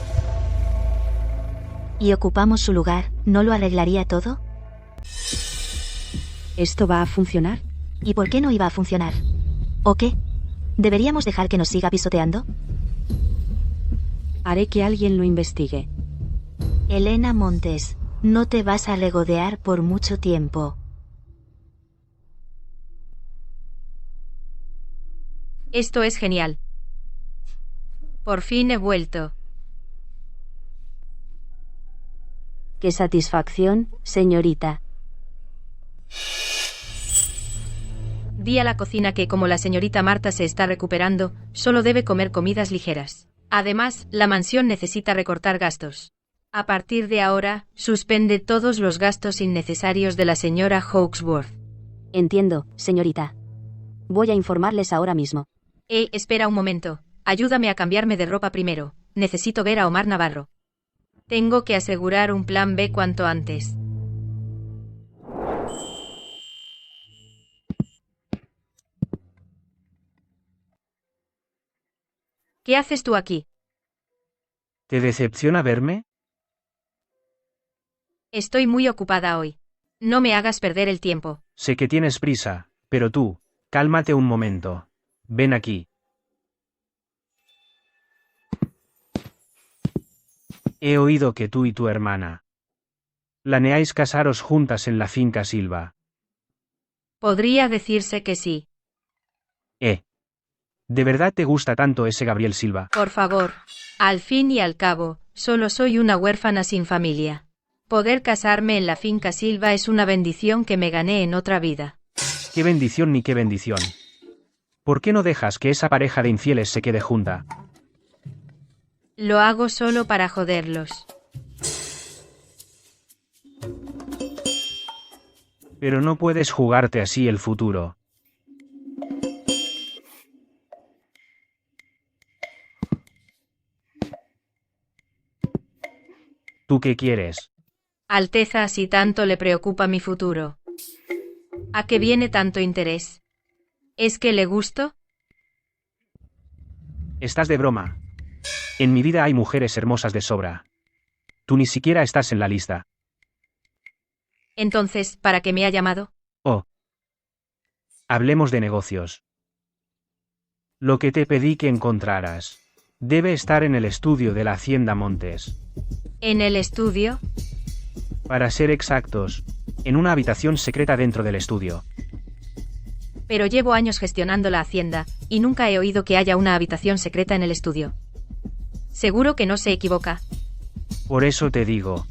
S5: y ocupamos su lugar, ¿no lo arreglaría todo?
S4: ¿Esto va a funcionar?
S5: ¿Y por qué no iba a funcionar? ¿O qué? ¿Deberíamos dejar que nos siga pisoteando?
S4: Haré que alguien lo investigue.
S5: Elena Montes, no te vas a regodear por mucho tiempo.
S1: Esto es genial. Por fin he vuelto.
S2: ¡Qué satisfacción, señorita!
S1: Di a la cocina que, como la señorita Marta se está recuperando, solo debe comer comidas ligeras. Además, la mansión necesita recortar gastos. A partir de ahora, suspende todos los gastos innecesarios de la señora Hawksworth.
S2: Entiendo, señorita. Voy a informarles ahora mismo.
S1: Espera un momento. Ayúdame a cambiarme de ropa primero. Necesito ver a Omar Navarro. Tengo que asegurar un plan B cuanto antes. ¿Qué haces tú aquí?
S3: ¿Te decepciona verme?
S1: Estoy muy ocupada hoy. No me hagas perder el tiempo.
S3: Sé que tienes prisa, pero tú, cálmate un momento. Ven aquí. He oído que tú y tu hermana planeáis casaros juntas en la finca Silva.
S1: Podría decirse que sí.
S3: ¿De verdad te gusta tanto ese Gabriel Silva?
S1: Por favor. Al fin y al cabo, solo soy una huérfana sin familia. Poder casarme en la finca Silva es una bendición que me gané en otra vida.
S3: ¡Qué bendición ni qué bendición! ¿Por qué no dejas que esa pareja de infieles se quede junta?
S1: Lo hago solo para joderlos.
S3: Pero no puedes jugarte así el futuro. ¿Tú qué quieres?
S1: Alteza, si tanto le preocupa mi futuro. ¿A qué viene tanto interés? ¿Es que le gusto?
S3: Estás de broma. En mi vida hay mujeres hermosas de sobra. Tú ni siquiera estás en la lista.
S1: Entonces, ¿para qué me ha llamado?
S3: Oh. Hablemos de negocios. Lo que te pedí que encontraras debe estar en el estudio de la Hacienda Montes.
S1: ¿En el estudio?
S3: Para ser exactos, en una habitación secreta dentro del estudio.
S1: Pero llevo años gestionando la hacienda, y nunca he oído que haya una habitación secreta en el estudio. ¿Seguro que no se equivoca?
S3: Por eso te digo,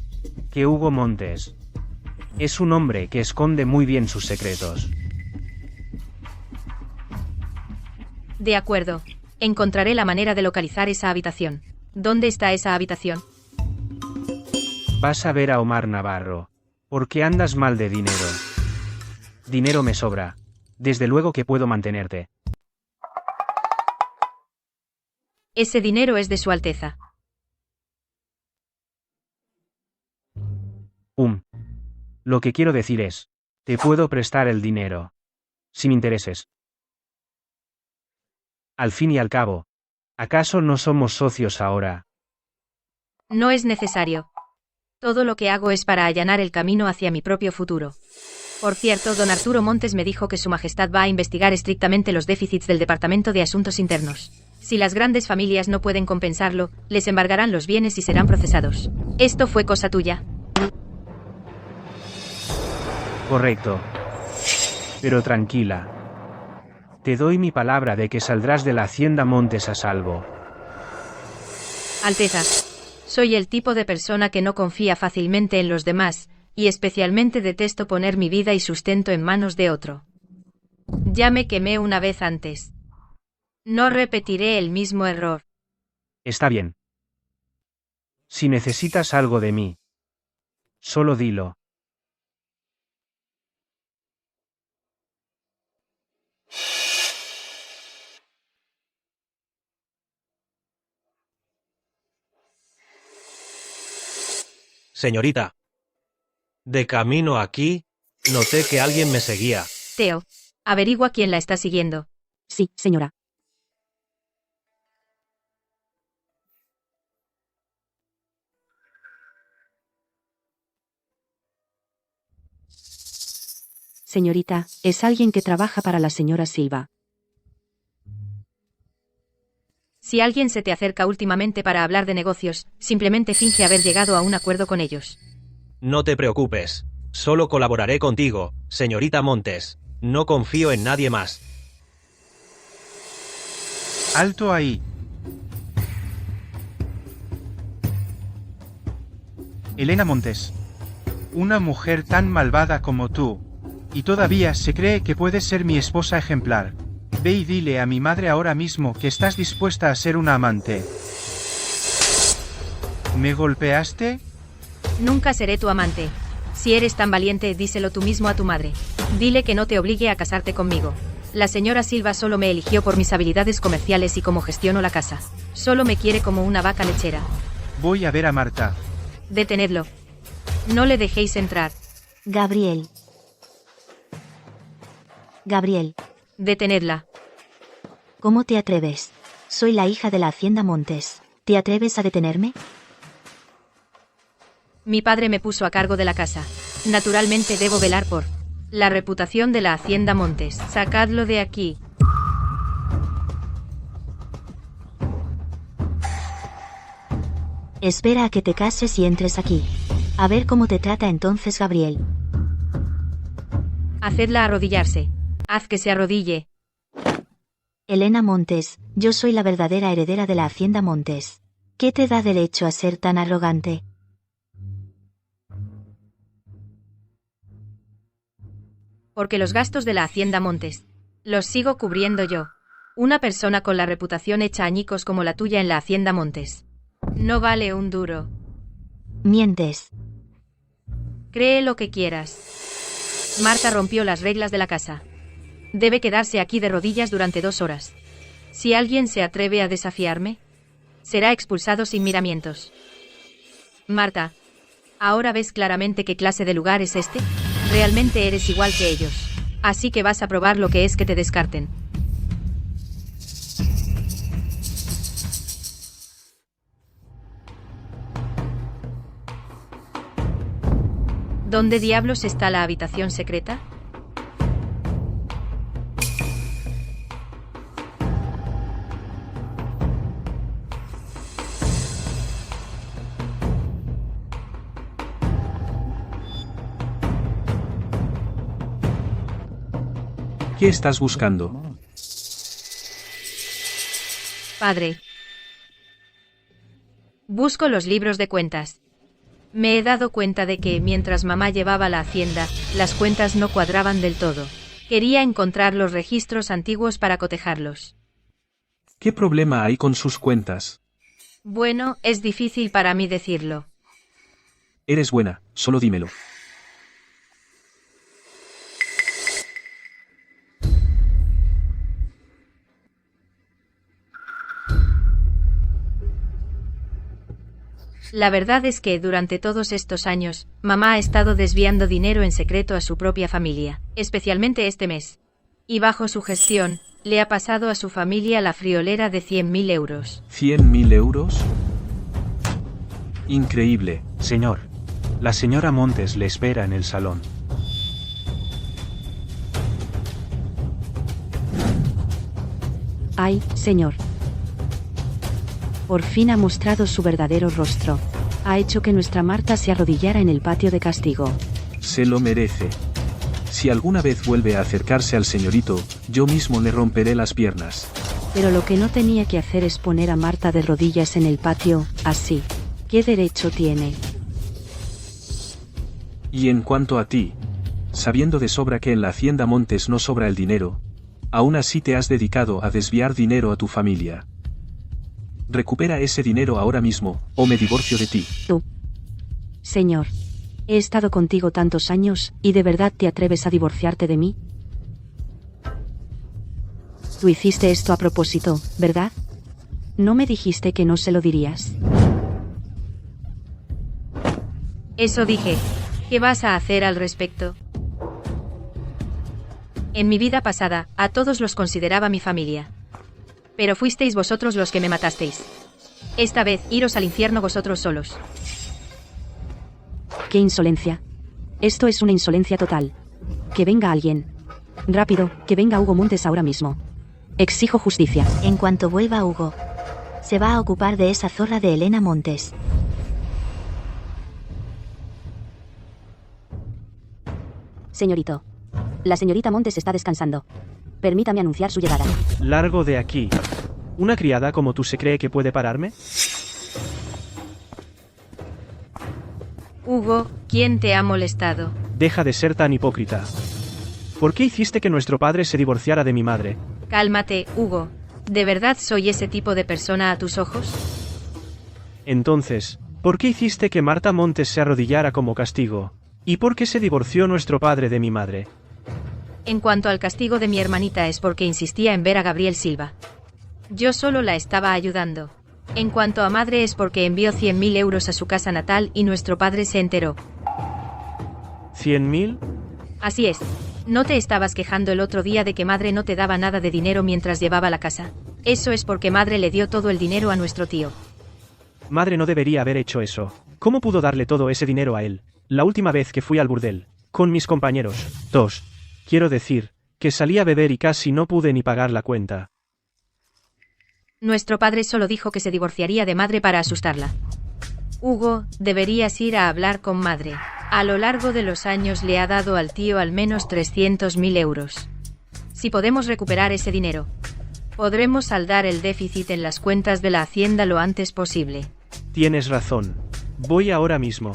S3: que Hugo Montes es un hombre que esconde muy bien sus secretos.
S1: De acuerdo. Encontraré la manera de localizar esa habitación. ¿Dónde está esa habitación?
S3: Vas a ver a Omar Navarro. Porque andas mal de dinero. Dinero me sobra. Desde luego que puedo mantenerte.
S1: Ese dinero es de Su Alteza.
S3: Lo que quiero decir es, te puedo prestar el dinero. Sin intereses. Al fin y al cabo, ¿acaso no somos socios ahora?
S1: No es necesario. Todo lo que hago es para allanar el camino hacia mi propio futuro. Por cierto, don Arturo Montes me dijo que Su Majestad va a investigar estrictamente los déficits del Departamento de Asuntos Internos. Si las grandes familias no pueden compensarlo, les embargarán los bienes y serán procesados. ¿Esto fue cosa tuya?
S3: Correcto. Pero tranquila. Te doy mi palabra de que saldrás de la Hacienda Montes a salvo.
S1: Alteza, soy el tipo de persona que no confía fácilmente en los demás, y especialmente detesto poner mi vida y sustento en manos de otro. Ya me quemé una vez antes. No repetiré el mismo error.
S3: Está bien. Si necesitas algo de mí, solo dilo.
S13: señorita. De camino aquí, noté que alguien me seguía.
S1: Theo, averigua quién la está siguiendo.
S4: Sí, señora. Señorita, es alguien que trabaja para la señora Silva.
S1: Si alguien se te acerca últimamente para hablar de negocios, simplemente finge haber llegado a un acuerdo con ellos.
S13: No te preocupes. Solo colaboraré contigo, señorita Montes. No confío en nadie más.
S12: Alto ahí. Elena Montes. Una mujer tan malvada como tú. Y todavía se cree que puedes ser mi esposa ejemplar. Ve y dile a mi madre ahora mismo que estás dispuesta a ser una amante. ¿Me golpeaste?
S1: Nunca seré tu amante. Si eres tan valiente, díselo tú mismo a tu madre. Dile que no te obligue a casarte conmigo. La señora Silva solo me eligió por mis habilidades comerciales y cómo gestiono la casa. Solo me quiere como una vaca lechera.
S12: Voy a ver a Marta.
S1: Detenedlo. No le dejéis entrar.
S5: Gabriel. Gabriel.
S1: Detenedla.
S5: ¿Cómo te atreves? Soy la hija de la Hacienda Montes. ¿Te atreves a detenerme?
S1: Mi padre me puso a cargo de la casa. Naturalmente debo velar por la reputación de la Hacienda Montes. Sacadlo de aquí.
S5: Espera a que te cases y entres aquí. A ver cómo te trata entonces Gabriel.
S1: Hacedla arrodillarse. Haz que se arrodille.
S5: Elena Montes, yo soy la verdadera heredera de la Hacienda Montes. ¿Qué te da derecho a ser tan arrogante?
S1: Porque los gastos de la Hacienda Montes los sigo cubriendo yo. Una persona con la reputación hecha añicos como la tuya en la Hacienda Montes no vale un duro.
S5: Mientes.
S1: Cree lo que quieras. Marta rompió las reglas de la casa. Debe quedarse aquí de rodillas durante 2 horas. Si alguien se atreve a desafiarme, será expulsado sin miramientos. Marta, ¿ahora ves claramente qué clase de lugar es este? Realmente eres igual que ellos. Así que vas a probar lo que es que te descarten. ¿Dónde diablos está la habitación secreta?
S6: ¿Qué estás buscando?
S1: Padre. Busco los libros de cuentas. Me he dado cuenta de que, mientras mamá llevaba la hacienda, las cuentas no cuadraban del todo. Quería encontrar los registros antiguos para cotejarlos.
S6: ¿Qué problema hay con sus cuentas?
S1: Bueno, es difícil para mí decirlo.
S6: Eres buena, solo dímelo.
S1: La verdad es que, durante todos estos años, mamá ha estado desviando dinero en secreto a su propia familia, especialmente este mes. Y bajo su gestión, le ha pasado a su familia la friolera de 100.000 euros.
S6: ¿100.000 euros? Increíble.
S8: Señor, la señora Montes le espera en el salón.
S4: Ay, señor. Por fin ha mostrado su verdadero rostro. Ha hecho que nuestra Marta se arrodillara en el patio de castigo.
S6: Se lo merece. Si alguna vez vuelve a acercarse al señorito, yo mismo le romperé las piernas.
S4: Pero lo que no tenía que hacer es poner a Marta de rodillas en el patio, así. ¿Qué derecho tiene?
S6: Y en cuanto a ti, sabiendo de sobra que en la Hacienda Montes no sobra el dinero, aún así te has dedicado a desviar dinero a tu familia. Recupera ese dinero ahora mismo, o me divorcio de ti.
S4: Tú. Señor. He estado contigo tantos años, ¿y de verdad te atreves a divorciarte de mí? Tú hiciste esto a propósito, ¿verdad? ¿No me dijiste que no se lo dirías?
S1: Eso dije. ¿Qué vas a hacer al respecto? En mi vida pasada, a todos los consideraba mi familia. Pero fuisteis vosotros los que me matasteis. Esta vez, iros al infierno vosotros solos.
S4: ¡Qué insolencia! Esto es una insolencia total. Que venga alguien. Rápido, que venga Hugo Montes ahora mismo. Exijo justicia.
S5: En cuanto vuelva Hugo, se va a ocupar de esa zorra de Elena Montes.
S2: Señorito. La señorita Montes está descansando. Permítame anunciar su llegada.
S3: Largo de aquí. ¿Una criada como tú se cree que puede pararme?
S1: Hugo, ¿quién te ha molestado?
S3: Deja de ser tan hipócrita. ¿Por qué hiciste que nuestro padre se divorciara de mi madre?
S1: Cálmate, Hugo. ¿De verdad soy ese tipo de persona a tus ojos?
S3: Entonces, ¿por qué hiciste que Marta Montes se arrodillara como castigo? ¿Y por qué se divorció nuestro padre de mi madre?
S1: En cuanto al castigo de mi hermanita es porque insistía en ver a Gabriel Silva. Yo solo la estaba ayudando. En cuanto a madre es porque envió 100.000 euros a su casa natal y nuestro padre se enteró.
S3: ¿100.000?
S1: Así es. ¿No te estabas quejando el otro día de que madre no te daba nada de dinero mientras llevaba la casa? Eso es porque madre le dio todo el dinero a nuestro tío.
S3: Madre no debería haber hecho eso. ¿Cómo pudo darle todo ese dinero a él? La última vez que fui al burdel, con mis compañeros, quiero decir, que salí a beber y casi no pude ni pagar la cuenta.
S1: Nuestro padre solo dijo que se divorciaría de madre para asustarla. Hugo, deberías ir a hablar con madre. A lo largo de los años le ha dado al tío al menos 300.000 euros. Si podemos recuperar ese dinero, podremos saldar el déficit en las cuentas de la hacienda lo antes posible.
S3: Tienes razón. Voy ahora mismo.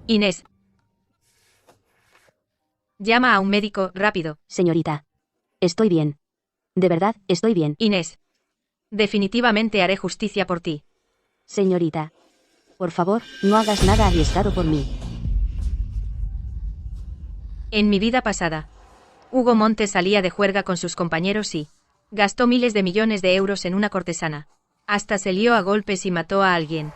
S1: Inés. Llama a un médico, rápido.
S2: Señorita. Estoy bien. De verdad, estoy bien.
S1: Inés. Definitivamente haré justicia por ti.
S2: Señorita. Por favor, no hagas nada arriesgado por mí.
S1: En mi vida pasada, Hugo Montes salía de juerga con sus compañeros y gastó miles de millones de euros en una cortesana. Hasta se lió a golpes y mató a alguien.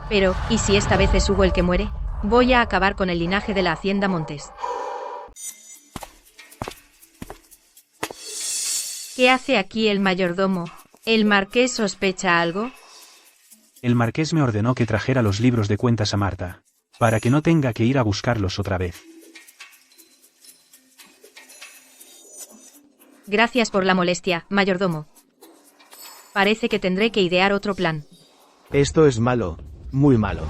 S1: Pero, ¿y si esta vez es Hugo el que muere? Voy a acabar con el linaje de la hacienda Montes. ¿Qué hace aquí el mayordomo? ¿El marqués sospecha algo?
S8: El marqués me ordenó que trajera los libros de cuentas a Marta, para que no tenga que ir a buscarlos otra vez.
S1: Gracias por la molestia, mayordomo. Parece que tendré que idear otro plan.
S7: Esto es malo, muy malo.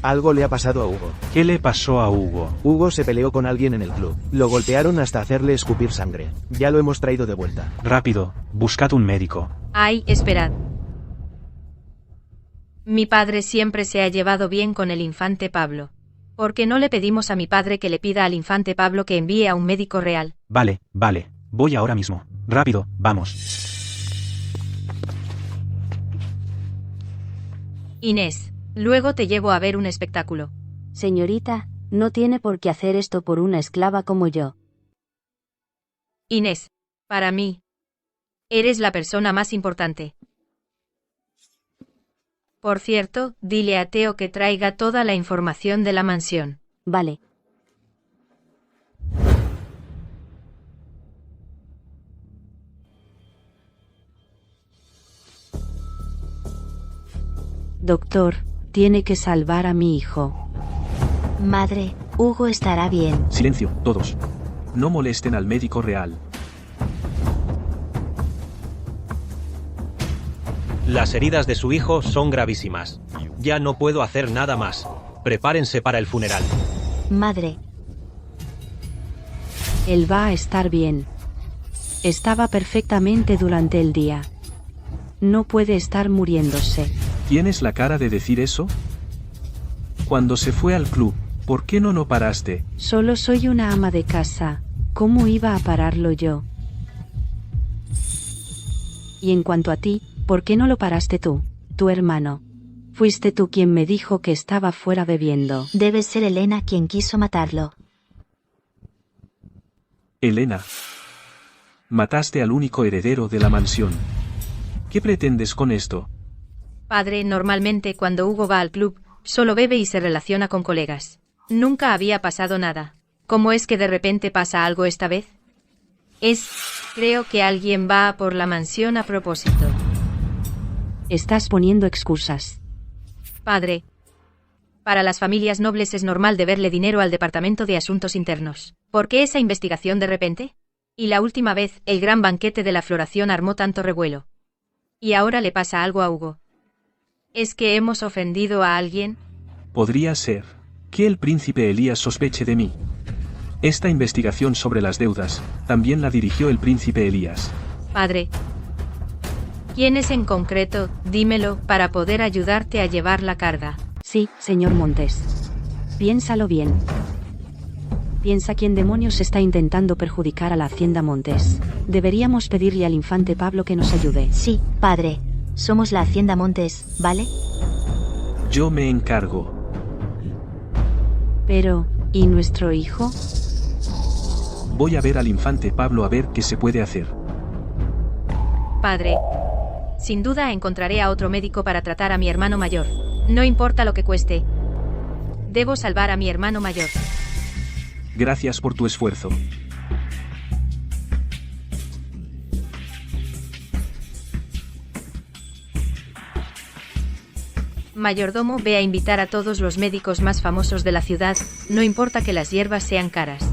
S7: Algo le ha pasado a Hugo.
S8: ¿Qué le pasó a Hugo?
S7: Hugo se peleó con alguien en el club. Lo golpearon hasta hacerle escupir sangre. Ya lo hemos traído de vuelta.
S8: Rápido, buscad un médico.
S1: Ay, esperad. Mi padre siempre se ha llevado bien con el infante Pablo. ¿Por qué no le pedimos a mi padre que le pida al infante Pablo que envíe a un médico real?
S8: Vale, voy ahora mismo. Rápido, vamos.
S1: Inés, luego te llevo a ver un espectáculo.
S2: Señorita, no tiene por qué hacer esto por una esclava como yo.
S1: Inés, para mí, eres la persona más importante. Por cierto, dile a Teo que traiga toda la información de la mansión.
S2: Vale.
S4: Doctor, tiene que salvar a mi hijo.
S5: Madre, Hugo estará bien.
S6: Silencio, todos. No molesten al médico real.
S13: Las heridas de su hijo son gravísimas. Ya no puedo hacer nada más. Prepárense para el funeral.
S5: Madre.
S4: Él va a estar bien. Estaba perfectamente durante el día. No puede estar muriéndose.
S6: ¿Tienes la cara de decir eso? Cuando se fue al club, ¿por qué no paraste?
S4: Solo soy una ama de casa. ¿Cómo iba a pararlo yo? Y en cuanto a ti, ¿por qué no lo paraste tú, tu hermano? Fuiste tú quien me dijo que estaba fuera bebiendo.
S5: Debe ser Elena quien quiso matarlo.
S6: Elena. Mataste al único heredero de la mansión. ¿Qué pretendes con esto?
S1: Padre, normalmente cuando Hugo va al club, solo bebe y se relaciona con colegas. Nunca había pasado nada. ¿Cómo es que de repente pasa algo esta vez? Creo que alguien va a por la mansión a propósito.
S4: Estás poniendo excusas.
S1: Padre, para las familias nobles es normal deberle dinero al Departamento de Asuntos Internos. ¿Por qué esa investigación de repente? Y la última vez, el gran banquete de la floración armó tanto revuelo. Y ahora le pasa algo a Hugo. ¿Es que hemos ofendido a alguien?
S6: Podría ser que el príncipe Elías sospeche de mí. Esta investigación sobre las deudas también la dirigió el príncipe Elías.
S1: Padre, ¿quién es en concreto? Dímelo para poder ayudarte a llevar la carga.
S4: Sí, señor Montes. Piénsalo bien. Piensa quién demonios está intentando perjudicar a la Hacienda Montes. Deberíamos pedirle al infante Pablo que nos ayude.
S5: Sí, padre. Somos la Hacienda Montes, ¿vale?
S6: Yo me encargo.
S4: Pero, ¿y nuestro hijo?
S6: Voy a ver al infante Pablo a ver qué se puede hacer.
S1: Padre, sin duda encontraré a otro médico para tratar a mi hermano mayor. No importa lo que cueste. Debo salvar a mi hermano mayor.
S6: Gracias por tu esfuerzo.
S1: Mayordomo, ve a invitar a todos los médicos más famosos de la ciudad, no importa que las hierbas sean caras.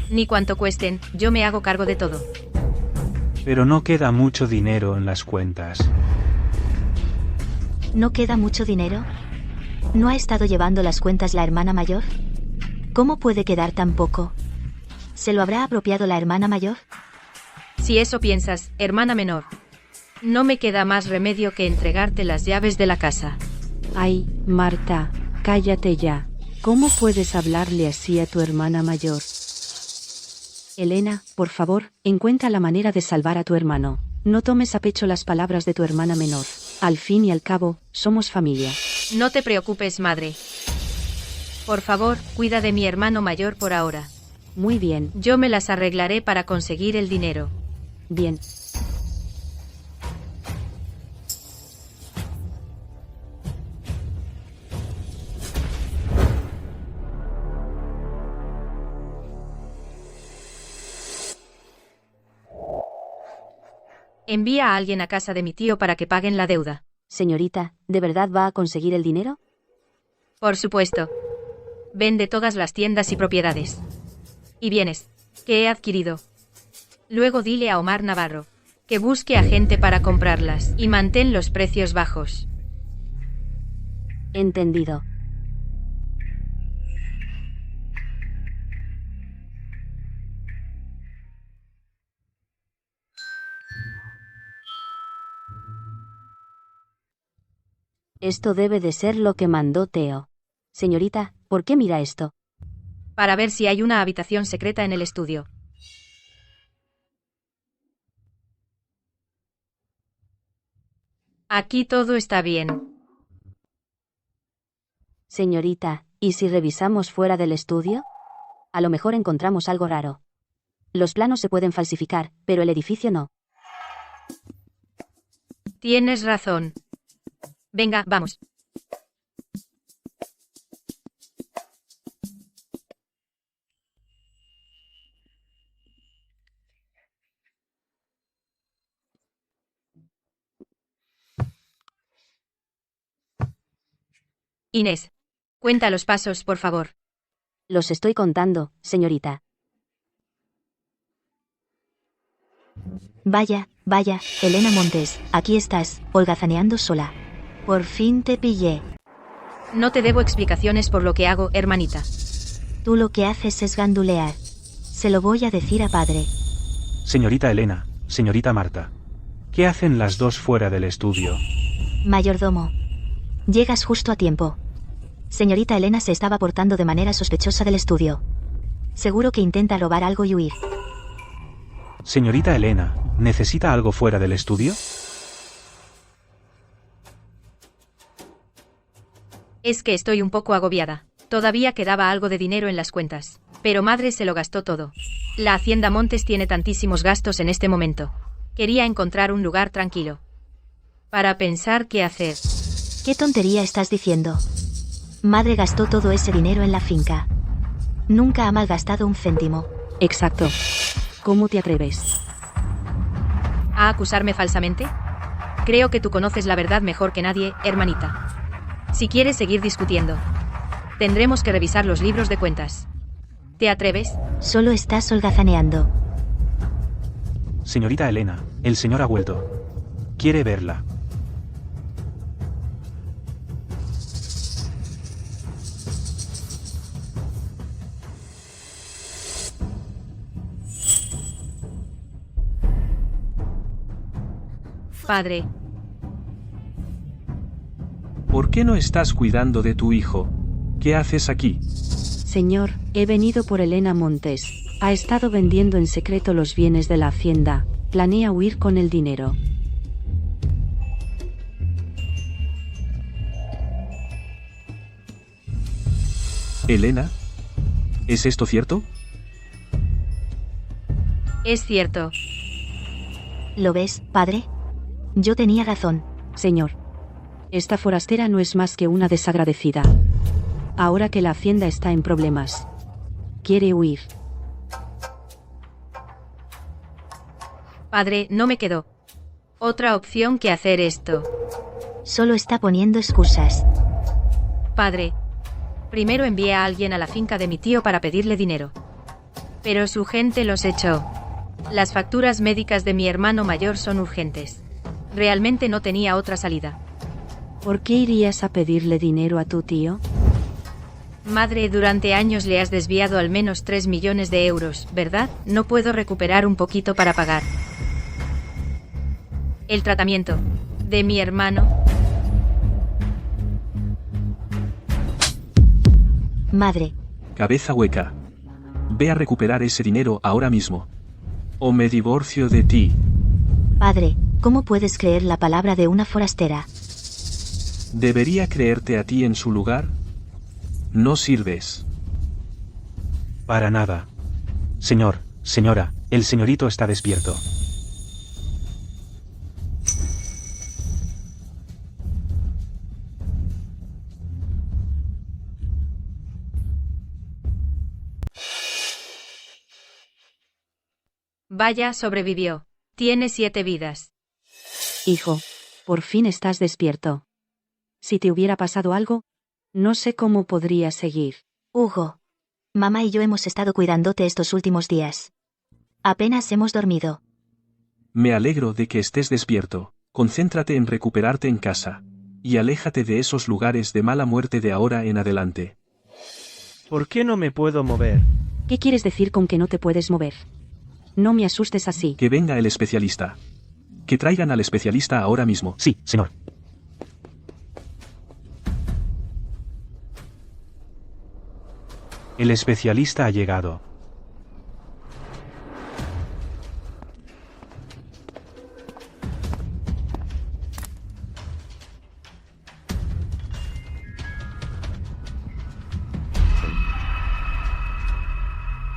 S1: Ni cuánto cuesten, yo me hago cargo de todo.
S8: Pero no queda mucho dinero en las cuentas.
S5: ¿No queda mucho dinero? ¿No ha estado llevando las cuentas la hermana mayor? ¿Cómo puede quedar tan poco? ¿Se lo habrá apropiado la hermana mayor?
S1: Si eso piensas, hermana menor, no me queda más remedio que entregarte las llaves de la casa.
S4: Ay, Marta, cállate ya. ¿Cómo puedes hablarle así a tu hermana mayor? Elena, por favor, encuentra la manera de salvar a tu hermano. No tomes a pecho las palabras de tu hermana menor. Al fin y al cabo, somos familia.
S1: No te preocupes, madre. Por favor, cuida de mi hermano mayor por ahora.
S4: Muy bien.
S1: Yo me las arreglaré para conseguir el dinero.
S4: Bien.
S1: Envía a alguien a casa de mi tío para que paguen la deuda.
S2: Señorita, ¿de verdad va a conseguir el dinero?
S1: Por supuesto. Vende todas las tiendas y propiedades. Y bienes que he adquirido. Luego dile a Omar Navarro que busque a gente para comprarlas y mantén los precios bajos.
S2: Entendido. Esto debe de ser lo que mandó Teo. Señorita, ¿por qué mira esto?
S1: Para ver si hay una habitación secreta en el estudio. Aquí todo está bien.
S2: Señorita, ¿y si revisamos fuera del estudio? A lo mejor encontramos algo raro. Los planos se pueden falsificar, pero el edificio no.
S1: Tienes razón. Venga, vamos. Inés, cuenta los pasos, por favor.
S2: Los estoy contando, señorita.
S5: Vaya, Elena Montes, aquí estás, holgazaneando sola. Por fin te pillé.
S1: No te debo explicaciones por lo que hago, hermanita.
S5: Tú lo que haces es gandulear. Se lo voy a decir a padre.
S8: Señorita Elena, señorita Marta. ¿Qué hacen las dos fuera del estudio?
S5: Mayordomo. Llegas justo a tiempo. Señorita Elena se estaba portando de manera sospechosa del estudio. Seguro que intenta robar algo y huir.
S8: Señorita Elena, ¿necesita algo fuera del estudio?
S1: Es que estoy un poco agobiada. Todavía quedaba algo de dinero en las cuentas. Pero madre se lo gastó todo. La Hacienda Montes tiene tantísimos gastos en este momento. Quería encontrar un lugar tranquilo. para pensar qué hacer.
S5: ¿Qué tontería estás diciendo? Madre gastó todo ese dinero en la finca. Nunca ha malgastado un céntimo.
S4: Exacto. ¿Cómo te atreves?
S1: ¿A acusarme falsamente? Creo que tú conoces la verdad mejor que nadie, hermanita. Si quieres seguir discutiendo, tendremos que revisar los libros de cuentas. ¿Te atreves?
S5: Solo estás holgazaneando.
S8: Señorita Elena, el señor ha vuelto. Quiere verla.
S1: Padre.
S6: ¿Por qué no estás cuidando de tu hijo? ¿Qué haces aquí?
S4: Señor, he venido por Elena Montes. Ha estado vendiendo en secreto los bienes de la hacienda. Planea huir con el dinero.
S6: Elena, ¿es esto cierto?
S1: Es cierto.
S5: ¿Lo ves, padre? Yo tenía razón.
S4: Señor, esta forastera no es más que una desagradecida. Ahora que la hacienda está en problemas, quiere huir.
S1: Padre, no me quedó otra opción que hacer esto.
S5: Solo está poniendo excusas.
S1: Padre, primero envié a alguien a la finca de mi tío para pedirle dinero. Pero su gente los echó. Las facturas médicas de mi hermano mayor son urgentes. Realmente no tenía otra salida.
S4: ¿Por qué irías a pedirle dinero a tu tío?
S1: Madre, durante años le has desviado al menos 3 millones de euros, ¿verdad? No puedo recuperar un poquito para pagar el tratamiento de mi hermano.
S5: Madre.
S6: Cabeza hueca. Ve a recuperar ese dinero ahora mismo. O me divorcio de ti.
S5: Padre, ¿cómo puedes creer la palabra de una forastera?
S6: ¿Debería creerte a ti en su lugar? No sirves.
S8: Para nada. Señor, señora, el señorito está despierto.
S1: Vaya, sobrevivió. Tiene 7 vidas.
S4: Hijo, por fin estás despierto. Si te hubiera pasado algo, no sé cómo podría seguir.
S5: Hugo. Mamá y yo hemos estado cuidándote estos últimos días. Apenas hemos dormido.
S6: Me alegro de que estés despierto. Concéntrate en recuperarte en casa. Y aléjate de esos lugares de mala muerte de ahora en adelante.
S3: ¿Por qué no me puedo mover?
S4: ¿Qué quieres decir con que no te puedes mover? No me asustes así.
S6: Que venga el especialista. Que traigan al especialista ahora mismo.
S8: Sí, señor. El especialista ha llegado.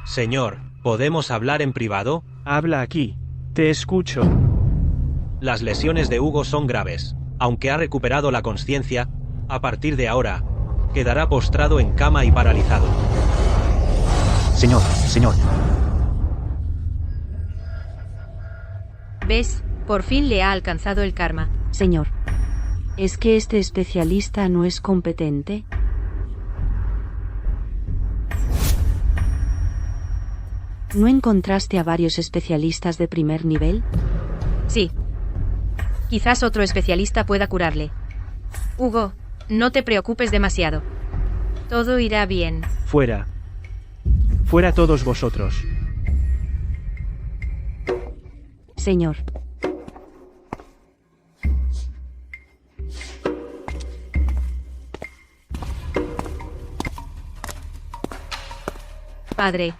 S13: Señor, ¿podemos hablar en privado?
S3: Habla aquí. Te escucho.
S13: Las lesiones de Hugo son graves. Aunque ha recuperado la consciencia, a partir de ahora, quedará postrado en cama y paralizado.
S8: Señor, señor.
S1: ¿Ves? Por fin le ha alcanzado el karma.
S4: Señor, ¿es que este especialista no es competente? ¿No encontraste a varios especialistas de primer nivel?
S1: Sí. Quizás otro especialista pueda curarle. Hugo, no te preocupes demasiado. Todo irá bien.
S3: Fuera. Fuera todos vosotros.
S4: Señor.
S1: Padre.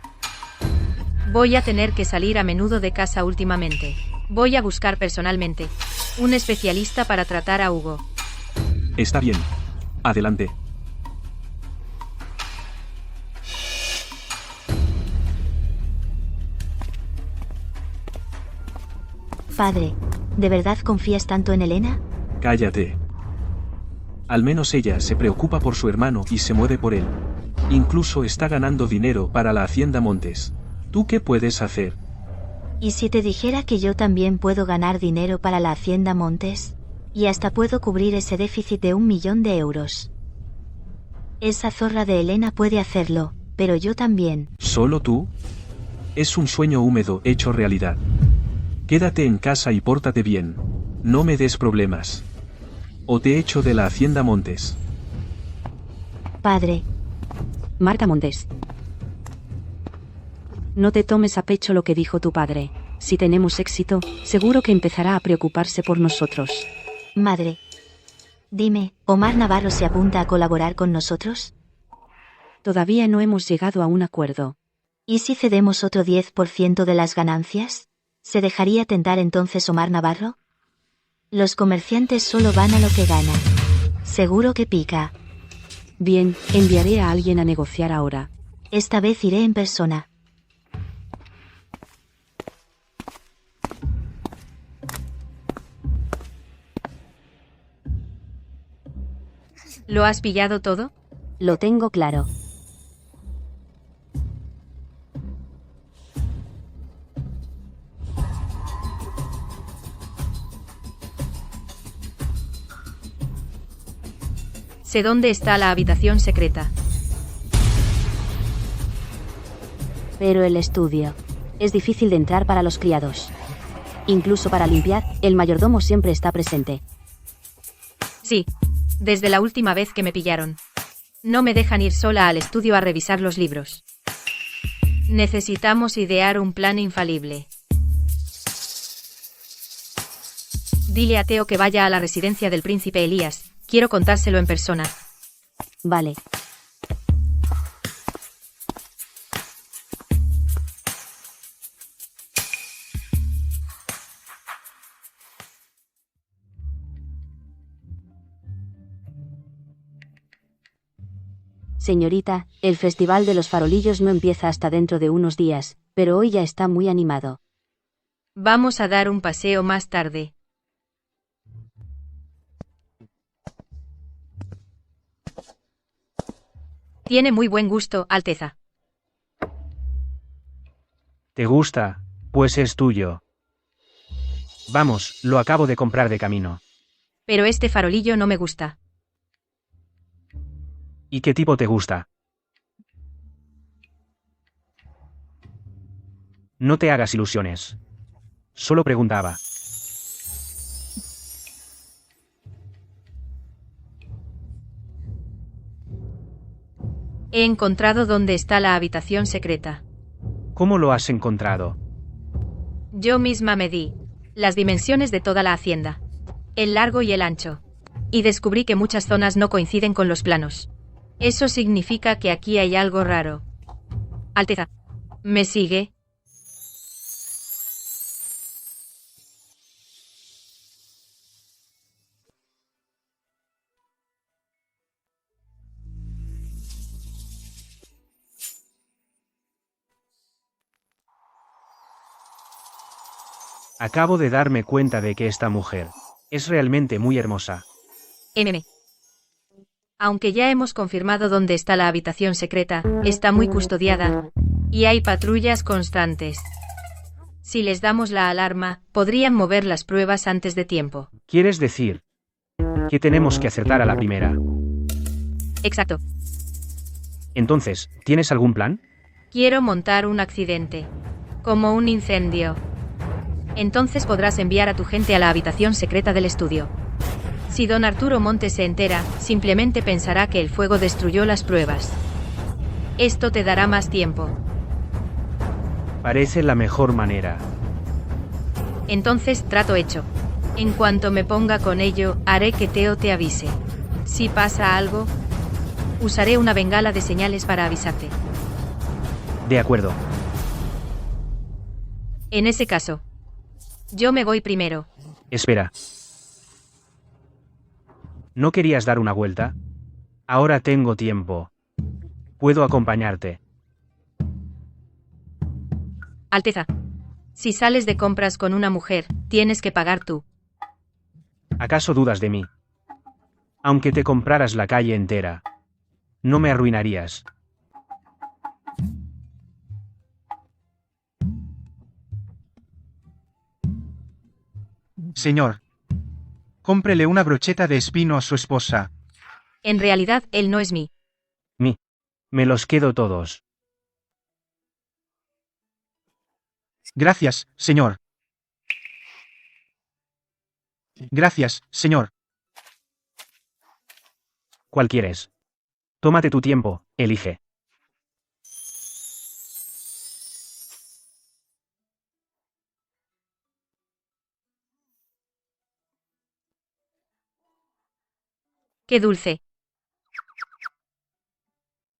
S1: Voy a tener que salir a menudo de casa últimamente. Voy a buscar personalmente un especialista para tratar a Hugo.
S6: Está bien. Adelante.
S5: Padre, ¿de verdad confías tanto en Elena?
S6: Cállate. Al menos ella se preocupa por su hermano y se muere por él. Incluso está ganando dinero para la Hacienda Montes. ¿Tú qué puedes hacer?
S5: ¿Y si te dijera que yo también puedo ganar dinero para la Hacienda Montes? Y hasta puedo cubrir ese déficit de 1 millón de euros. Esa zorra de Elena puede hacerlo, pero yo también.
S6: ¿Solo tú? Es un sueño húmedo hecho realidad. Quédate en casa y pórtate bien. No me des problemas. O te echo de la Hacienda Montes.
S5: Padre.
S4: Marta Montes. No te tomes a pecho lo que dijo tu padre. Si tenemos éxito, seguro que empezará a preocuparse por nosotros.
S5: Madre. Dime, ¿Omar Navarro se apunta a colaborar con nosotros?
S4: Todavía no hemos llegado a un acuerdo.
S5: ¿Y si cedemos otro 10% de las ganancias? ¿Se dejaría tentar entonces Omar Navarro? Los comerciantes solo van a lo que ganan. Seguro que pica.
S4: Bien, enviaré a alguien a negociar ahora.
S5: Esta vez iré en persona.
S1: ¿Lo has pillado todo?
S2: Lo tengo claro.
S1: Sé dónde está la habitación secreta.
S2: Pero el estudio. Es difícil de entrar para los criados. Incluso para limpiar, el mayordomo siempre está presente.
S1: Sí, desde la última vez que me pillaron. No me dejan ir sola al estudio a revisar los libros. Necesitamos idear un plan infalible. Dile a Teo que vaya a la residencia del príncipe Elías. Quiero contárselo en persona.
S2: Vale. Señorita, el Festival de los Farolillos no empieza hasta dentro de unos días, pero hoy ya está muy animado.
S1: Vamos a dar un paseo más tarde. Tiene muy buen gusto, Alteza.
S8: ¿Te gusta? Pues es tuyo. Vamos, lo acabo de comprar de camino.
S1: Pero este farolillo no me gusta.
S8: ¿Y qué tipo te gusta? No te hagas ilusiones. Solo preguntaba.
S1: He encontrado dónde está la habitación secreta.
S8: ¿Cómo lo has encontrado?
S1: Yo misma medí las dimensiones de toda la hacienda, el largo y el ancho, y descubrí que muchas zonas no coinciden con los planos. Eso significa que aquí hay algo raro. Alteza, ¿me sigue?
S8: Acabo de darme cuenta de que esta mujer es realmente muy hermosa.
S1: Aunque ya hemos confirmado dónde está la habitación secreta, está muy custodiada, y hay patrullas constantes. Si les damos la alarma, podrían mover las pruebas antes de tiempo.
S8: ¿Quieres decir que tenemos que acertar a la primera?
S1: Exacto.
S8: Entonces, ¿tienes algún plan?
S1: Quiero montar un accidente. Como un incendio. Entonces podrás enviar a tu gente a la habitación secreta del estudio. Si don Arturo Montes se entera, simplemente pensará que el fuego destruyó las pruebas. Esto te dará más tiempo.
S8: Parece la mejor manera.
S1: Entonces, trato hecho. En cuanto me ponga con ello, haré que Teo te avise. Si pasa algo, usaré una bengala de señales para avisarte.
S8: De acuerdo.
S1: En ese caso, yo me voy primero.
S8: Espera. ¿No querías dar una vuelta? Ahora tengo tiempo. Puedo acompañarte.
S1: Alteza, si sales de compras con una mujer, tienes que pagar tú.
S8: ¿Acaso dudas de mí? Aunque te compraras la calle entera, no me arruinarías.
S12: Señor. Cómprele una brocheta de espino a su esposa.
S1: En realidad, él no es mí.
S8: Me los quedo todos.
S12: Gracias, señor. Gracias, señor.
S8: ¿Cuál quieres? Tómate tu tiempo, elige.
S1: Qué dulce.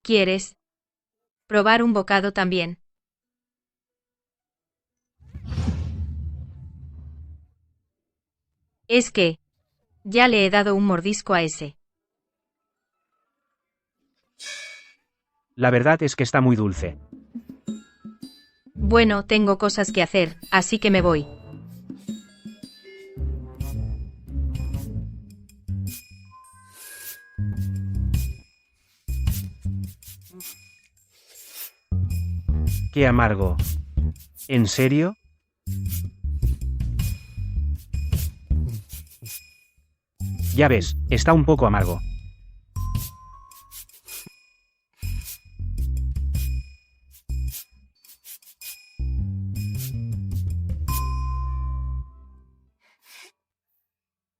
S1: ¿Quieres probar un bocado también? Es que ya le he dado un mordisco a ese.
S8: La verdad es que está muy dulce.
S1: Bueno, tengo cosas que hacer, así que me voy.
S8: Qué amargo. ¿En serio? Ya ves, está un poco amargo.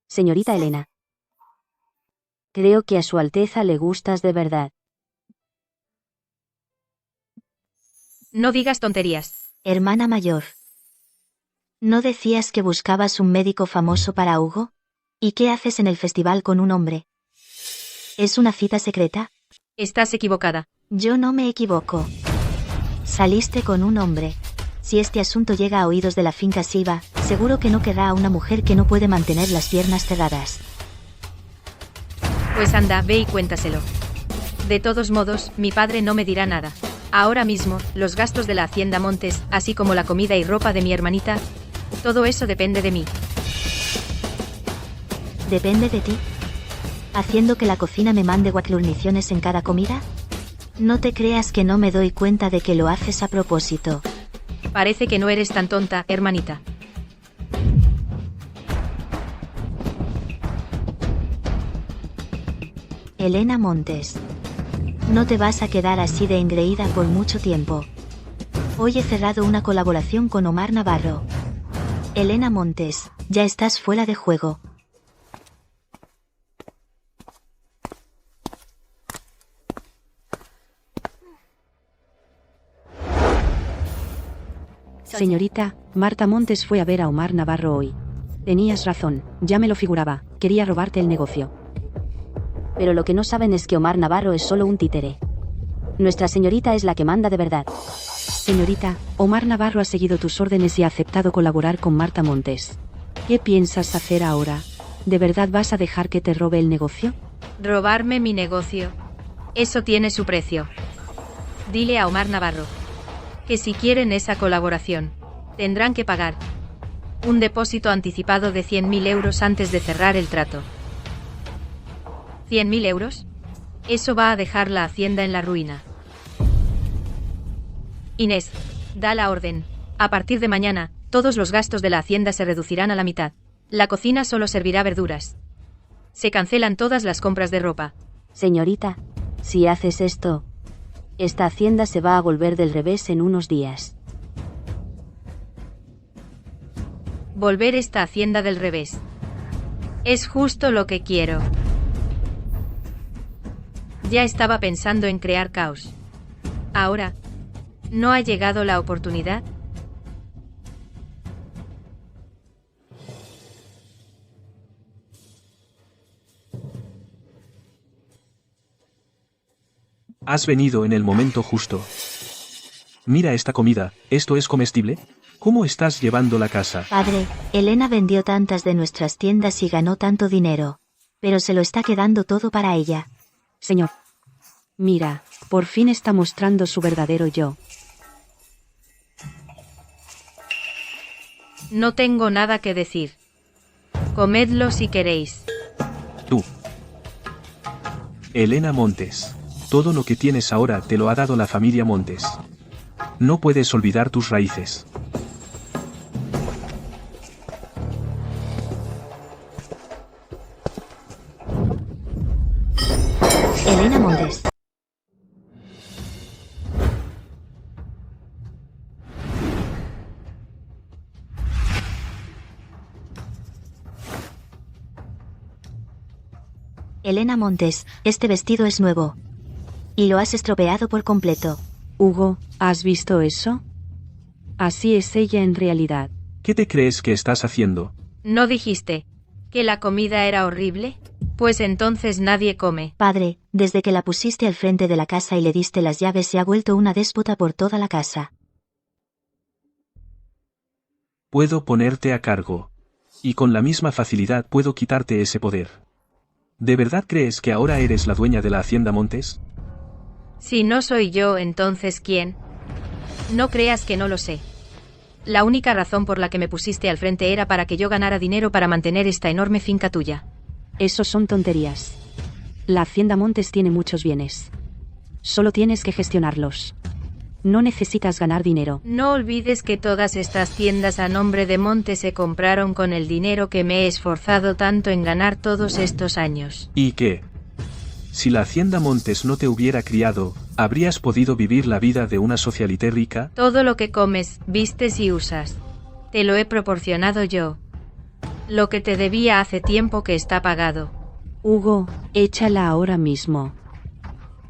S2: Señorita Elena. Creo que a Su Alteza le gustas de verdad.
S1: No digas tonterías.
S5: Hermana mayor. ¿No decías que buscabas un médico famoso para Hugo? ¿Y qué haces en el festival con un hombre? ¿Es una cita secreta?
S1: Estás equivocada.
S5: Yo no me equivoco. Saliste con un hombre. Si este asunto llega a oídos de la finca Silva, seguro que no querrá a una mujer que no puede mantener las piernas cerradas.
S1: Pues anda, ve y cuéntaselo. De todos modos, mi padre no me dirá nada. Ahora mismo, los gastos de la Hacienda Montes, así como la comida y ropa de mi hermanita, todo eso depende de mí.
S5: ¿Depende de ti? ¿Haciendo que la cocina me mande guarniciones en cada comida? No te creas que no me doy cuenta de que lo haces a propósito.
S1: Parece que no eres tan tonta, hermanita.
S5: Elena Montes. No te vas a quedar así de engreída por mucho tiempo. Hoy he cerrado una colaboración con Omar Navarro. Elena Montes, ya estás fuera de juego.
S4: Señorita, Marta Montes fue a ver a Omar Navarro hoy. Tenías razón, ya me lo figuraba, quería robarte el negocio.
S2: Pero lo que no saben es que Omar Navarro es solo un títere. Nuestra señorita es la que manda de verdad.
S4: Señorita, Omar Navarro ha seguido tus órdenes y ha aceptado colaborar con Marta Montes. ¿Qué piensas hacer ahora? ¿De verdad vas a dejar que te robe el negocio?
S1: ¿Robarme mi negocio? Eso tiene su precio. Dile a Omar Navarro que si quieren esa colaboración, tendrán que pagar un depósito anticipado de 100.000 euros antes de cerrar el trato. ¿100.000 euros? Eso va a dejar la hacienda en la ruina. Inés, da la orden. A partir de mañana, todos los gastos de la hacienda se reducirán a la mitad. La cocina solo servirá verduras. Se cancelan todas las compras de ropa.
S2: Señorita, si haces esto, esta hacienda se va a volver del revés en unos días.
S1: Volver esta hacienda del revés. Es justo lo que quiero. Ya estaba pensando en crear caos. Ahora, ¿no ha llegado la oportunidad?
S6: Has venido en el momento justo. Mira esta comida, ¿esto es comestible? ¿Cómo estás llevando la casa?
S5: Padre, Elena vendió tantas de nuestras tiendas y ganó tanto dinero. Pero se lo está quedando todo para ella.
S4: Señor. Mira, por fin está mostrando su verdadero yo.
S1: No tengo nada que decir. Comedlo si queréis.
S6: Tú. Elena Montes. Todo lo que tienes ahora te lo ha dado la familia Montes. No puedes olvidar tus raíces.
S5: Elena Montes. Elena Montes, este vestido es nuevo. Y lo has estropeado por completo.
S4: Hugo, ¿has visto eso? Así es ella en realidad.
S6: ¿Qué te crees que estás haciendo?
S1: ¿No dijiste que la comida era horrible? Pues entonces nadie come.
S5: Padre, desde que la pusiste al frente de la casa y le diste las llaves se ha vuelto una déspota por toda la casa.
S6: Puedo ponerte a cargo. Y con la misma facilidad puedo quitarte ese poder. ¿De verdad crees que ahora eres la dueña de la Hacienda Montes?
S1: Si no soy yo, entonces ¿quién? No creas que no lo sé. La única razón por la que me pusiste al frente era para que yo ganara dinero para mantener esta enorme finca tuya.
S4: Eso son tonterías. La Hacienda Montes tiene muchos bienes. Solo tienes que gestionarlos. No necesitas ganar dinero.
S1: No olvides que todas estas tiendas a nombre de Montes se compraron con el dinero que me he esforzado tanto en ganar todos estos años.
S6: ¿Y qué? Si la Hacienda Montes no te hubiera criado, ¿habrías podido vivir la vida de una socialité rica?
S1: Todo lo que comes, vistes y usas, te lo he proporcionado yo. Lo que te debía hace tiempo que está pagado.
S4: Hugo, échala ahora mismo.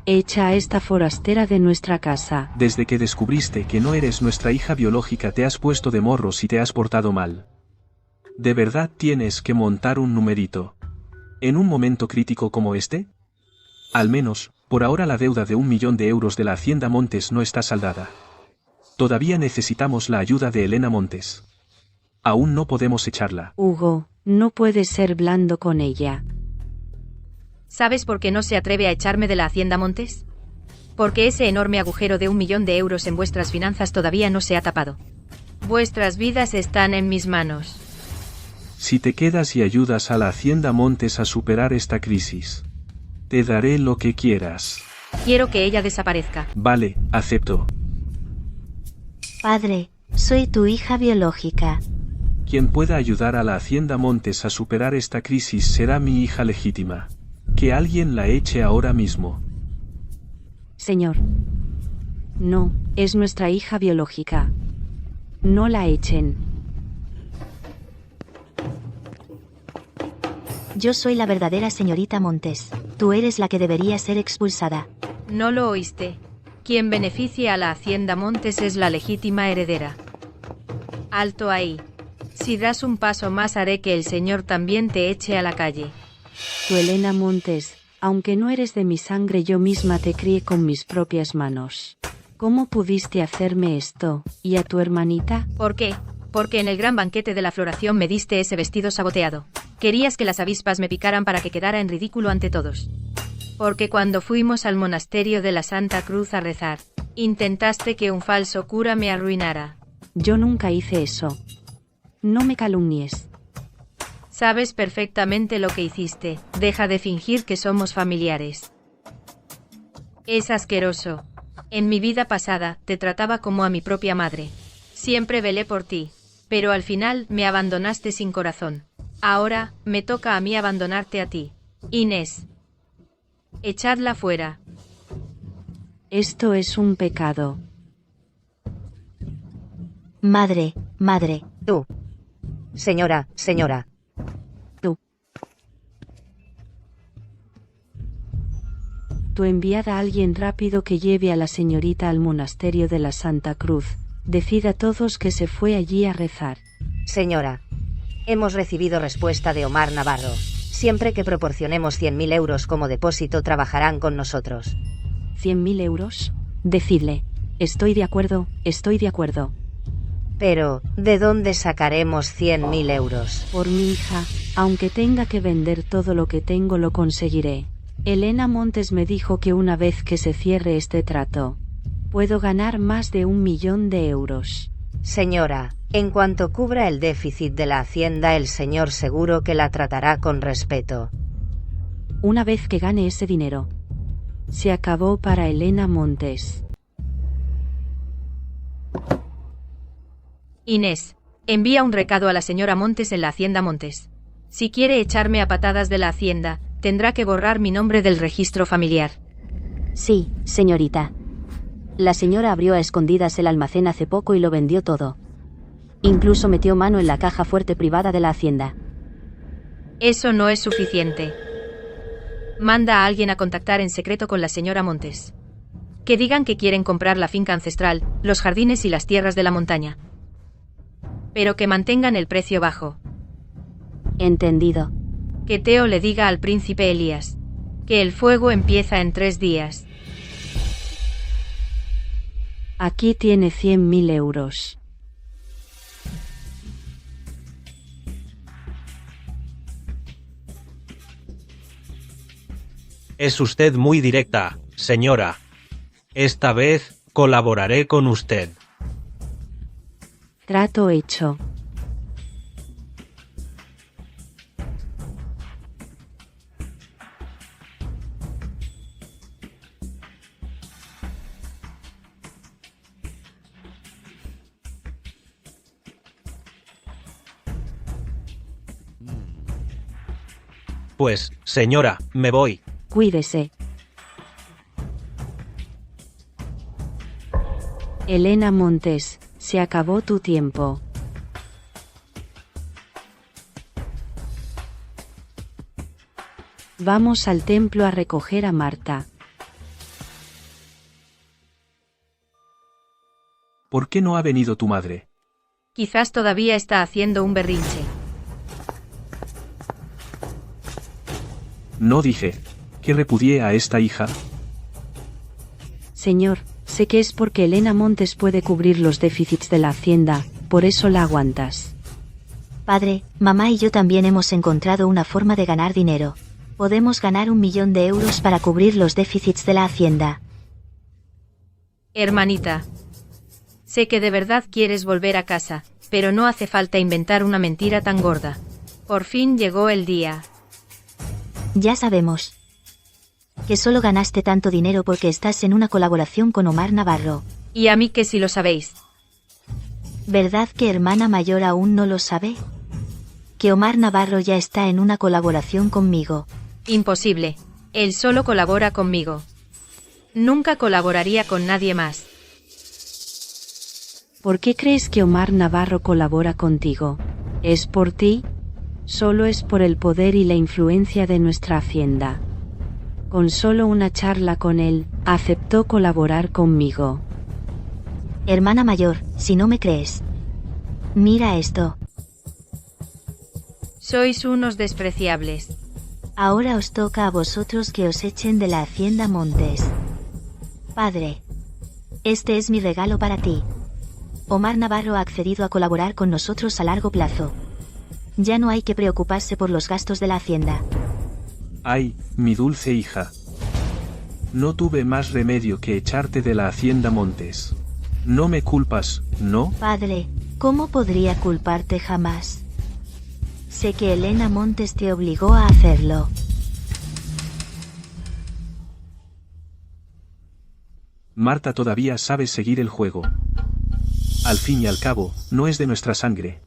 S4: Echa a esta forastera de nuestra casa.
S6: Desde que descubriste que no eres nuestra hija biológica te has puesto de morros y te has portado mal. ¿De verdad tienes que montar un numerito? ¿En un momento crítico como este? Al menos, por ahora la deuda de 1 millón de euros de la Hacienda Montes no está saldada. Todavía necesitamos la ayuda de Elena Montes. Aún no podemos echarla.
S4: Hugo, no puedes ser blando con ella.
S1: ¿Sabes por qué no se atreve a echarme de la Hacienda Montes? Porque ese enorme agujero de 1 millón de euros en vuestras finanzas todavía no se ha tapado. Vuestras vidas están en mis manos.
S6: Si te quedas y ayudas a la Hacienda Montes a superar esta crisis, te daré lo que quieras.
S1: Quiero que ella desaparezca.
S6: Vale, acepto.
S5: Padre, soy tu hija biológica.
S6: Quien pueda ayudar a la Hacienda Montes a superar esta crisis será mi hija legítima. Que alguien la eche ahora mismo.
S4: Señor. No, es nuestra hija biológica. No la echen.
S5: Yo soy la verdadera señorita Montes. Tú eres la que debería ser expulsada.
S1: No lo oíste. Quien beneficia a la Hacienda Montes es la legítima heredera. Alto ahí. Si das un paso más haré que el señor también te eche a la calle.
S4: Tú, Elena Montes, aunque no eres de mi sangre, yo misma te crié con mis propias manos. ¿Cómo pudiste hacerme esto? ¿Y a tu hermanita?
S1: ¿Por qué? Porque en el gran banquete de la floración me diste ese vestido saboteado. Querías que las avispas me picaran para que quedara en ridículo ante todos. Porque cuando fuimos al monasterio de la Santa Cruz a rezar, intentaste que un falso cura me arruinara.
S4: Yo nunca hice eso. No me calumnies.
S1: Sabes perfectamente lo que hiciste, deja de fingir que somos familiares. Es asqueroso. En mi vida pasada, te trataba como a mi propia madre. Siempre velé por ti, pero al final me abandonaste sin corazón. Ahora, me toca a mí abandonarte a ti. Inés. Echadla fuera.
S4: Esto es un pecado.
S5: Madre, madre.
S11: Tú. Señora, señora.
S4: Tú enviad a alguien rápido que lleve a la señorita al monasterio de la Santa Cruz. Decid a todos que se fue allí a rezar.
S11: Señora. Hemos recibido respuesta de Omar Navarro. Siempre que proporcionemos 100.000 euros como depósito trabajarán con nosotros.
S4: ¿100.000 euros? Decidle. Estoy de acuerdo, estoy de acuerdo.
S11: Pero, ¿de dónde sacaremos 100.000 euros?
S4: Por mi hija, aunque tenga que vender todo lo que tengo lo conseguiré. Elena Montes me dijo que una vez que se cierre este trato, puedo ganar más de 1 millón de euros.
S11: Señora, en cuanto cubra el déficit de la hacienda, el señor seguro que la tratará con respeto.
S4: Una vez que gane ese dinero. Se acabó para Elena Montes.
S1: Inés, envía un recado a la señora Montes en la hacienda Montes. Si quiere echarme a patadas de la hacienda, tendrá que borrar mi nombre del registro familiar.
S2: Sí, señorita. La señora abrió a escondidas el almacén hace poco y lo vendió todo. Incluso metió mano en la caja fuerte privada de la hacienda.
S1: Eso no es suficiente. Manda a alguien a contactar en secreto con la señora Montes. Que digan que quieren comprar la finca ancestral, los jardines y las tierras de la montaña. Pero que mantengan el precio bajo.
S2: Entendido.
S1: Que Teo le diga al príncipe Elías que el fuego empieza en 3 días.
S4: Aquí tiene 100.000 euros.
S13: Es usted muy directa, señora. Esta vez colaboraré con usted.
S4: Trato hecho.
S13: Pues, señora, me voy.
S4: Cuídese. Elena Montes, se acabó tu tiempo. Vamos al templo a recoger a Marta.
S6: ¿Por qué no ha venido tu madre?
S1: Quizás todavía está haciendo un berrinche.
S6: No dije que repudié a esta hija.
S4: Señor, sé que es porque Elena Montes puede cubrir los déficits de la hacienda, por eso la aguantas.
S5: Padre, mamá y yo también hemos encontrado una forma de ganar dinero. Podemos ganar 1 millón de euros para cubrir los déficits de la hacienda.
S1: Hermanita. Sé que de verdad quieres volver a casa, pero no hace falta inventar una mentira tan gorda. Por fin llegó el día.
S5: Ya sabemos que solo ganaste tanto dinero porque estás en una colaboración con Omar Navarro.
S1: Y a mí que si lo sabéis.
S5: ¿Verdad que hermana mayor aún no lo sabe? Que Omar Navarro ya está en una colaboración conmigo.
S1: Imposible. Él solo colabora conmigo. Nunca colaboraría con nadie más.
S4: ¿Por qué crees que Omar Navarro colabora contigo? ¿Es por ti? Solo es por el poder y la influencia de nuestra hacienda. Con solo una charla con él, aceptó colaborar conmigo.
S5: Hermana mayor, si no me crees. Mira esto.
S1: Sois unos despreciables.
S5: Ahora os toca a vosotros que os echen de la hacienda Montes. Padre. Este es mi regalo para ti. Omar Navarro ha accedido a colaborar con nosotros a largo plazo. Ya no hay que preocuparse por los gastos de la hacienda.
S6: Ay, mi dulce hija. No tuve más remedio que echarte de la hacienda Montes. No me culpas, ¿no?
S5: Padre, ¿cómo podría culparte jamás? Sé que Elena Montes te obligó a hacerlo.
S6: Marta todavía sabe seguir el juego. Al fin y al cabo, no es de nuestra sangre.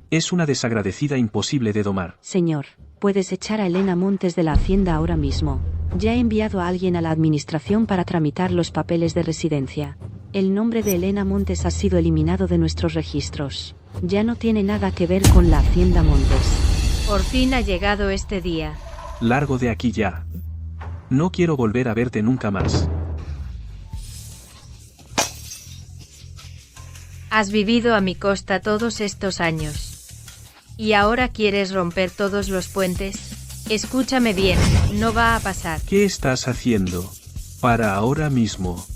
S6: Es una desagradecida imposible de domar.
S4: Señor, puedes echar a Elena Montes de la hacienda ahora mismo. Ya he enviado a alguien a la administración para tramitar los papeles de residencia. El nombre de Elena Montes ha sido eliminado de nuestros registros. Ya no tiene nada que ver con la hacienda Montes.
S1: Por fin ha llegado este día.
S6: Largo de aquí ya. No quiero volver a verte nunca más.
S1: Has vivido a mi costa todos estos años. ¿Y ahora quieres romper todos los puentes? Escúchame bien, no va a pasar.
S6: ¿Qué estás haciendo? Para ahora mismo.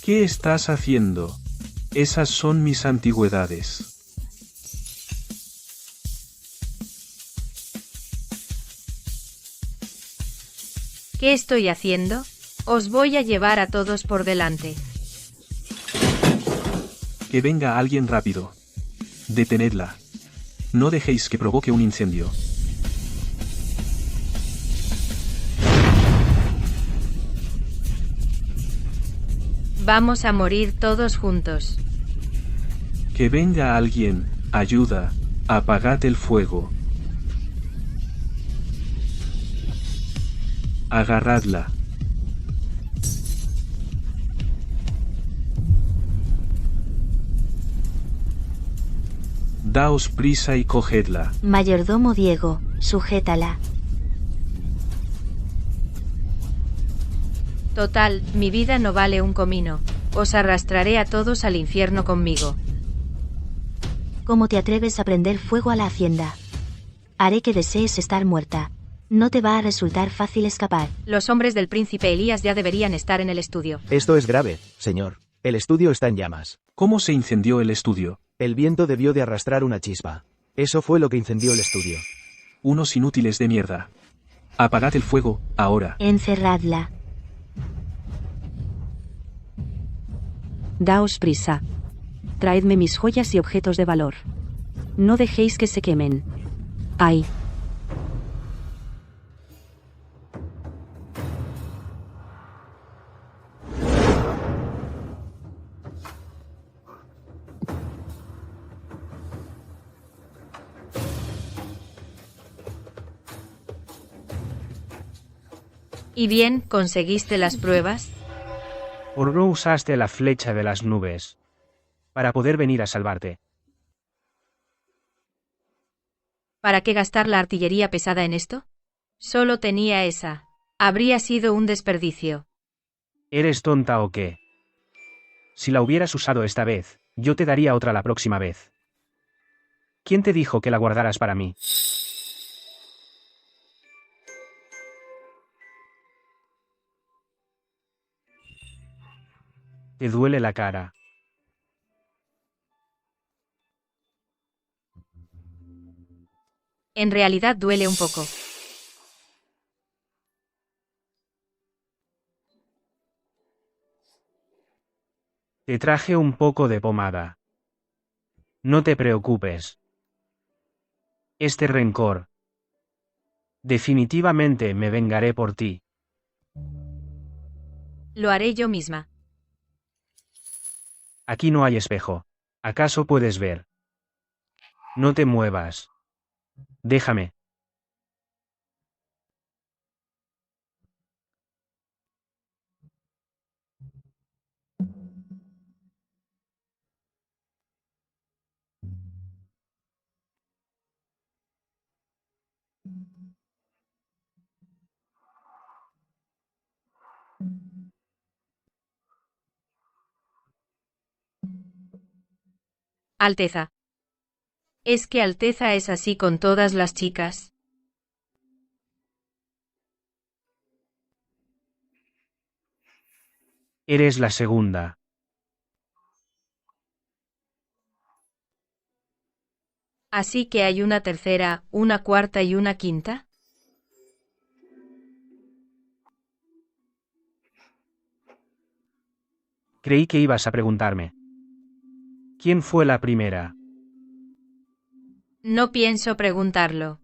S6: ¿Qué estás haciendo? Esas son mis antigüedades.
S1: ¿Qué estoy haciendo? Os voy a llevar a todos por delante.
S6: Que venga alguien rápido. Detenedla. No dejéis que provoque un incendio.
S1: Vamos a morir todos juntos.
S6: Que venga alguien, ayuda, apagad el fuego. Agarradla. Daos prisa y cogedla.
S5: Mayordomo Diego, sujétala.
S1: Total, mi vida no vale un comino. Os arrastraré a todos al infierno conmigo.
S5: ¿Cómo te atreves a prender fuego a la hacienda? Haré que desees estar muerta. No te va a resultar fácil escapar.
S1: Los hombres del príncipe Elías ya deberían estar en el estudio.
S7: Esto es grave, señor. El estudio está en llamas.
S6: ¿Cómo se incendió el estudio?
S7: El viento debió de arrastrar una chispa. Eso fue lo que incendió el estudio.
S6: Unos inútiles de mierda. Apagad el fuego, ahora.
S5: Encerradla.
S4: Daos prisa. Traedme mis joyas y objetos de valor. No dejéis que se quemen. ¡Ay!
S1: ¿Y bien, conseguiste las pruebas?
S3: ¿Por no usaste la flecha de las nubes para poder venir a salvarte?
S1: ¿Para qué gastar la artillería pesada en esto? Solo tenía esa. Habría sido un desperdicio.
S3: ¿Eres tonta o qué? Si la hubieras usado esta vez, yo te daría otra la próxima vez. ¿Quién te dijo que la guardaras para mí? ¿Te duele la cara?
S1: En realidad duele un poco.
S3: Te traje un poco de pomada. No te preocupes. Este rencor. Definitivamente me vengaré por ti.
S1: Lo haré yo misma.
S3: Aquí no hay espejo. ¿Acaso puedes ver? No te muevas. Déjame.
S1: Alteza. ¿Es que Alteza es así con todas las chicas?
S3: Eres la segunda.
S1: ¿Así que hay una tercera, una cuarta y una quinta?
S3: Creí que ibas a preguntarme. ¿Quién fue la primera?
S1: No pienso preguntarlo.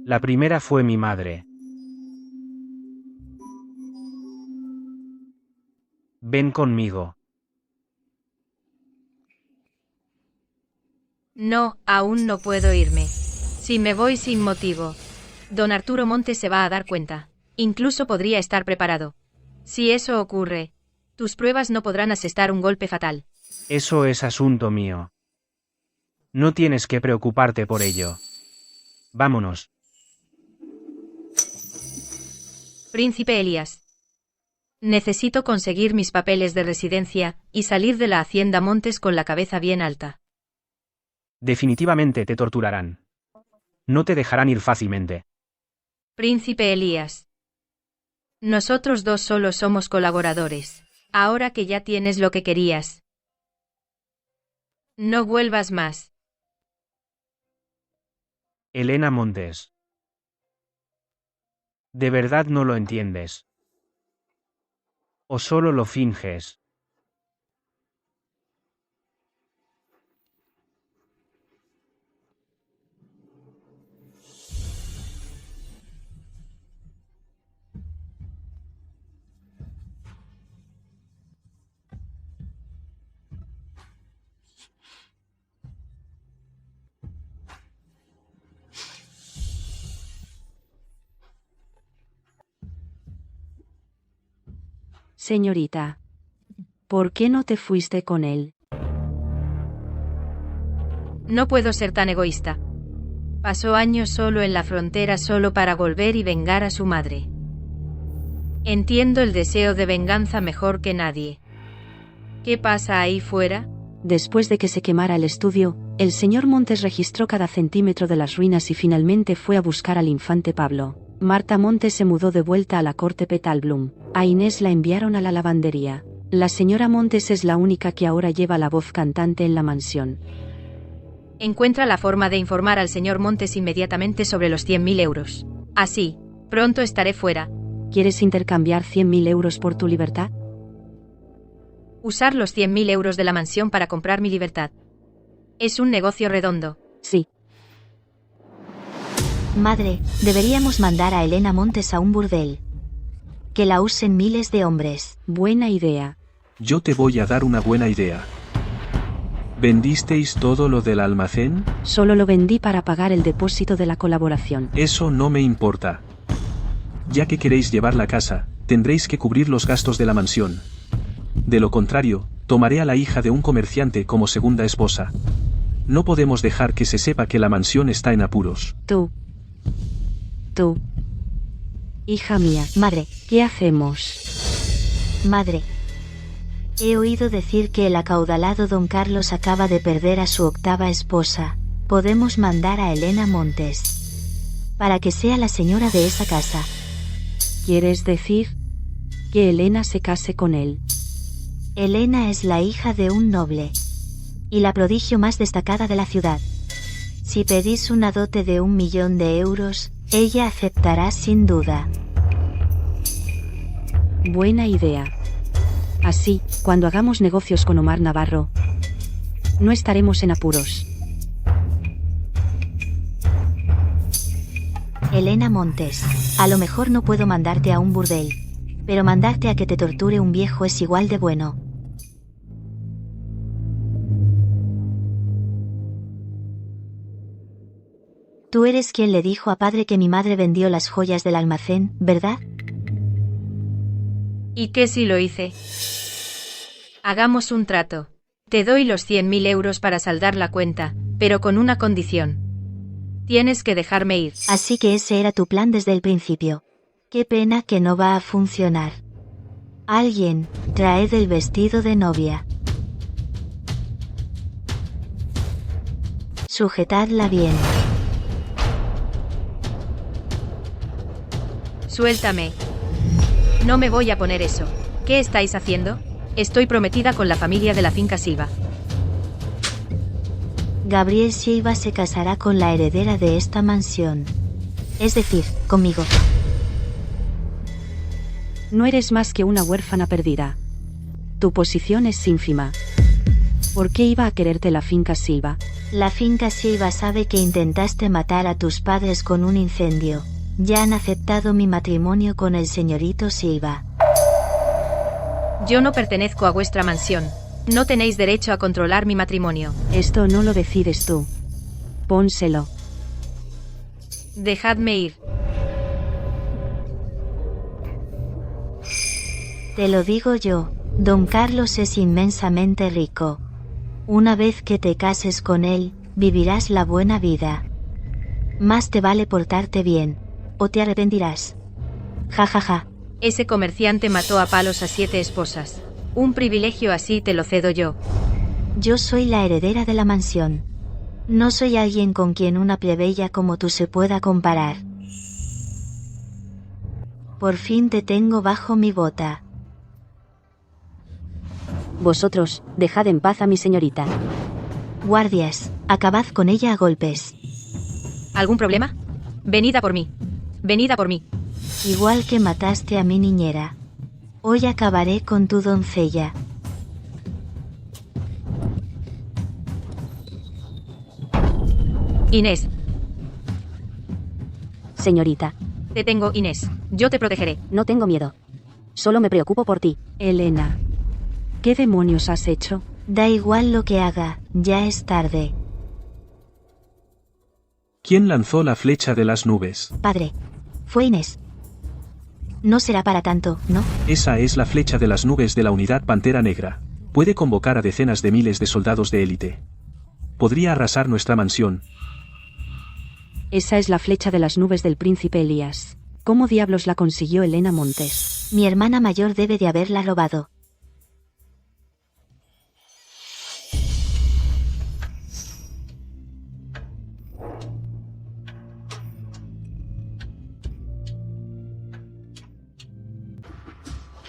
S3: La primera fue mi madre. Ven conmigo.
S1: No, aún no puedo irme. Si me voy sin motivo, don Arturo Montes se va a dar cuenta. Incluso podría estar preparado. Si eso ocurre, tus pruebas no podrán asestar un golpe fatal.
S3: Eso es asunto mío. No tienes que preocuparte por ello. Vámonos.
S1: Príncipe Elías. Necesito conseguir mis papeles de residencia y salir de la hacienda Montes con la cabeza bien alta.
S3: Definitivamente te torturarán. No te dejarán ir fácilmente.
S1: Príncipe Elías. Nosotros dos solo somos colaboradores. Ahora que ya tienes lo que querías. No vuelvas más.
S3: Elena Montes. ¿De verdad no lo entiendes?
S14: ¿O solo lo finges?
S4: Señorita, ¿por qué no te fuiste con él?
S1: No puedo ser tan egoísta. Pasó años solo en la frontera solo para volver y vengar a su madre. Entiendo el deseo de venganza mejor que nadie. ¿Qué pasa ahí fuera?
S4: Después de que se quemara el estudio, el señor Montes registró cada centímetro de las ruinas y finalmente fue a buscar al infante Pablo. Marta Montes se mudó de vuelta a la corte Petalblum. A Inés la enviaron a la lavandería. La señora Montes es la única que ahora lleva la voz cantante en la mansión.
S1: Encuentra la forma de informar al señor Montes inmediatamente sobre los 100.000 euros. Así, pronto estaré fuera.
S4: ¿Quieres intercambiar 100.000 euros por tu libertad?
S1: Usar los 100.000 euros de la mansión para comprar mi libertad. Es un negocio redondo.
S4: Sí.
S5: Madre, deberíamos mandar a Elena Montes a un burdel. Que la usen miles de hombres.
S4: Buena idea.
S6: Yo te voy a dar una buena idea. ¿Vendisteis todo lo del almacén?
S4: Solo lo vendí para pagar el depósito de la colaboración.
S6: Eso no me importa. Ya que queréis llevar la casa, tendréis que cubrir los gastos de la mansión. De lo contrario, tomaré a la hija de un comerciante como segunda esposa. No podemos dejar que se sepa que la mansión está en apuros.
S4: Tú. Hija mía.
S5: Madre.
S4: ¿Qué hacemos?
S5: Madre. He oído decir que el acaudalado don Carlos acaba de perder a su octava esposa. Podemos mandar a Elena Montes. Para que sea la señora de esa casa.
S4: ¿Quieres decir que Elena se case con él?
S5: Elena es la hija de un noble. Y la prodigio más destacada de la ciudad. Si pedís una dote de 1.000.000 euros, ella aceptará sin duda.
S4: Buena idea. Así, cuando hagamos negocios con Omar Navarro, no estaremos en apuros.
S5: Elena Montes, a lo mejor no puedo mandarte a un burdel, pero mandarte a que te torture un viejo es igual de bueno. Tú eres quien le dijo a padre que mi madre vendió las joyas del almacén, ¿verdad?
S1: ¿Y qué si lo hice? Hagamos un trato. Te doy los 100.000 euros para saldar la cuenta, pero con una condición. Tienes que dejarme ir.
S5: Así que ese era tu plan desde el principio. Qué pena que no va a funcionar. Alguien, traed el vestido de novia. Sujetadla bien.
S1: Suéltame. No me voy a poner eso. ¿Qué estáis haciendo? Estoy prometida con la familia de la finca Silva.
S5: Gabriel Silva se casará con la heredera de esta mansión. Es decir, conmigo.
S4: No eres más que una huérfana perdida. Tu posición es ínfima. ¿Por qué iba a quererte la finca Silva?
S5: La finca Silva sabe que intentaste matar a tus padres con un incendio. Ya han aceptado mi matrimonio con el señorito Silva.
S1: Yo no pertenezco a vuestra mansión. No tenéis derecho a controlar mi matrimonio.
S4: Esto no lo decides tú. Pónselo.
S1: Dejadme ir.
S5: Te lo digo yo, don Carlos es inmensamente rico. Una vez que te cases con él, vivirás la buena vida. Más te vale portarte bien, o te arrepentirás. Ja ja ja.
S1: Ese comerciante mató a palos a 7 esposas. Un privilegio así te lo cedo yo.
S5: Yo soy la heredera de la mansión. No soy alguien con quien una plebeya como tú se pueda comparar. Por fin te tengo bajo mi bota.
S2: Vosotros, dejad en paz a mi señorita.
S5: Guardias, acabad con ella a golpes.
S1: ¿Algún problema? Venid a por mí. Venid a por mí.
S5: Igual que mataste a mi niñera. Hoy acabaré con tu doncella.
S1: Inés,
S2: Señorita,
S1: te tengo, Inés. Yo te protegeré.
S2: no tengo miedo. Solo me preocupo por ti.
S4: Elena, ¿qué demonios has hecho?
S5: Da igual lo que haga, ya es tarde.
S6: ¿Quién lanzó la flecha de las nubes?
S5: Padre. Fue Inés. No será para tanto, ¿no?
S6: Esa es la flecha de las nubes de la unidad Pantera Negra. Puede convocar a decenas de miles de soldados de élite. Podría arrasar nuestra mansión.
S4: Esa es la flecha de las nubes del príncipe Elías. ¿Cómo diablos la consiguió Elena Montes?
S5: Mi hermana mayor debe de haberla robado.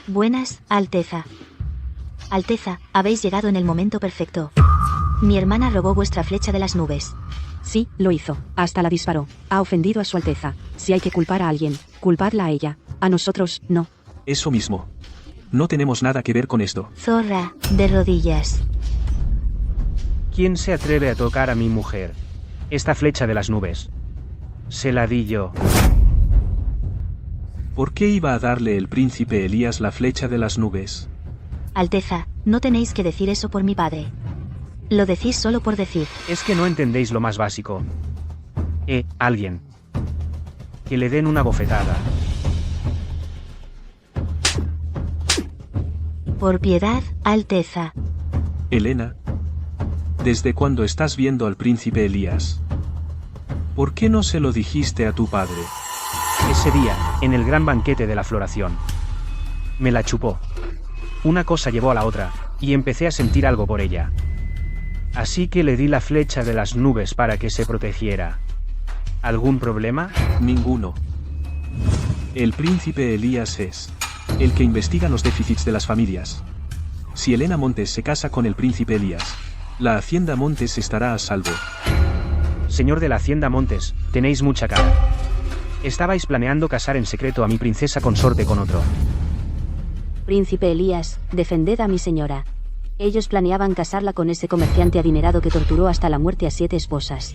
S5: Buenas, Alteza. Alteza, habéis llegado en el momento perfecto. Mi hermana robó vuestra flecha de las nubes.
S4: Sí, lo hizo. Hasta la disparó. Ha ofendido a su Alteza. Si hay que culpar a alguien, culpadla a ella. A nosotros, no.
S6: Eso mismo. No tenemos nada que ver con esto.
S5: Zorra, de rodillas.
S8: ¿Quién se atreve a tocar a mi mujer? Esta flecha de las nubes. Se la di yo.
S6: ¿Por qué iba a darle el príncipe Elías la flecha de las nubes?
S5: Alteza, no tenéis que decir eso por mi padre. Lo decís solo por decir.
S8: Es que no entendéis lo más básico. Alguien. Que le den una bofetada.
S5: Por piedad, Alteza.
S6: Elena. ¿Desde cuándo estás viendo al príncipe Elías? ¿Por qué no se lo dijiste a tu padre?
S8: Ese día, en el gran banquete de la floración. Me la chupó. Una cosa llevó a la otra, y empecé a sentir algo por ella. Así que le di la flecha de las nubes para que se protegiera. ¿Algún problema?
S6: Ninguno. El príncipe Elías es el que investiga los déficits de las familias. Si Elena Montes se casa con el príncipe Elías, la hacienda Montes estará a salvo.
S8: Señor de la hacienda Montes, tenéis mucha cara. Estabais planeando casar en secreto a mi princesa consorte con otro.
S2: Príncipe Elías, defended a mi señora. Ellos planeaban casarla con ese comerciante adinerado que torturó hasta la muerte a 7 esposas.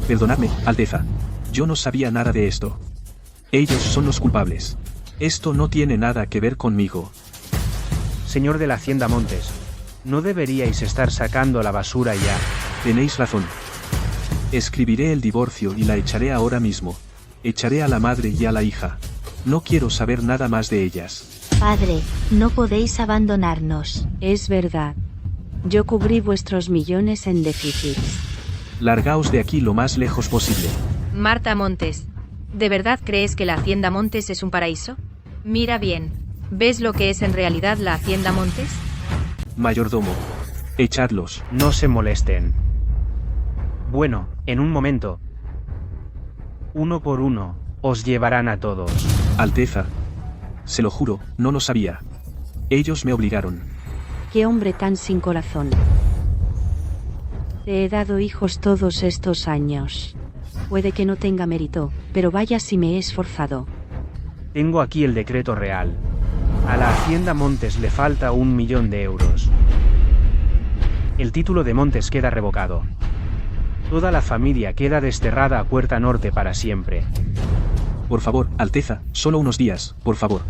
S6: Perdonadme, Alteza. Yo no sabía nada de esto. Ellos son los culpables. Esto no tiene nada que ver conmigo.
S8: Señor de la hacienda Montes, no deberíais estar sacando la basura ya.
S6: Tenéis razón. Escribiré el divorcio y la echaré ahora mismo. Echaré a la madre y a la hija. No quiero saber nada más de ellas.
S5: Padre, no podéis abandonarnos.
S4: Es verdad. Yo cubrí vuestros millones en déficits.
S6: Largaos de aquí lo más lejos posible.
S1: Marta Montes, ¿de verdad crees que la hacienda Montes es un paraíso? Mira bien. ¿Ves lo que es en realidad la hacienda Montes?
S6: Mayordomo. Echadlos.
S8: No se molesten. Bueno, en un momento. Uno por uno, os llevarán a todos.
S6: Alteza. Se lo juro, no lo sabía. Ellos me obligaron.
S4: Qué hombre tan sin corazón. Te he dado hijos todos estos años. Puede que no tenga mérito, pero vaya si me he esforzado.
S8: Tengo aquí el decreto real. A la hacienda Montes le falta 1 millón de euros. El título de Montes queda revocado. Toda la familia queda desterrada a Puerta Norte para siempre.
S6: Por favor, Alteza, solo unos días, por favor.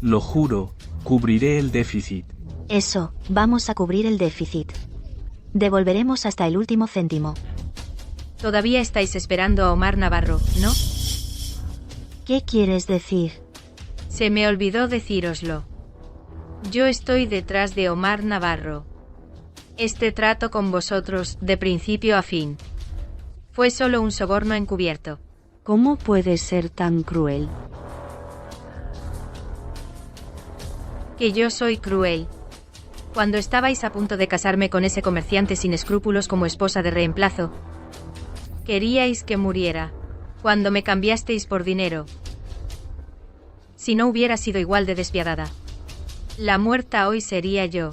S6: Lo juro, cubriré el déficit.
S5: Eso, vamos a cubrir el déficit. Devolveremos hasta el último céntimo.
S1: Todavía estáis esperando a Omar Navarro, ¿no?
S5: ¿Qué quieres decir?
S1: Se me olvidó decíroslo. Yo estoy detrás de Omar Navarro. Este trato con vosotros, de principio a fin, fue solo un soborno encubierto.
S4: ¿Cómo puedes ser tan cruel?
S1: Que yo soy cruel. Cuando estabais a punto de casarme con ese comerciante sin escrúpulos como esposa de reemplazo, queríais que muriera. Cuando me cambiasteis por dinero. Si no hubiera sido igual de despiadada, la muerta hoy sería yo.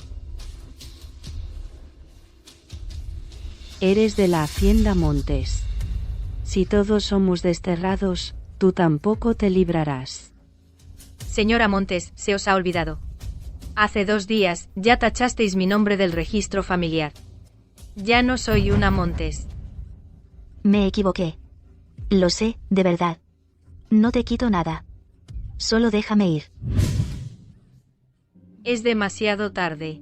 S4: Eres de la hacienda Montes. Si todos somos desterrados, tú tampoco te librarás.
S1: Señora Montes, se os ha olvidado. Hace 2 días, ya tachasteis mi nombre del registro familiar. Ya no soy una Montes.
S5: Me equivoqué. Lo sé, de verdad. No te quito nada. Solo déjame ir.
S1: Es demasiado tarde.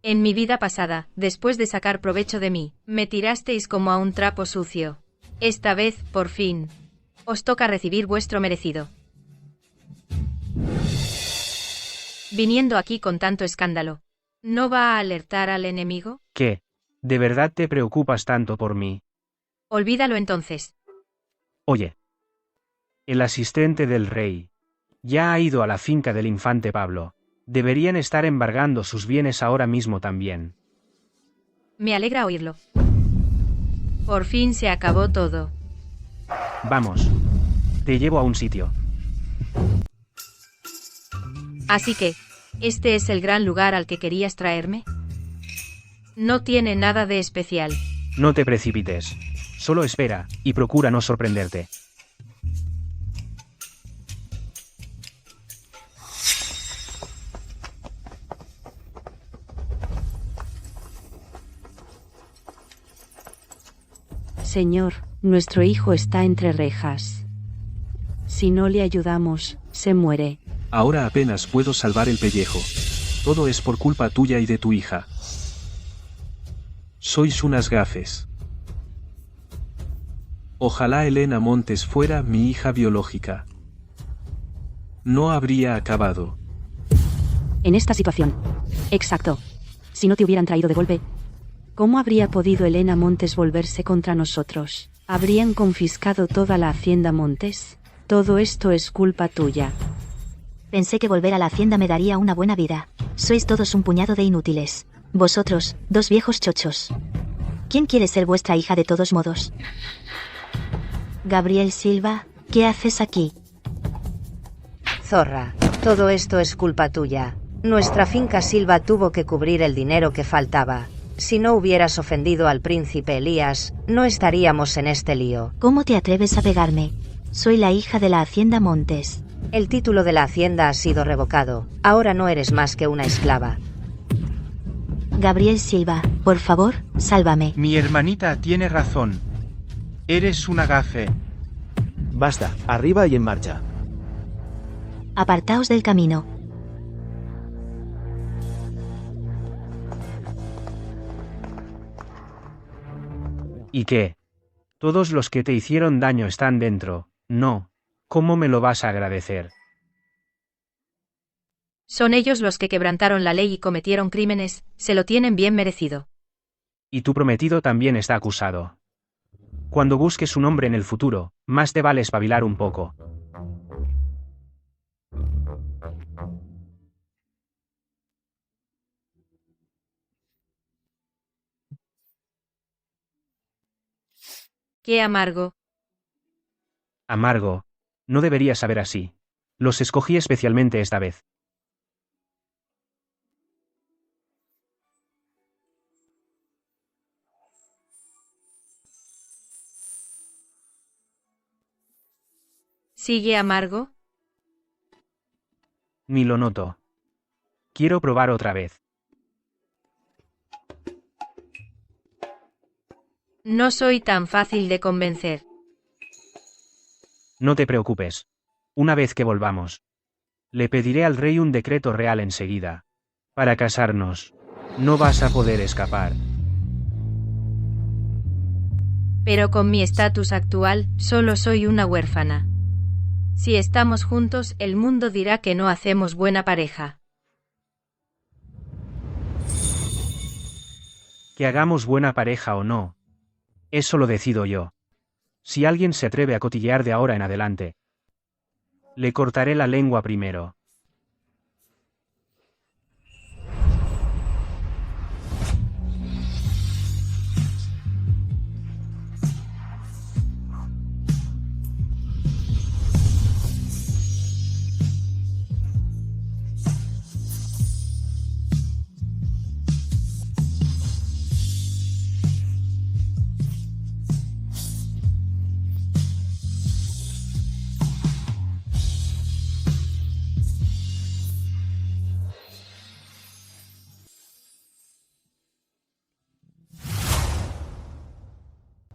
S1: En mi vida pasada, después de sacar provecho de mí, me tirasteis como a un trapo sucio. Esta vez, por fin, os toca recibir vuestro merecido. Viniendo aquí con tanto escándalo, ¿no va a alertar al enemigo?
S8: ¿Qué? ¿De verdad te preocupas tanto por mí?
S1: Olvídalo entonces.
S8: Oye. El asistente del rey ya ha ido a la finca del infante Pablo. Deberían estar embargando sus bienes ahora mismo también.
S1: Me alegra oírlo. Por fin se acabó todo.
S8: Vamos. Te llevo a un sitio.
S1: Así que, ¿este es el gran lugar al que querías traerme? No tiene nada de especial.
S8: No te precipites. Solo espera, y procura no sorprenderte.
S4: Señor, nuestro hijo está entre rejas. Si no le ayudamos, se muere.
S6: Ahora apenas puedo salvar el pellejo. Todo es por culpa tuya y de tu hija. Sois unas gafes. Ojalá Elena Montes fuera mi hija biológica. No habría acabado.
S4: En esta situación. Exacto. Si no te hubieran traído de golpe, ¿cómo habría podido Elena Montes volverse contra nosotros? ¿Habrían confiscado toda la hacienda Montes? Todo esto es culpa tuya.
S5: Pensé que volver a la hacienda me daría una buena vida. Sois todos un puñado de inútiles. Vosotros, 2 viejos chochos. ¿Quién quiere ser vuestra hija de todos modos? Gabriel Silva, ¿qué haces aquí?
S11: Zorra, todo esto es culpa tuya. Nuestra finca Silva tuvo que cubrir el dinero que faltaba. Si no hubieras ofendido al príncipe Elías, no estaríamos en este lío.
S5: ¿Cómo te atreves a pegarme? Soy la hija de la hacienda Montes.
S11: El título de la hacienda ha sido revocado. Ahora no eres más que una esclava.
S5: Gabriel Silva, por favor, sálvame.
S12: Mi hermanita tiene razón. Eres una gafe.
S7: Basta, arriba y en marcha.
S5: Apartaos del camino.
S8: ¿Y qué? Todos los que te hicieron daño están dentro. No. ¿Cómo me lo vas a agradecer?
S1: Son ellos los que quebrantaron la ley y cometieron crímenes, se lo tienen bien merecido.
S8: Y tu prometido también está acusado. Cuando busques un hombre en el futuro, más te vale espabilar un poco.
S1: Qué amargo.
S8: Amargo. No deberías saber así. Los escogí especialmente esta vez.
S1: ¿Sigue amargo?
S8: Ni lo noto. Quiero probar otra vez.
S1: No soy tan fácil de convencer.
S8: No te preocupes. Una vez que volvamos, le pediré al rey un decreto real enseguida. Para casarnos. No vas a poder escapar.
S1: Pero con mi estatus actual, solo soy una huérfana. Si estamos juntos, el mundo dirá que no hacemos buena pareja.
S8: Que hagamos buena pareja o no. Eso lo decido yo. Si alguien se atreve a cotillear de ahora en adelante, le cortaré la lengua primero.